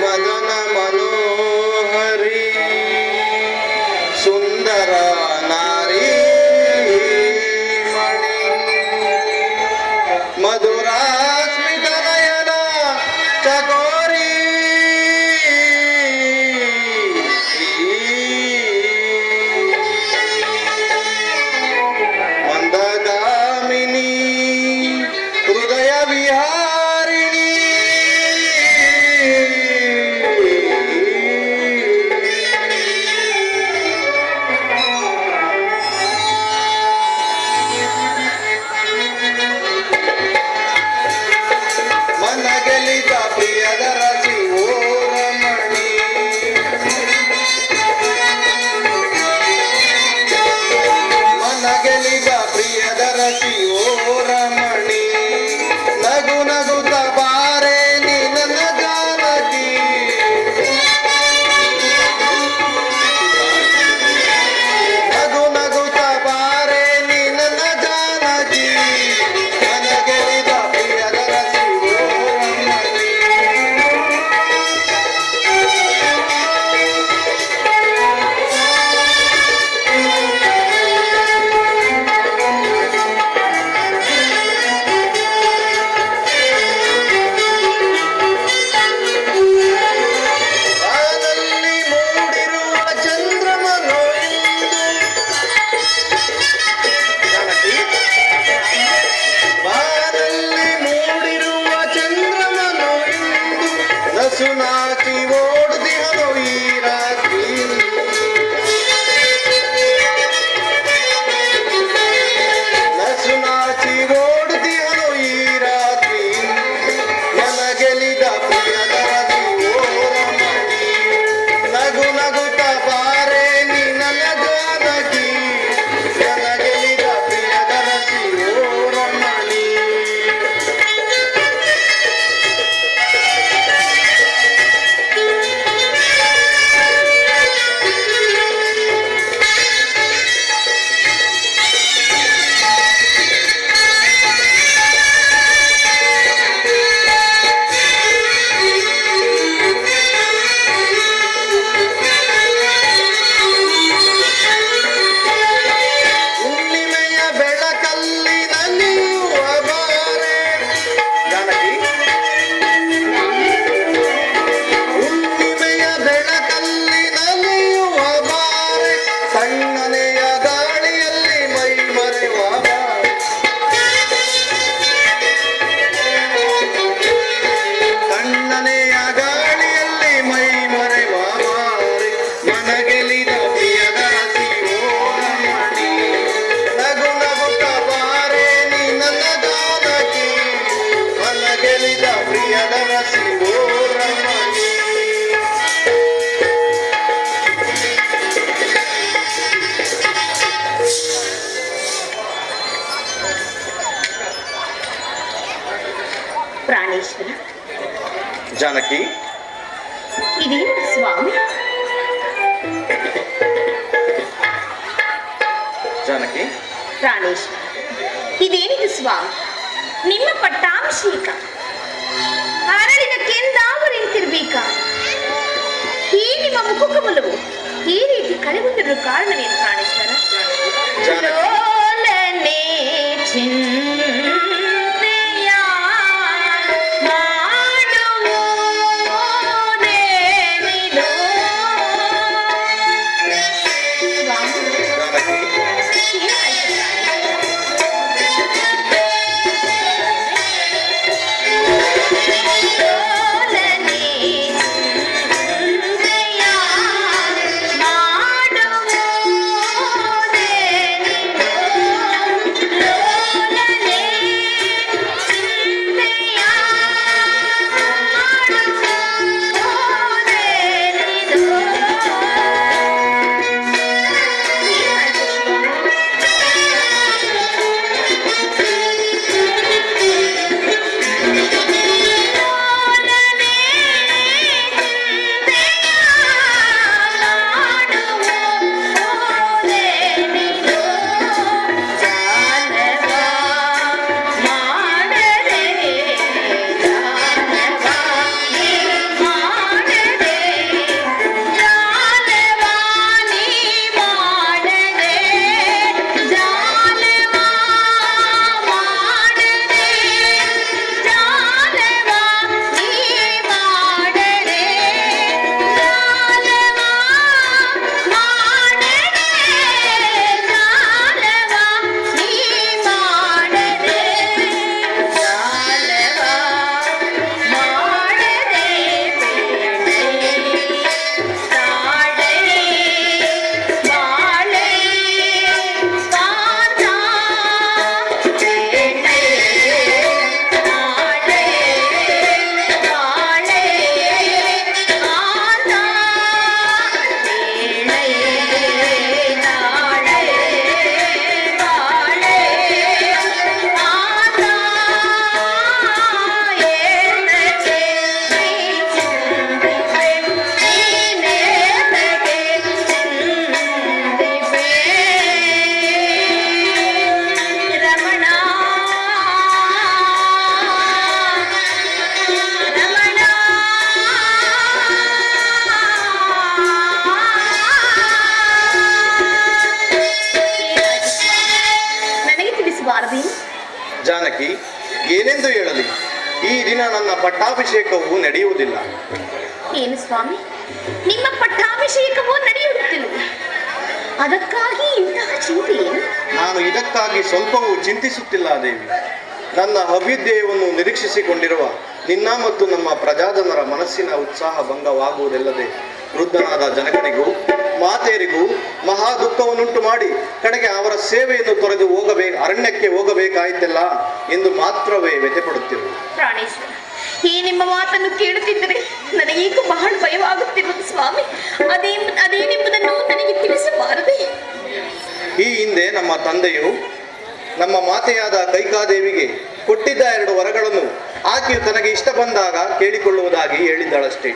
ಮದನ ಮನೋಹರಿ ಸುಂದರ ನಾರಿ ಮಣಿ ಮಧುರಾಸ್ಮಿತ ನಯನ ಚಕೋರಿ ಮಂದಗಾಮಿನಿ ಹೃದಯ ವಿಹಾರಿಣಿ ಮನಗೆಲಿದ ಪ್ರಿಯದರ ಶಿವೋರಮಣಿ ಮನಗೆಲಿದ ಪ್ರಿಯದರ ಶಿವೋರಮಣಿ ನಗು ನಗುತ್ತ ಬಾರೆ ನೀ ನನ್ನ ಜಾನಕಿ ನಗು ನಗುತ್ತ ಬಾರೆ ನೀ ನನ್ನ ಜಾನಕಿ ಮನಗೆಲಿದ ಪ್ರಿಯದರ ಶಿವೋರಮಣಿ ಬಾನಲ್ಲಿ ಮೂಡಿರುವ ಚಂದ್ರಮನೋ ಜಾನಕಿ ಬಾನಲ್ಲಿ ಮೂಡಿರುವ ಚಂದ್ರಮನೋ ಇಂದು ನಸು ನಾಚಿ ಓಡುದಿಹನು ಈ ರಾತ್ರಿ ನಸು ನಾಚಿ ಓಡುದಿಹನು ಈ ರಾತ್ರಿ ಮನಗೆಲಿದ ಪ್ರಿಯದರ ಶಿವೋರಮಣಿ ನಗು ನಗುತ್ತ ಬಾರೆ ನೀ ನನ್ನ ಜಾನಕಿ ಮನಗೆಲಿದ ಪ್ರಿಯದರ ಶಿವೋರಮಣಿ ಹುಣ್ಣಿಮೆಯ ಬೆಳಕಲ್ಲಿ ನಲಿಯುವ ಬಾರೆ ಜಾನಕಿ ಹುಣ್ಣಿಮೆಯ ಬೆಳಕಲ್ಲಿ ನಲಿಯುವ ಬಾರೆ ತಣ್ಣನೆಯ ಗಾಳಿಯಲ್ಲಿ ಮೈ ಮರೆವ ಬಾರೆ ತಣ್ಣನೆಯ ಗಾಳಿಯಲ್ಲಿ ಮೈ ಮರೆವ ಬಾರೆ ಮನಗೆಲಿದ ಪ್ರಿಯದರ ಶಿವೋರಮಣಿ ನಗು ನಗುತ್ತ ಬಾರೆ ನೀ ನನ್ನ ಜಾನಕಿ ಮನಗೆಲಿದ ಪ್ರಿಯದರ ಶಿವೋರಮಣಿ ಪ್ರಾಣೇಶ್ವರ, ಜಾನಕಿ ಇದೇನು ಸ್ವಾಮಿ? ಜಾನಕಿ ಪ್ರಾಣೇಶ್ವರ, ಇದೇನಿದು ಸ್ವಾಮಿ? ನಿಮ್ಮ ಪಟ್ಟಾಭಿಷೇಕ ಅರಳಿದ ಕೆಂದಾವರು ನಿಂತಿರ್ಬೇಕಾ? ಈ ನಿಮ್ಮ ಮುಖಕಮಲವು ಈ ರೀತಿ ಕಳೆಗೊಂಡಿರುವ ಕಾರಣವೇನು ಪ್ರಾಣೇಶ್ವರ? ಲೋಲನೆ ಚಿಂತೆಯ ಮಾಡುವುದೇನಿದು? ಮಾಡುವುದೇನಿದು? ತಿಳಿಸಬಾರದೇ? ಜಾನಕಿ, ಏನೆಂದು ಹೇಳಲಿ? ಈ ದಿನ ನನ್ನ ಪಟ್ಟಾಭಿಷೇಕವು ನಡೆಯುವುದಿಲ್ಲ. ಏನು ಸ್ವಾಮಿ, ನಿಮ್ಮ ಪಟ್ಟಾಭಿಷೇಕವೂ ನಡೆಯುತ್ತಿಲ್ಲ, ಅದಕ್ಕಾಗಿ ಇಂತಹ ಚಿಂತೆ ಏನು? ನಾನು ಇದಕ್ಕಾಗಿ ಸ್ವಲ್ಪವೂ ಚಿಂತಿಸುತ್ತಿಲ್ಲ ದೇವಿ. ನನ್ನ ಅಭ್ಯುದಯವನ್ನು ನಿರೀಕ್ಷಿಸಿಕೊಂಡಿರುವ ನಿನ್ನ ಮತ್ತು ನಮ್ಮ ಪ್ರಜಾಜನರ ಮನಸ್ಸಿನ ಉತ್ಸಾಹ ಭಂಗವಾಗುವುದಿಲ್ಲದೆ ವೃದ್ಧನಾದ ಜನಕನಿಗೂ ಮಾತೆಯರಿಗೂ ಮಹಾ ದುಃಖವನ್ನುಂಟು ಮಾಡಿ ಕಡೆಗೆ ಅವರ ಸೇವೆಯನ್ನು ತೊರೆದು ಅರಣ್ಯಕ್ಕೆ ಹೋಗಬೇಕಾಯಿತಲ್ಲ ಎಂದು ಮಾತ್ರವೇ ವ್ಯಥೆಪಡುತ್ತಿರು. ಪ್ರಾಣೇಶ್ವರ, ಈ ನಿಮ್ಮ ಮಾತನ್ನು ಕೇಳುತ್ತಿದ್ದರೆ ನನಗೀಗ ಬಹಳ ಭಯವಾಗುತ್ತಿರುವುದು ಸ್ವಾಮಿ. ಅದೇನೆಂಬುದನ್ನು ನನಗೆ ತಿಳಿಸಬಾರದೆ? ಈ ಹಿಂದೆ ನಮ್ಮ ತಂದೆಯು ನಮ್ಮ ಮಾತೆಯಾದ ಕೈಕಾದೇವಿಗೆ ಕೊಟ್ಟಿದ್ದ 2 ವರಗಳನ್ನು ಆಕೆಯು ತನಗೆ ಇಷ್ಟ ಬಂದಾಗ ಕೇಳಿಕೊಳ್ಳುವುದಾಗಿ ಹೇಳಿದ್ದಳಷ್ಟೇ.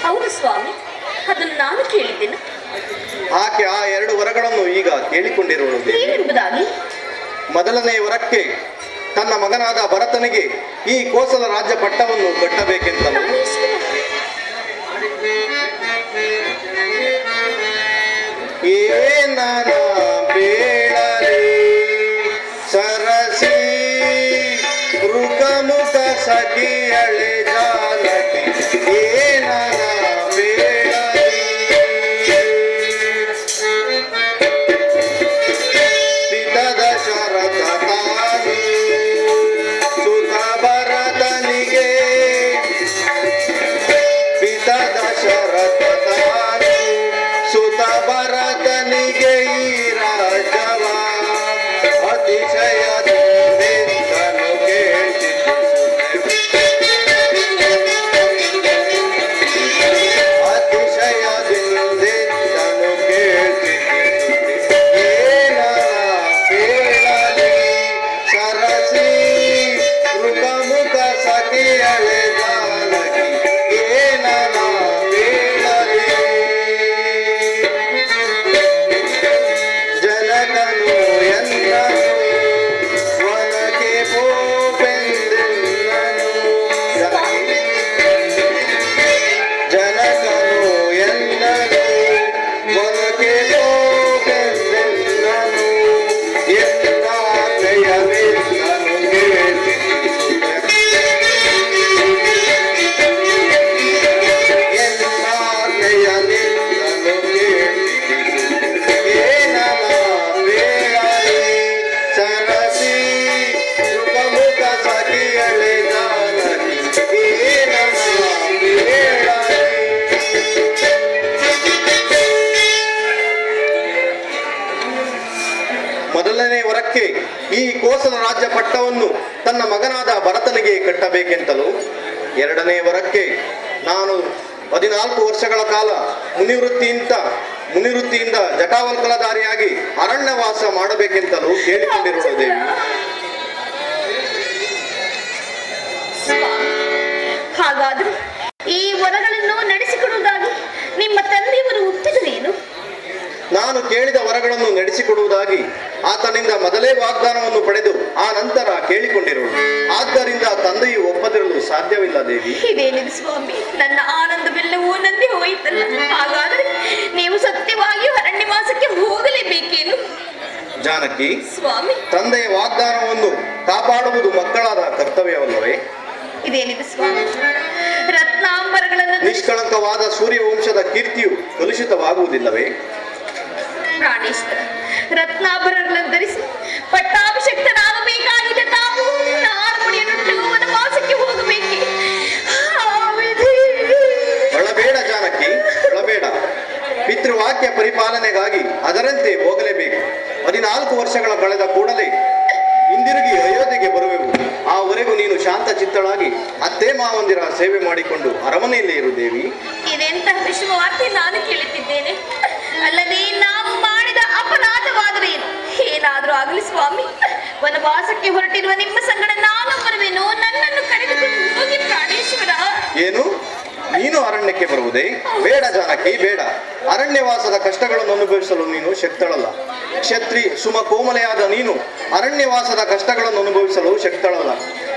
ಹೌದು ಸ್ವಾಮಿ, ಅದನ್ನು ನಾನು ಕೇಳಿದ್ದೇನೆ. ಆಕೆ ಆ 2 ವರಗಳನ್ನು ಈಗ ಕೇಳಿಕೊಂಡಿರುವುದು. ಏನೆಂಬುದಾಗಿ? ಮೊದಲನೇ ವರಕ್ಕೆ ತನ್ನ ಮಗನಾದ ಭರತನಿಗೆ ಈ ಕೋಸಲ ರಾಜ್ಯ ಪಟ್ಟವನ್ನು ಕಟ್ಟಬೇಕೆಂತಲೂ, ಏನನ ಬೇಳಲಿ ಸರಸಿ ರುಕಮುಖ ಸಖಿಯಳೆ ಜಾನಕಿ, ಏನನ ಬೇಳಲಿ ಪಿತದ ಶರತ ತಾನು ಸುತ ಭರತನಿಗೆ, ಪಿತದ ಶರತ ತಾನು ಸುತ ಭರತನಿಗೆ ಈ ರಾಜವ ಅತಿಶಯದಿಂದೆಂದನು ಅತಿಶಯದಿಂದೆಂದನು ಏನ ಬೇಳಲಿ ಸರಸಿ ಮೃಗಮುಖ ಸಖಿಯಳೆ ಜಾನಕಿ, ಏನ ಬೇಳಲಿ ಜನಕನು ಎಂದನು ಒನಕೆ ಪೋಪೆಂದೆನ್ನನು, ಜನಕನು ಎಂದನು ಒನಕೆ ಪೋಪೆಂದೆನ್ನನು, ಎನ್ನಾತೆಯವೆನ್ನನು ಮೊದಲನೇ ವರಕ್ಕೆ ಈ ಕೋಸಲ ರಾಜ್ಯ ಪಟ್ಟವನ್ನು ತನ್ನ ಮಗನಾದ ಭರತನಿಗೆ ಕಟ್ಟಬೇಕೆಂತಲೂ, 2ನೇ ವರಕ್ಕೆ ನಾನು 14 ವರ್ಷಗಳ ಕಾಲ ಮುನಿವೃತ್ತಿಯಿಂದ ಜಟಾವಲ್ಕಲಧಾರಿಯಾಗಿ ಅರಣ್ಯವಾಸ ಮಾಡಬೇಕೆಂತಲೂ ಕೇಳಿಕೊಂಡಿರುವ ದೇವಿ. ಹಾಗಾದ್ರೆ ಈ ವರಗಳನ್ನು ನಡೆಸಿಕೊಡುವುದಾಗಿ ನಿಮ್ಮ ತಂದೆಯವರು ಒಪ್ಪಿದರೇನು? ನಾನು ಕೇಳಿದ ವರಗಳನ್ನು ನಡೆಸಿಕೊಡುವುದಾಗಿ ಆತನಿಂದ ಮೊದಲೇ ವಾಗ್ದಾನವನ್ನು ಪಡೆದು ಆ ನಂತರ ಕೇಳಿಕೊಂಡಿರುವುದು. ಆದ್ದರಿಂದ ತಂದೆಯು ಒಪ್ಪದಿರಲು ಸಾಧ್ಯವಿಲ್ಲ ದೇವಿ. ಇದೇನಿದೆ ಸ್ವಾಮಿ, ನನ್ನ ಆನಂದವೆಲ್ಲವೂ ನಂದಿ ಹೋಯಿತಲ್ಲ. ಹಾಗಾದರೆ ನೀವು ಸತ್ಯವಾಗಿಯೂ ಅರಣ್ಯವಾಸಕ್ಕೆ ಹೋಗಲೇಬೇಕೇನು? ಜಾನಕಿ, ಸ್ವಾಮಿ, ತಂದೆಯ ವಾಗ್ದಾನವನ್ನು ಕಾಪಾಡುವುದು ಮಕ್ಕಳಾದ ಕರ್ತವ್ಯವಲ್ಲವೇ? ಇದೇನಿದೆ ಸ್ವಾಮಿ, ರತ್ನಾಂಬರಗಳನ್ನು ನಿಷ್ಕಳಂಕವಾದ ಸೂರ್ಯವಂಶದ ಕೀರ್ತಿಯು ಕಲುಷಿತವಾಗುವುದಿಲ್ಲವೇ? ಪ್ರಾಣೇಶ್ವರ, ರತ್ನಾಭರಣಗಳನ್ನು ಧರಿಸಿ ಪಟ್ಟಾಭಿಷಕ್ತನಾಗಬೇಕಾಗಿದೆ ತಾವು ನಾರ್ಮುಡಿಯನ್ನುಟ್ಟು ವನವಾಸಕ್ಕೆ ಹೋಗಬೇಕೆ? ಒಳಬೇಡ ಜಾನಕಿ, ಒಳಬೇಡ. ಪಿತೃವಾಕ್ಯ ಪರಿಪಾಲನೆಗಾಗಿ ಅದರಂತೆ ಹೋಗಲೇಬೇಕು. 14 ವರ್ಷಗಳ ಕಳೆದ ಕೂಡಲೇ ಹಿಂದಿರುಗಿ ಅಯೋಧ್ಯೆಗೆ ಬರುವೆವು. ಆವರೆಗೂ ನೀನು ಶಾಂತ ಚಿತ್ತಳಾಗಿ ಅತ್ತೆ ಮಾವಂದಿರ ಸೇವೆ ಮಾಡಿಕೊಂಡು ಅರಮನೆಯಲ್ಲೇ ಇರು ದೇವಿ. ಇದೆಂತ ವಿಷಮವಾರ್ತೆ ನಾನು ಕೇಳುತ್ತಿದ್ದೇನೆ. ಅಲ್ಲದೆ ನಾವು ಮಾಡಿದ ಅಪರಾಧವಾದರೆ ಏನಾದರೂ ಆಗಲಿ ಸ್ವಾಮಿ, ವನವಾಸಕ್ಕೆ ಹೊರಟಿರುವ ನಿಮ್ಮ ಸಂಗಡ ನಾನು ಬರುವೆನು. ನನ್ನನ್ನು ಕರೆದುಕೊಂಡು ಹೋಗಿ ಪ್ರಾಣೇಶ್ವರ. ಏನು, ನೀನು ಅರಣ್ಯಕ್ಕೆ ಬರುವುದೇ? ಬೇಡ ಜಾನಕಿ, ಬೇಡ. ಅರಣ್ಯವಾಸದ ಕಷ್ಟಗಳನ್ನು ಅನುಭವಿಸಲು ನೀನು ಶಕ್ತಳಲ್ಲ. ಕ್ಷತ್ರಿ ಸುಮ ಕೋಮಲೆಯಾದ ನೀನು ಅರಣ್ಯವಾಸದ ಕಷ್ಟಗಳನ್ನು ಅನುಭವಿಸಲು ಶಕ್ತಳಲ್ಲ.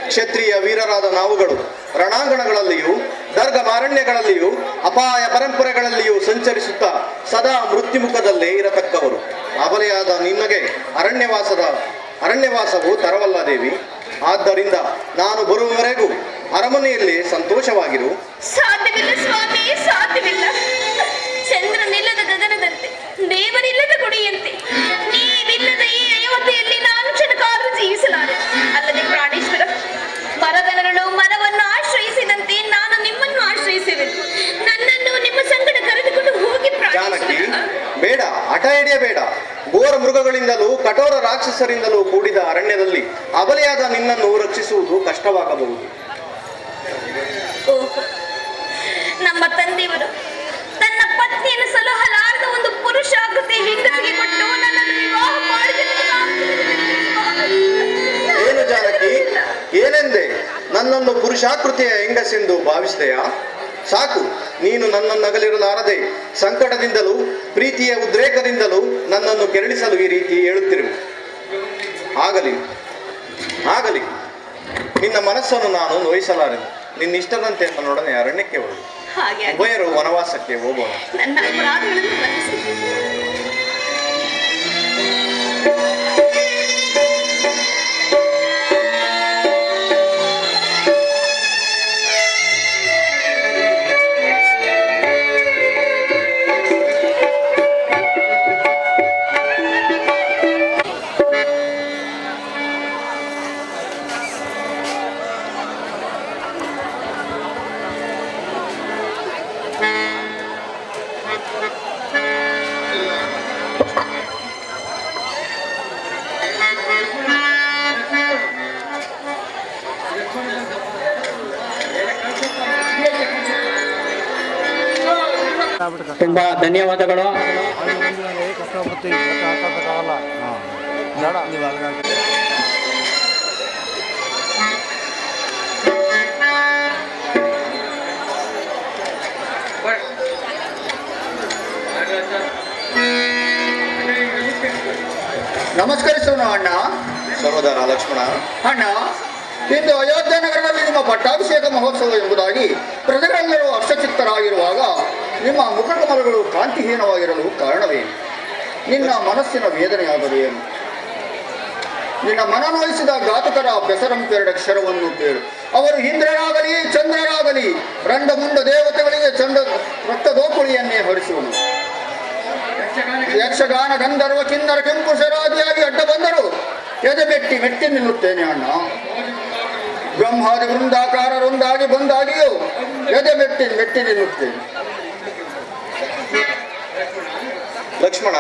ಕ್ಷತ್ರಿಯ ವೀರರಾದ ನಾವುಗಳು ರಣಾಂಗಣಗಳಲ್ಲಿಯೂ ದರ್ಗಮಾರಣ್ಯಗಳಲ್ಲಿಯೂ ಅಪಾಯ ಪರಂಪರೆಗಳಲ್ಲಿಯೂ ಸಂಚರಿಸುತ್ತಾ ಸದಾ ಮೃತ್ಯುಮುಖದಲ್ಲೇ ಇರತಕ್ಕವರು. ಅಬಲೆಯಾದ ನಿನ್ನಗೆ ಅರಣ್ಯವಾಸದ ಅರಣ್ಯವಾಸವು ತರವಲ್ಲ ದೇವಿ. ಆದ್ದರಿಂದ ನಾನು ಬರುವವರೆಗೂ ಅರಮನೆಯಲ್ಲಿ ಸಂತೋಷವಾಗಿರು. ಸಾಧ್ಯವಿಲ್ಲ ಸ್ವಾಮಿ, ಸಾಧ್ಯವಿಲ್ಲ. ಚಂದ್ರನಿಲ್ಲದ ಗಗನದಂತೆ, ದೇವರಿಲ್ಲದ ಗುಡಿಯಂತೆ, ನೀವಿಲ್ಲದ ಈ ಅಯೋಧ್ಯೆಯಲ್ಲಿ ನಾನು ಕ್ಷಣಕಾಲ ಜೀವಿಸಲಾರೆ. ಅಲ್ಲದೆ ಪ್ರಾಣೇಶ್ವರ, ಮರದನರಳು ಮರವನ್ನು ಆಶ್ರಯಿಸಿದಂತೆ ನಾನು ನಿಮ್ಮನ್ನು ಆಶ್ರಯಿಸುವೆನು. ನನ್ನನ್ನು ನಿಮ್ಮ ಸಂಗಡ ಕರೆದುಕೊಂಡು ಹೋಗಿ ಜಾನಕಿ, ಬೇಡ, ಹಠ ಹಿಡಿಯಬೇಡ. ಘೋರ ಮೃಗಗಳಿಂದಲೂ ಕಠೋರ ರಾಕ್ಷಸರಿಂದಲೂ ಕೂಡಿದ ಅರಣ್ಯದಲ್ಲಿ ಅಬಲೆಯಾದ ನಿನ್ನನ್ನು ರಕ್ಷಿಸುವುದು ಕಷ್ಟವಾಗಬಹುದು. ನಮ್ಮ ತಂದೆಯವರು ತನ್ನ ಪತ್ನಿಯನ್ನು ಸಲಹಲಾರದ ಒಂದು ಪುರುಷಾಕೃತಿ ಹೆಂಗಸಿಗೆ ಕೊಟ್ಟು ನನ್ನನ್ನು ವಿವಾಹ ಏನು ಜಾನಕಿ, ಏನೆಂದೆ? ನನ್ನನ್ನು ಪುರುಷಾಕೃತಿಯ ಹೆಂಗಸೆಂದು ಭಾವಿಸಿದೆಯಾ? ಸಾಕು, ನೀನು ನನ್ನನ್ನು ಅಗಲಿರಲಾರದೆ ಸಂಕಟದಿಂದಲೂ ಪ್ರೀತಿಯ ಉದ್ರೇಕದಿಂದಲೂ ನನ್ನನ್ನು ಕೆರಳಿಸಲು ಈ ರೀತಿ ಹೇಳುತ್ತಿರುವೆ. ಆಗಲಿ ಆಗಲಿ, ನಿನ್ನ ಮನಸ್ಸನ್ನು ನಾನು ನೋಯಿಸಲಾರೆನು. ನಿನ್ನಿಷ್ಟದಂತೆ ನನ್ನೊಡನೆ ಅರಣ್ಯಕ್ಕೆ ಹೋಗು. ಉಭಯರು ವನವಾಸಕ್ಕೆ ಹೋಗೋಣ. ನನ್ನ ಅಪರಾಧಗಳನ್ನು ಮನ್ನಿಸು. ತುಂಬಾ ಧನ್ಯವಾದಗಳು. ನಮಸ್ಕರಿಸೋಣ ಅಣ್ಣ. ಸಹೋದರ ಲಕ್ಷ್ಮಣ. ಅಣ್ಣ, ಇಂದು ಅಯೋಧ್ಯ ನಗರದಲ್ಲಿ ನಿಮ್ಮ ಪಟ್ಟಾಭಿಷೇಕ ಮಹೋತ್ಸವ ಎಂಬುದಾಗಿ ಪ್ರಜೆಗಳೆಲ್ಲರೂ ಹರ್ಷಚಿತ್ತರಾಗಿರುವಾಗ ನಿಮ್ಮ ಮುಖಕಮಲಗಳು ಕಾಂತಿಹೀನವಾಗಿರಲು ಕಾರಣವೇನು? ನಿನ್ನ ಮನಸ್ಸಿನ ವೇದನೆಯಾದರೂ ಏನು? ನಿನ್ನ ಮನ ನೋಯಿಸಿದ ಘಾತಕರ ಬೆಸರಂಪೆರಡಕ್ಷರವನ್ನು ಕೇಳು. ಅವರು ಇಂದ್ರರಾಗಲಿ ಚಂದ್ರರಾಗಲಿ ರಂಡಮುಂಡ ದೇವತೆಗಳಿಗೆ ರಕ್ತದೋಕುಳಿಯನ್ನೇ ಹೊರಿಸುವನು. ಯಕ್ಷಗಾನ ಗಂಧರ್ವ ಕಿನ್ನರ ಕೆಂಪುಷರಾದಿಯಾಗಿ ಅಡ್ಡ ಬಂದರು ಎದೆ ಮೆಟ್ಟಿ ನಿಲ್ಲುತ್ತೇನೆ ಅಣ್ಣ. ಬ್ರಹ್ಮಾದಿ ವೃಂದಾಕಾರರೊಂದಾಗಿ ಬಂದಾಗಿಯೂ ಎದೆ ಮೆಟ್ಟಿ ನಿಲ್ಲುತ್ತೇನೆ. ಲಕ್ಷ್ಮಣ,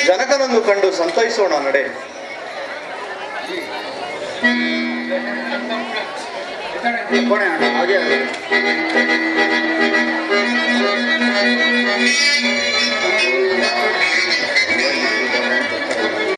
ಜನಕನನ್ನು ಕಂಡು ಸಂತೈಸೋಣ ನಡೆ. ಅಣ್ಣ ಹಾಗೆ